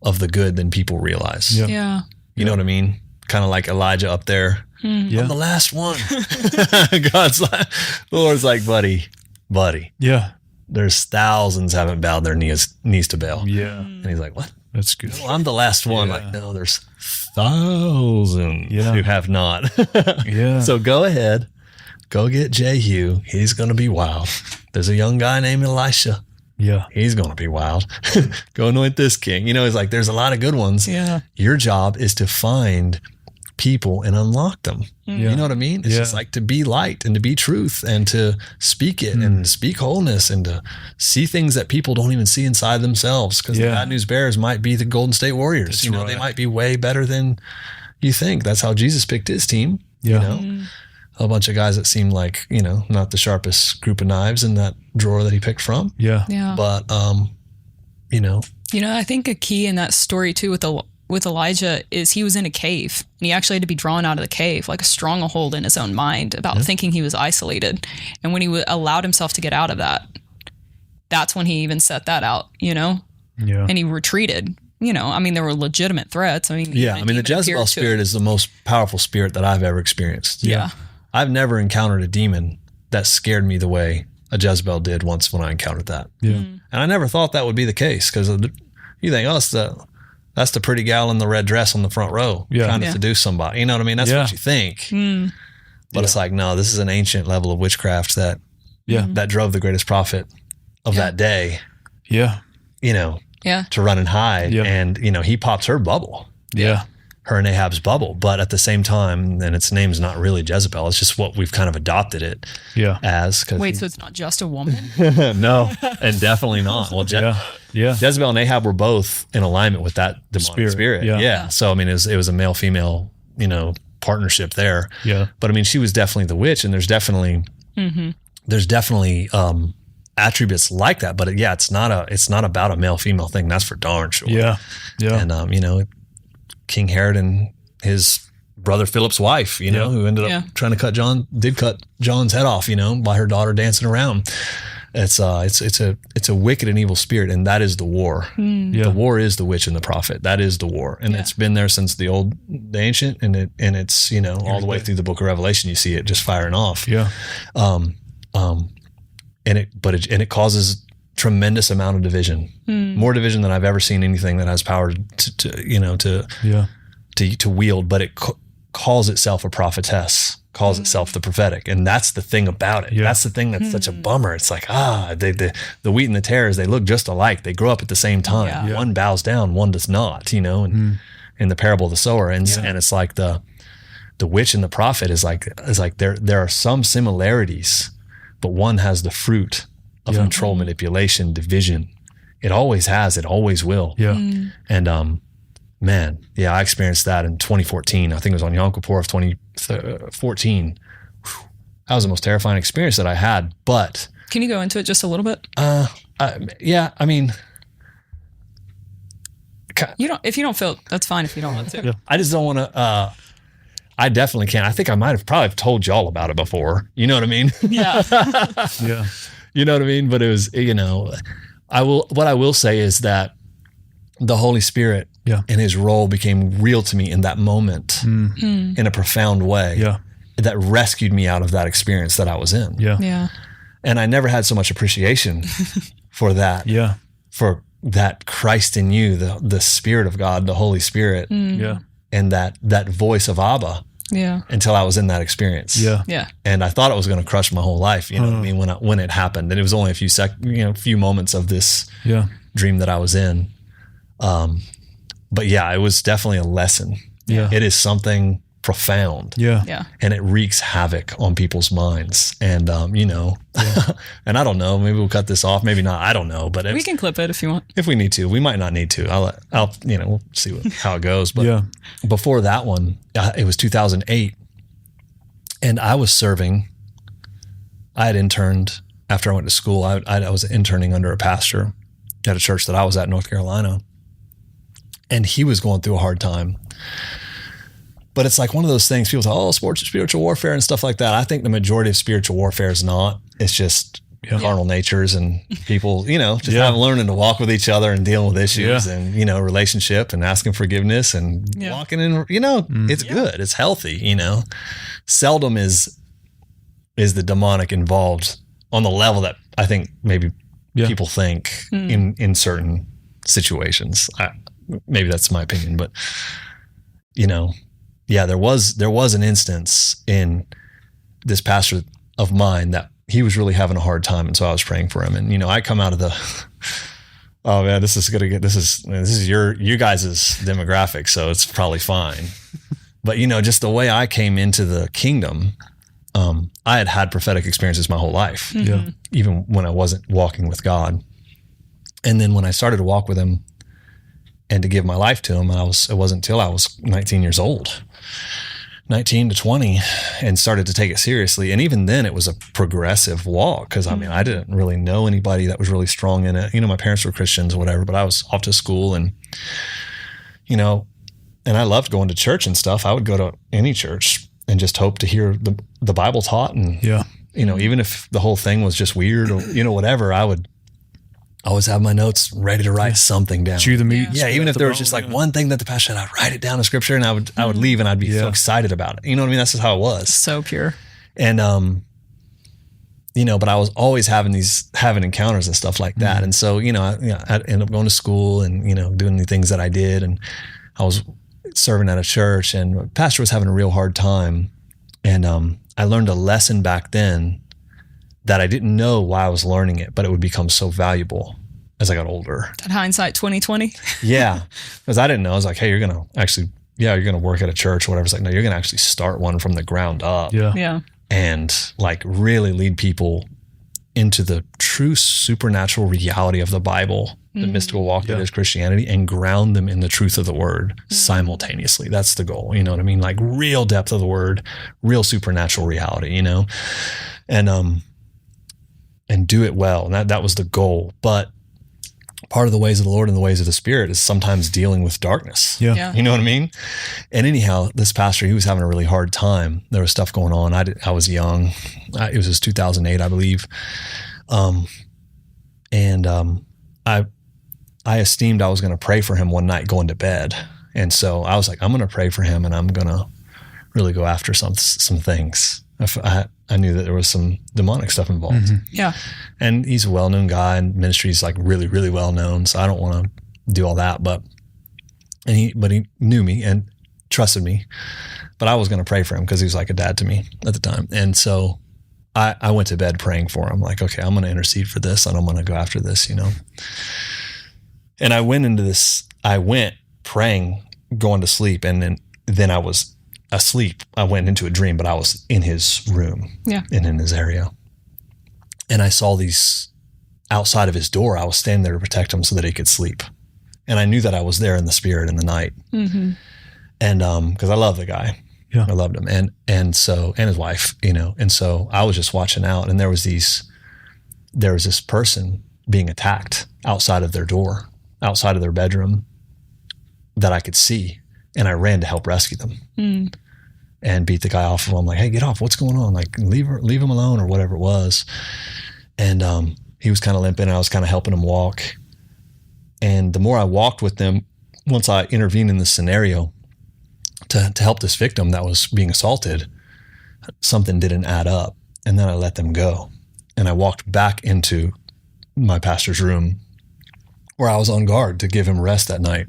of the good than people realize. Yeah. You know what I mean? Kind of like Elijah up there. Yeah. I'm the last one. The Lord's like, buddy, Yeah. there's thousands haven't bowed their knees to Baal. Yeah. And he's like, what? That's good. Well, I'm the last one. Yeah. Like, no, there's thousands who have not. Yeah. So go ahead, go get Jehu. He's going to be wild. There's a young guy named Elisha. Yeah. He's going to be wild. Go anoint this king. You know, it's like, there's a lot of good ones. Yeah. Your job is to find people and unlock them. Yeah. You know what I mean? It's just like to be light and to be truth and to speak it and speak wholeness and to see things that people don't even see inside themselves. Because the bad news bears might be the Golden State Warriors. That's you know, right. they might be way better than you think. That's how Jesus picked his team. Yeah. You know, a bunch of guys that seemed like, you know, not the sharpest group of knives in that drawer that he picked from. Yeah. Yeah. But, you know, I think a key in that story too with Elijah is he was in a cave and he actually had to be drawn out of the cave, like a stronghold in his own mind about thinking he was isolated. And when he allowed himself to get out of that, that's when he even set that out, you know, Yeah. and he retreated. You know, I mean, there were legitimate threats. I mean, yeah, I mean, the Jezebel spirit is the most powerful spirit that I've ever experienced. Yeah. I've never encountered a demon that scared me the way a Jezebel did once when I encountered that. Yeah. And I never thought that would be the case because you think, oh, that's the pretty gal in the red dress on the front row trying to seduce somebody. You know what I mean? That's what you think. But it's like, no, this is an ancient level of witchcraft that drove the greatest prophet of that day, Yeah. you know, Yeah. to run and hide. Yeah. And, you know, he pops her bubble. Yeah. Her and Ahab's bubble, but at the same time, and its name's not really Jezebel. It's just what we've kind of adopted it Yeah. as. Wait, so it's not just a woman? No, and definitely not. Well, Yeah. Yeah. Jezebel and Ahab were both in alignment with that demonic spirit. Yeah. So I mean, it was a male female, you know, partnership there. Yeah. But I mean, she was definitely the witch, and there's definitely attributes like that. But it's not about a male female thing. That's for darn sure. Yeah. Yeah. And you know, King Herod and his brother Philip's wife, you know, who ended up trying to cut John's head off, you know, by her daughter dancing around. It's a wicked and evil spirit, and that is the war. Yeah. The war is the witch and the prophet. That is the war, and it's been there since the ancient, and it's you know all the way through the Book of Revelation. You see it just firing off. Yeah. And it causes tremendous amount of division, more division than I've ever seen anything that has power to wield. But it calls itself a prophetess, calls itself the prophetic, and that's the thing about it. Yeah. That's the thing that's such a bummer. It's like the wheat and the tares, they look just alike. They grow up at the same time. Yeah. One bows down, one does not. You know, and in the parable of the sower, and it's like the witch and the prophet is like there are some similarities, but one has the fruit of control, manipulation, division. It always has. It always will. Yeah. And man, I experienced that in 2014. I think it was on Yom Kippur of 2014. That was the most terrifying experience that I had. But Can you go into it just a little bit? I mean, If you don't feel, that's fine. If you don't want to. Yeah. I just don't want to. I definitely can't. I think I might have probably told y'all about it before. You know what I mean? Yeah. Yeah. You know what I mean? But it was, you know, what I will say is that the Holy Spirit and his role became real to me in that moment in a profound way. Yeah. That rescued me out of that experience that I was in. Yeah. Yeah. And I never had so much appreciation for that. Yeah. For that Christ in you, the Spirit of God, the Holy Spirit, Yeah. and that voice of Abba Yeah. until I was in that experience. Yeah. Yeah. And I thought it was going to crush my whole life. You know what I mean? When it happened, and it was only a few moments of this Yeah. dream that I was in. But yeah, it was definitely a lesson. Yeah. It is something profound. Yeah. Yeah. And it wreaks havoc on people's minds. And, and I don't know, maybe we'll cut this off. Maybe not. I don't know. But We can clip it if you want. if we need to, we might not need to. I'll we'll see how it goes. But before that one, it was 2008. And I was serving. I had interned after I went to school. I was interning under a pastor at a church that I was at in North Carolina. And he was going through a hard time. But it's like one of those things, people say, oh, spiritual warfare and stuff like that. I think the majority of spiritual warfare is not. It's just carnal natures and people, just not learning to walk with each other and dealing with issues and, relationship and asking forgiveness and walking in, it's good. It's healthy, Seldom is the demonic involved on the level that I think maybe people think in certain situations. Maybe that's my opinion, but there was an instance in this pastor of mine that he was really having a hard time. And so I was praying for him. And, I come out of the, oh man, this is you guys' demographic. So it's probably fine. But, just the way I came into the kingdom, I had prophetic experiences my whole life, even when I wasn't walking with God. And then when I started to walk with him and to give my life to him, it wasn't until I was 19 years old, 19 to 20, and started to take it seriously. And even then it was a progressive walk because I didn't really know anybody that was really strong in it. My parents were Christians or whatever, but I was off to school and, and I loved going to church and stuff. I would go to any church and just hope to hear the Bible taught. And, even if the whole thing was just weird or, whatever, I would always have my notes ready to write something down. Chew the meat. Yeah, even if there was just like one thing that the pastor said, I'd write it down in scripture and I would leave and I'd be so excited about it. You know what I mean? That's just how it was. So pure. And, but I was always having encounters and stuff like that. And so, I ended up going to school and, doing the things that I did. And I was serving at a church and the pastor was having a real hard time. And I learned a lesson back then that I didn't know why I was learning it, but it would become so valuable as I got older. That hindsight 2020. Yeah. Because I didn't know. I was like, hey, you're going to work at a church or whatever. It's like, no, you're going to actually start one from the ground up. Yeah. And like really lead people into the true supernatural reality of the Bible, the mystical walk that is Christianity, and ground them in the truth of the word simultaneously. That's the goal. You know what I mean? Like real depth of the word, real supernatural reality, and do it well. And that was the goal. But part of the ways of the Lord and the ways of the Spirit is sometimes dealing with darkness. Yeah. You know what I mean? And anyhow, this pastor, he was having a really hard time. There was stuff going on. I was young. It was just 2008, I believe. I esteemed I was going to pray for him one night going to bed. And so I was like, I'm going to pray for him and I'm going to really go after some things. I knew that there was some demonic stuff involved. Yeah. And he's a well-known guy and ministry's like really, really well-known. So I don't want to do all that, but he knew me and trusted me, but I was going to pray for him because he was like a dad to me at the time. And so I went to bed praying for him. Like, okay, I'm going to intercede for this and I'm going to go after this, And I went praying, going to sleep. And then I was asleep. I went into a dream, but I was in his room and in his area. And I saw these outside of his door. I was standing there to protect him so that he could sleep. And I knew that I was there in the spirit in the night. Mm-hmm. And, cause I love the guy. Yeah. I loved him. And his wife, and so I was just watching out and there was this person being attacked outside of their door, outside of their bedroom that I could see. And I ran to help rescue them and beat the guy off of him. I'm like, hey, get off. What's going on? Like, leave him alone or whatever it was. And he was kind of limping and I was kind of helping him walk. And the more I walked with them, once I intervened in this scenario to help this victim that was being assaulted, something didn't add up. And then I let them go. And I walked back into my pastor's room where I was on guard to give him rest that night.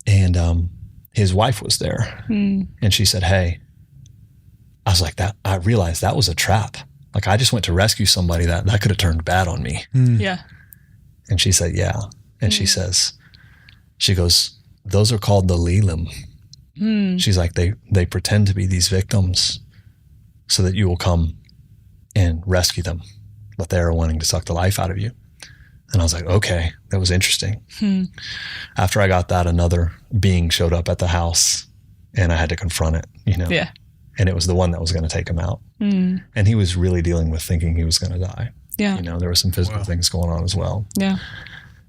And his wife was there and she said, hey, I was like that. I realized that was a trap. Like I just went to rescue somebody that could have turned bad on me. Yeah. And she said, yeah. And she goes, those are called the Lelim. She's like, they pretend to be these victims so that you will come and rescue them, but they are wanting to suck the life out of you. And I was like, okay, that was interesting. After I got that, another being showed up at the house and I had to confront it, Yeah. And it was the one that was going to take him out. And he was really dealing with thinking he was going to die. Yeah. There were some physical things going on as well. Yeah.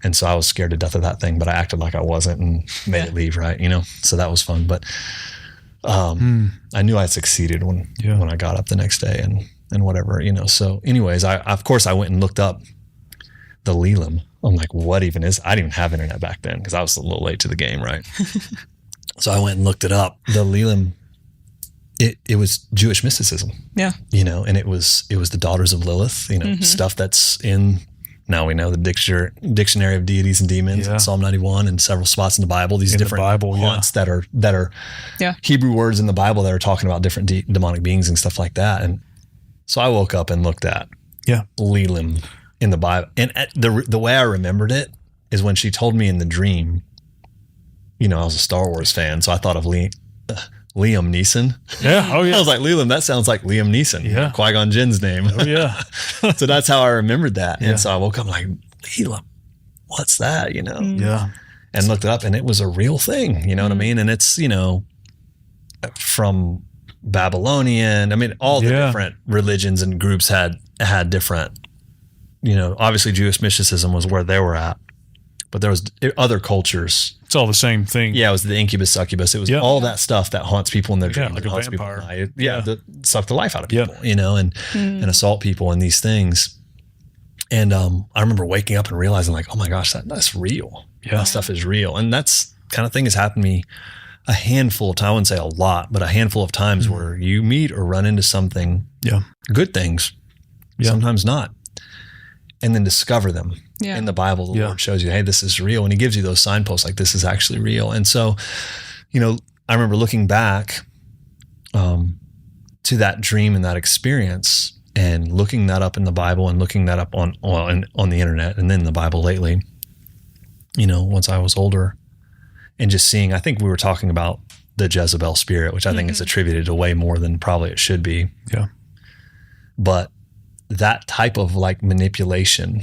And so I was scared to death of that thing, but I acted like I wasn't and made it leave, right? So that was fun. But I knew I had succeeded when I got up the next day and whatever, So anyways, of course I went and looked up the Lelim. I'm like, what even is? I didn't even have internet back then because I was a little late to the game, right? So I went and looked it up. The Lelim, it was Jewish mysticism. Yeah. And it was the daughters of Lilith, stuff that's in, now we know, the dictionary of deities and demons, Psalm 91, and several spots in the Bible, these different haunts that are Hebrew words in the Bible that are talking about different demonic beings and stuff like that. And so I woke up and looked at Lelim in the Bible. And the way I remembered it is when she told me in the dream, I was a Star Wars fan, so I thought of Liam Neeson. Yeah. Oh, yeah. I was like, Lelim, that sounds like Liam Neeson. Yeah. Qui-Gon Jinn's name. Oh, yeah. So that's how I remembered that. And so I woke up like, Lelim, what's that? Yeah. And looked it up, and it was a real thing. You know what I mean? And it's, from Babylonian. I mean, all the different religions and groups had different, obviously Jewish mysticism was where they were at, but there was other cultures. It's all the same thing. Yeah, it was the incubus, succubus. It was all that stuff that haunts people in their dreams. Like a vampire. That suck the life out of people, and assault people and these things. And I remember waking up and realizing like, oh my gosh, that's real. Yeah. That stuff is real. And that's kind of thing has happened to me a handful of times. I wouldn't say a lot, but a handful of times where you meet or run into something, good things, sometimes not, and then discover them. Yeah. In the Bible, the Lord shows you, hey, this is real. And he gives you those signposts like this is actually real. And so, I remember looking back to that dream and that experience and looking that up in the Bible and looking that up on the internet and then the Bible lately, once I was older, and just seeing, I think we were talking about the Jezebel spirit, which I think is attributed to way more than probably it should be. Yeah. But that type of like manipulation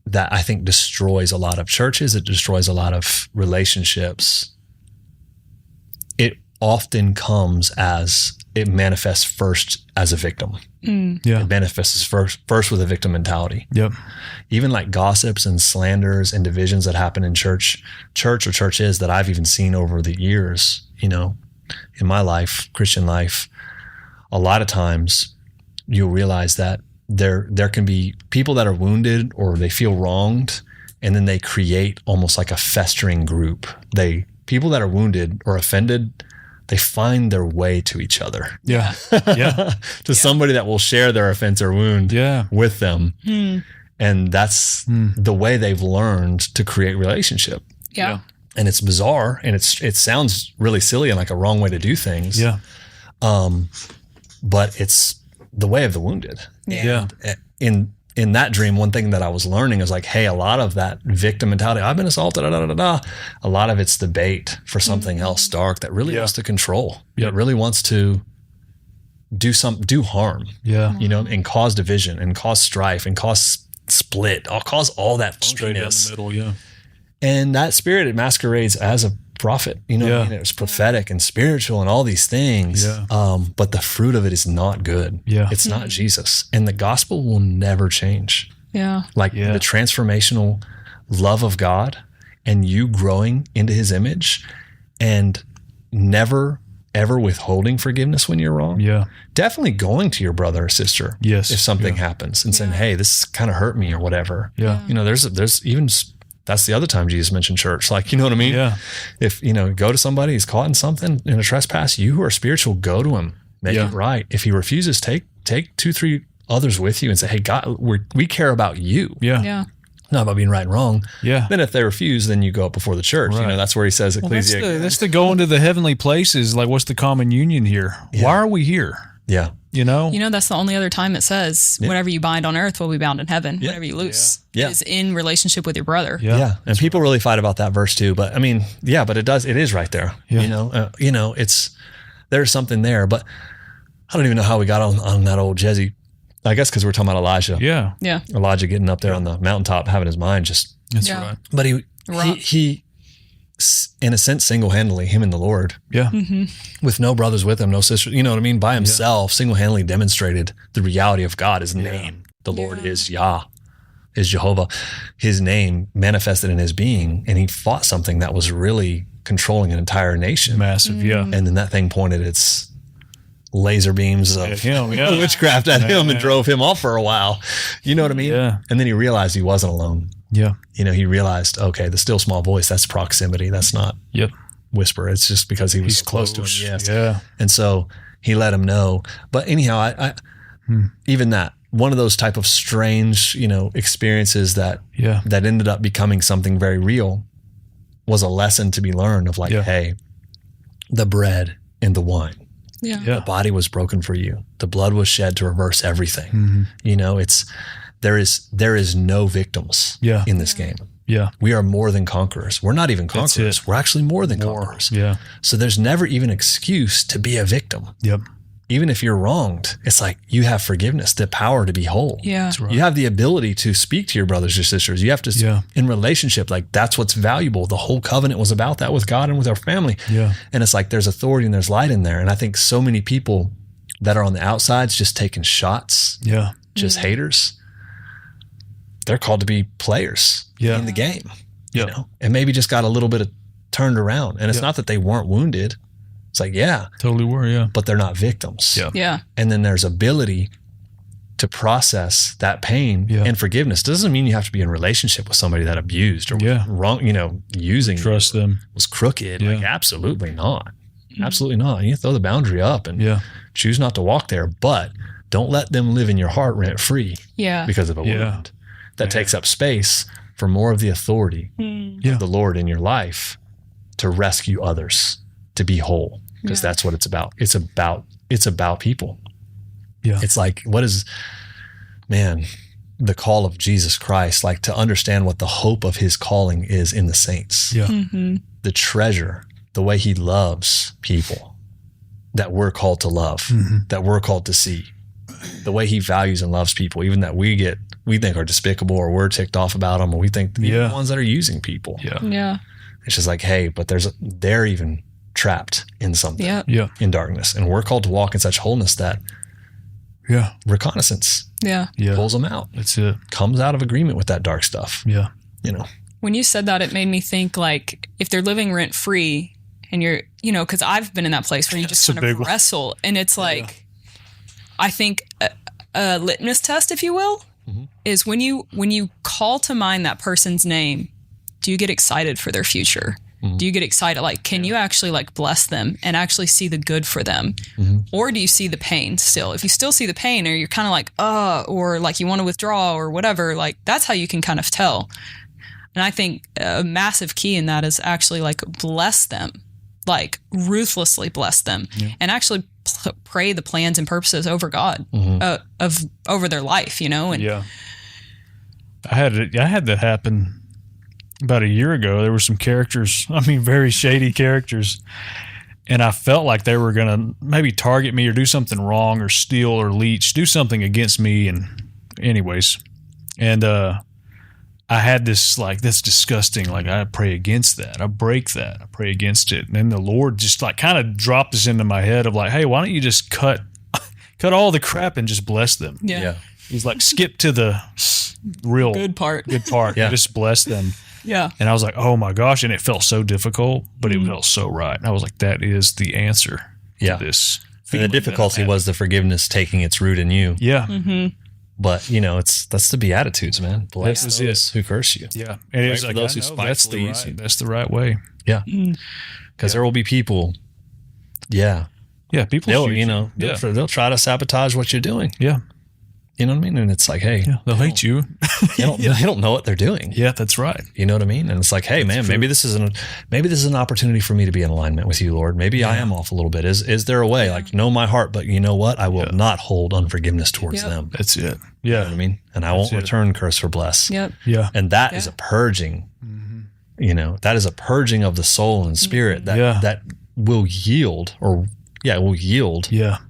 that I think destroys a lot of churches, it destroys a lot of relationships. It often comes as, it manifests first as a victim. Yeah. It manifests first with a victim mentality. Yep. Even like gossips and slanders and divisions that happen in church or churches that I've even seen over the years, in my life, Christian life, a lot of times you'll realize that there can be people that are wounded or they feel wronged, and then they create almost like a festering group. People that are wounded or offended, they find their way to each other. Yeah. Yeah. To somebody that will share their offense or wound with them. And that's the way they've learned to create relationship. Yeah. And it's bizarre, and it sounds really silly and like a wrong way to do things. Yeah. But it's the way of the wounded. Yeah. And in that dream, one thing that I was learning is like, hey, a lot of that victim mentality, I've been assaulted, a lot of it's the bait for something else dark that really wants to control. It really wants to do harm. Yeah. And cause division and cause strife and cause split. I'll cause all that straight down the middle. Yeah. And that spirit, it masquerades as a prophet, I mean, it's prophetic and spiritual and all these things. Yeah. But the fruit of it is not good. Yeah. It's not Jesus. And the gospel will never change. Yeah. Like the transformational love of God and you growing into his image and never ever withholding forgiveness when you're wrong. Yeah. Definitely going to your brother or sister. Yes. If something happens and saying, hey, this kind of hurt me or whatever. Yeah. There's even, that's the other time Jesus mentioned church. Like, you know what I mean? Yeah. If, go to somebody, he's caught in something, in a trespass, you who are spiritual, go to him, make it right. If he refuses, take 2-3 others with you and say, hey, God, we care about you. Yeah. Yeah. Not about being right and wrong. Yeah. Then if they refuse, then you go up before the church. Right. That's where he says, Ecclesia. That's the going to the heavenly places. Like, what's the common union here? Yeah. Why are we here? Yeah. You know? That's the only other time it says whatever you bind on earth will be bound in heaven. Whatever you loose is in relationship with your brother. Yeah. And people really fight about that verse too. But I mean, but it is right there. Yeah. There's something there. But I don't even know how we got on that old Jesse. I guess because we're talking about Elijah. Yeah. Yeah. Elijah getting up there on the mountaintop, having his mind just. That's right. But he in a sense, single-handedly, him and the Lord. Yeah. With no brothers with him, no sisters, you know what I mean? By himself, single-handedly demonstrated the reality of God, his name. The Lord is Yah, is Jehovah. His name manifested in his being, and he fought something that was really controlling an entire nation. Massive, yeah. And then that thing pointed its laser beams of witchcraft at him and drove him off for a while. You know what I mean? Yeah. And then he realized he wasn't alone. Yeah. He realized, okay, the still small voice, that's proximity. That's not whisper. It's just because he was close to him. Yes. Yeah. And so he let him know. But anyhow, I even that, one of those type of strange, experiences that ended up becoming something very real was a lesson to be learned of hey, the bread and the wine. Yeah. The body was broken for you. The blood was shed to reverse everything. There is no victims in this game. Yeah. We are more than conquerors. We're not even conquerors. We're actually more than conquerors. Yeah. So there's never even excuse to be a victim. Yep. Even if you're wronged, it's like you have forgiveness, the power to be whole. Yeah. That's right. You have the ability to speak to your brothers or sisters. You have to, in relationship, that's what's valuable. The whole covenant was about that with God and with our family. Yeah. And it's like there's authority and there's light in there. And I think so many people that are on the outsides just taking shots, just haters, they're called to be players in the game, and maybe just got a little bit of turned around. And it's not that they weren't wounded. It's like, totally were. But they're not victims. Yeah. Yeah. And then there's ability to process that pain and forgiveness. Doesn't mean you have to be in relationship with somebody that abused or wrong, using Trust them. was crooked. Like, absolutely not. Absolutely not. You throw the boundary up and choose not to walk there, but don't let them live in your heart rent free because of a wound. That takes up space for more of the authority of the Lord in your life to rescue others, to be whole, because that's what it's about. It's about people. Yeah. It's like, the call of Jesus Christ, to understand what the hope of his calling is in the saints. Yeah. The treasure, the way he loves people that we're called to love, that we're called to see, the way he values and loves people, even that we think are despicable or we're ticked off about them, or we think the ones that are using people. Yeah. Yeah. It's just like, hey, but they're even trapped in something in darkness. And we're called to walk in such wholeness that reconnaissance pulls them out. That's it. Comes out of agreement with that dark stuff. Yeah. When you said that, it made me think if they're living rent free and you're, because I've been in that place where you just kind of wrestle and it's I think a litmus test, if you will, is when you call to mind that person's name, do you get excited for their future? Do you get excited? Can you actually bless them and actually see the good for them? Or do you see the pain still? If you still see the pain or you're kind of or you want to withdraw or whatever, that's how you can kind of tell. And I think a massive key in that is actually bless them, ruthlessly bless them and actually pray the plans and purposes over God, over their life, and I had that happen about a year ago. There were some characters, very shady characters, and I felt like they were going to maybe target me or do something wrong or steal or leech, do something against me. And anyways, I had this that's disgusting. I pray against that. I break that. I pray against it. And then the Lord just kind of dropped this into my head of hey, why don't you just cut all the crap and just bless them? Yeah. He's skip to the real good part. Just bless them. Yeah. And I was like, oh my gosh. And it felt so difficult, but it felt so right. And I was like, that is the answer to this. And the difficulty was the forgiveness taking its root in you. Yeah. But that's the Beatitudes, man. Bless those who curse you. Yeah, and it's for those who spitefully use you. That's the right way. Yeah, because there will be people. Yeah, people. They'll try to sabotage what you're doing. Yeah, You know what I mean? And it's like, hey, They'll hate you. they don't know what they're doing. Yeah, that's right. You know what I mean? And it's like, hey, man, maybe this is an opportunity for me to be in alignment with you, Lord. Maybe I am off a little bit. Is there a way? Like, know my heart, but you know what? I will not hold unforgiveness towards them. That's it. You know what I mean? And I won't return curse or bless. Yep. Yeah. And that is a purging. You know, that is a purging of the soul and spirit that will yield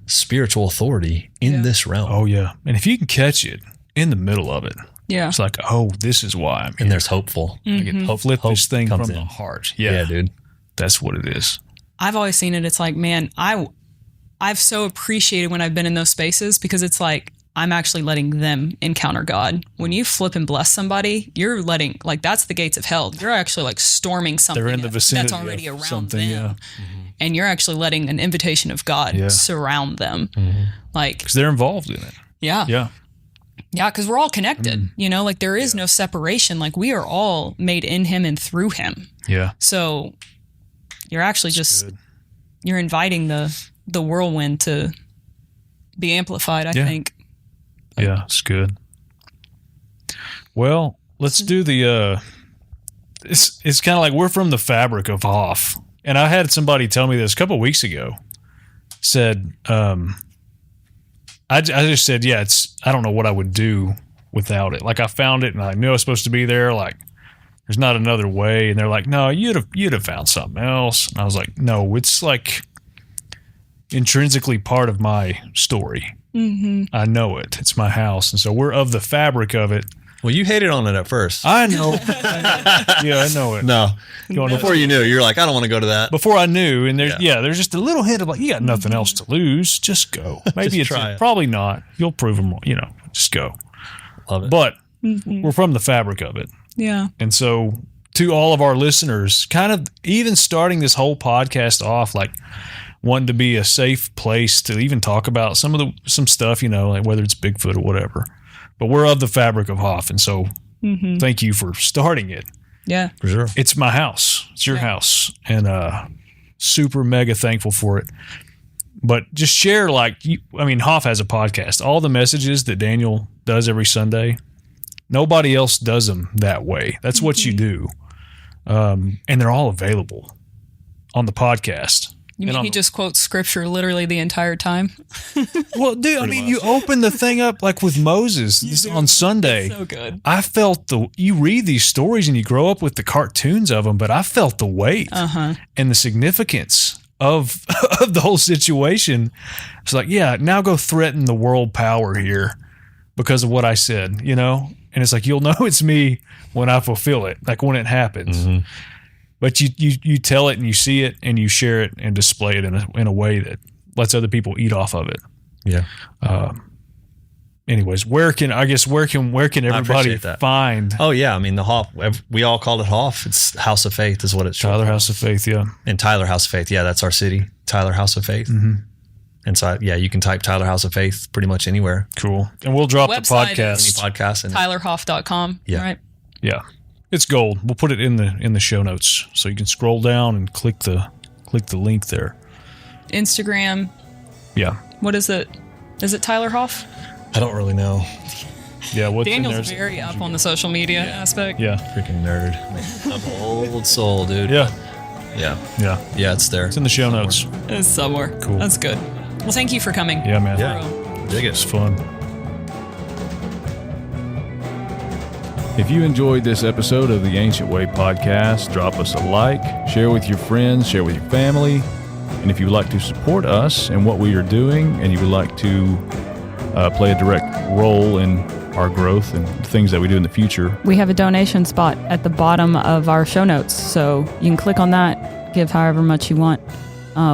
spiritual authority in this realm. Oh, yeah. And if you can catch it in the middle of it, it's like, oh, this is why I'm here. And there's hopeful. I get flip this thing from the heart. Yeah, dude. That's what it is. I've always seen it. It's like, man, I've so appreciated when I've been in those spaces because it's like, I'm actually letting them encounter God. When you flip and bless somebody, you're letting, like, that's the gates of hell. You're actually like storming something They're in the vicinity that's already around something, them. And you're actually letting an invitation of God surround them. Like, because they're involved in it. Yeah. Yeah. Yeah, because we're all connected. You know, like there is no separation. Like we are all made in him and through him. Yeah. So you're actually you're inviting the whirlwind to be amplified, I think. Yeah, it's good. Well, let's do the it's kind of like we're from the fabric of Hoff. And I had somebody tell me this a couple of weeks ago. Said, I just said, I don't know what I would do without it. Like I found it and I knew I was supposed to be there. Like there's not another way. And they're like, no, you'd have found something else. And I was like, no, it's like intrinsically part of my story. I know it. It's my house. And so we're of the fabric of it. Well, you hated on it at first. I know. Yeah, I know it. No. Before you knew, you're like, I don't want to go to that. Before I knew, and there's just a little hint of like, you got nothing else to lose. Just go. Maybe just try it. Probably not. You'll prove them wrong. Just go. Love it. But we're from the fabric of it. Yeah. And so to all of our listeners, kind of even starting this whole podcast off, like wanting to be a safe place to even talk about some stuff, like whether it's Bigfoot or whatever. But we're of the fabric of Hoff, and so thank you for starting it. Yeah, for sure. It's my house. It's your house, and super mega thankful for it. But just share, Hoff has a podcast. All the messages that Daniel does every Sunday, nobody else does them that way. That's what you do, and they're all available on the podcast. You mean he just quotes scripture literally the entire time? Well, dude, you open the thing up like with Moses on Sunday. So good. I felt you read these stories and you grow up with the cartoons of them, but I felt the weight and the significance of the whole situation. It's like, now go threaten the world power here because of what I said, And it's like, you'll know it's me when I fulfill it, like when it happens. But you tell it and you see it and you share it and display it in a way that lets other people eat off of it. Yeah. Anyways, where can everybody find? Oh yeah, the Hoff. We all call it Hoff. It's House of Faith is what it's. Tyler House of Faith, yeah. And Tyler House of Faith, yeah, that's our city. Tyler House of Faith. And so you can type Tyler House of Faith pretty much anywhere. Cool. And we'll drop the podcast. Any podcast. TylerHoff.com. Yeah. Right. Yeah. It's gold. We'll put it in the show notes so you can scroll down and click the link there. Instagram. Yeah. What is it? Is it Tyler Hoff? I don't really know. Yeah. What's Daniel's very up on the social media aspect. Yeah. Freaking nerd. I'm an old soul, dude. Yeah. Yeah. Yeah. Yeah. It's there. It's in the show notes. It's somewhere. Cool. That's good. Well, thank you for coming. Yeah, man. Yeah. Dig it. It's fun. If you enjoyed this episode of the Ancient Way podcast, drop us a like, share with your friends, share with your family. And if you would like to support us and what we are doing, and you would like to play a direct role in our growth and things that we do in the future, we have a donation spot at the bottom of our show notes. So you can click on that, give however much you want.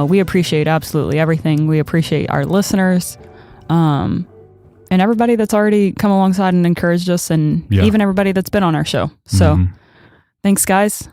We appreciate absolutely everything. We appreciate our listeners. And everybody that's already come alongside and encouraged us, and even everybody that's been on our show. So thanks, guys.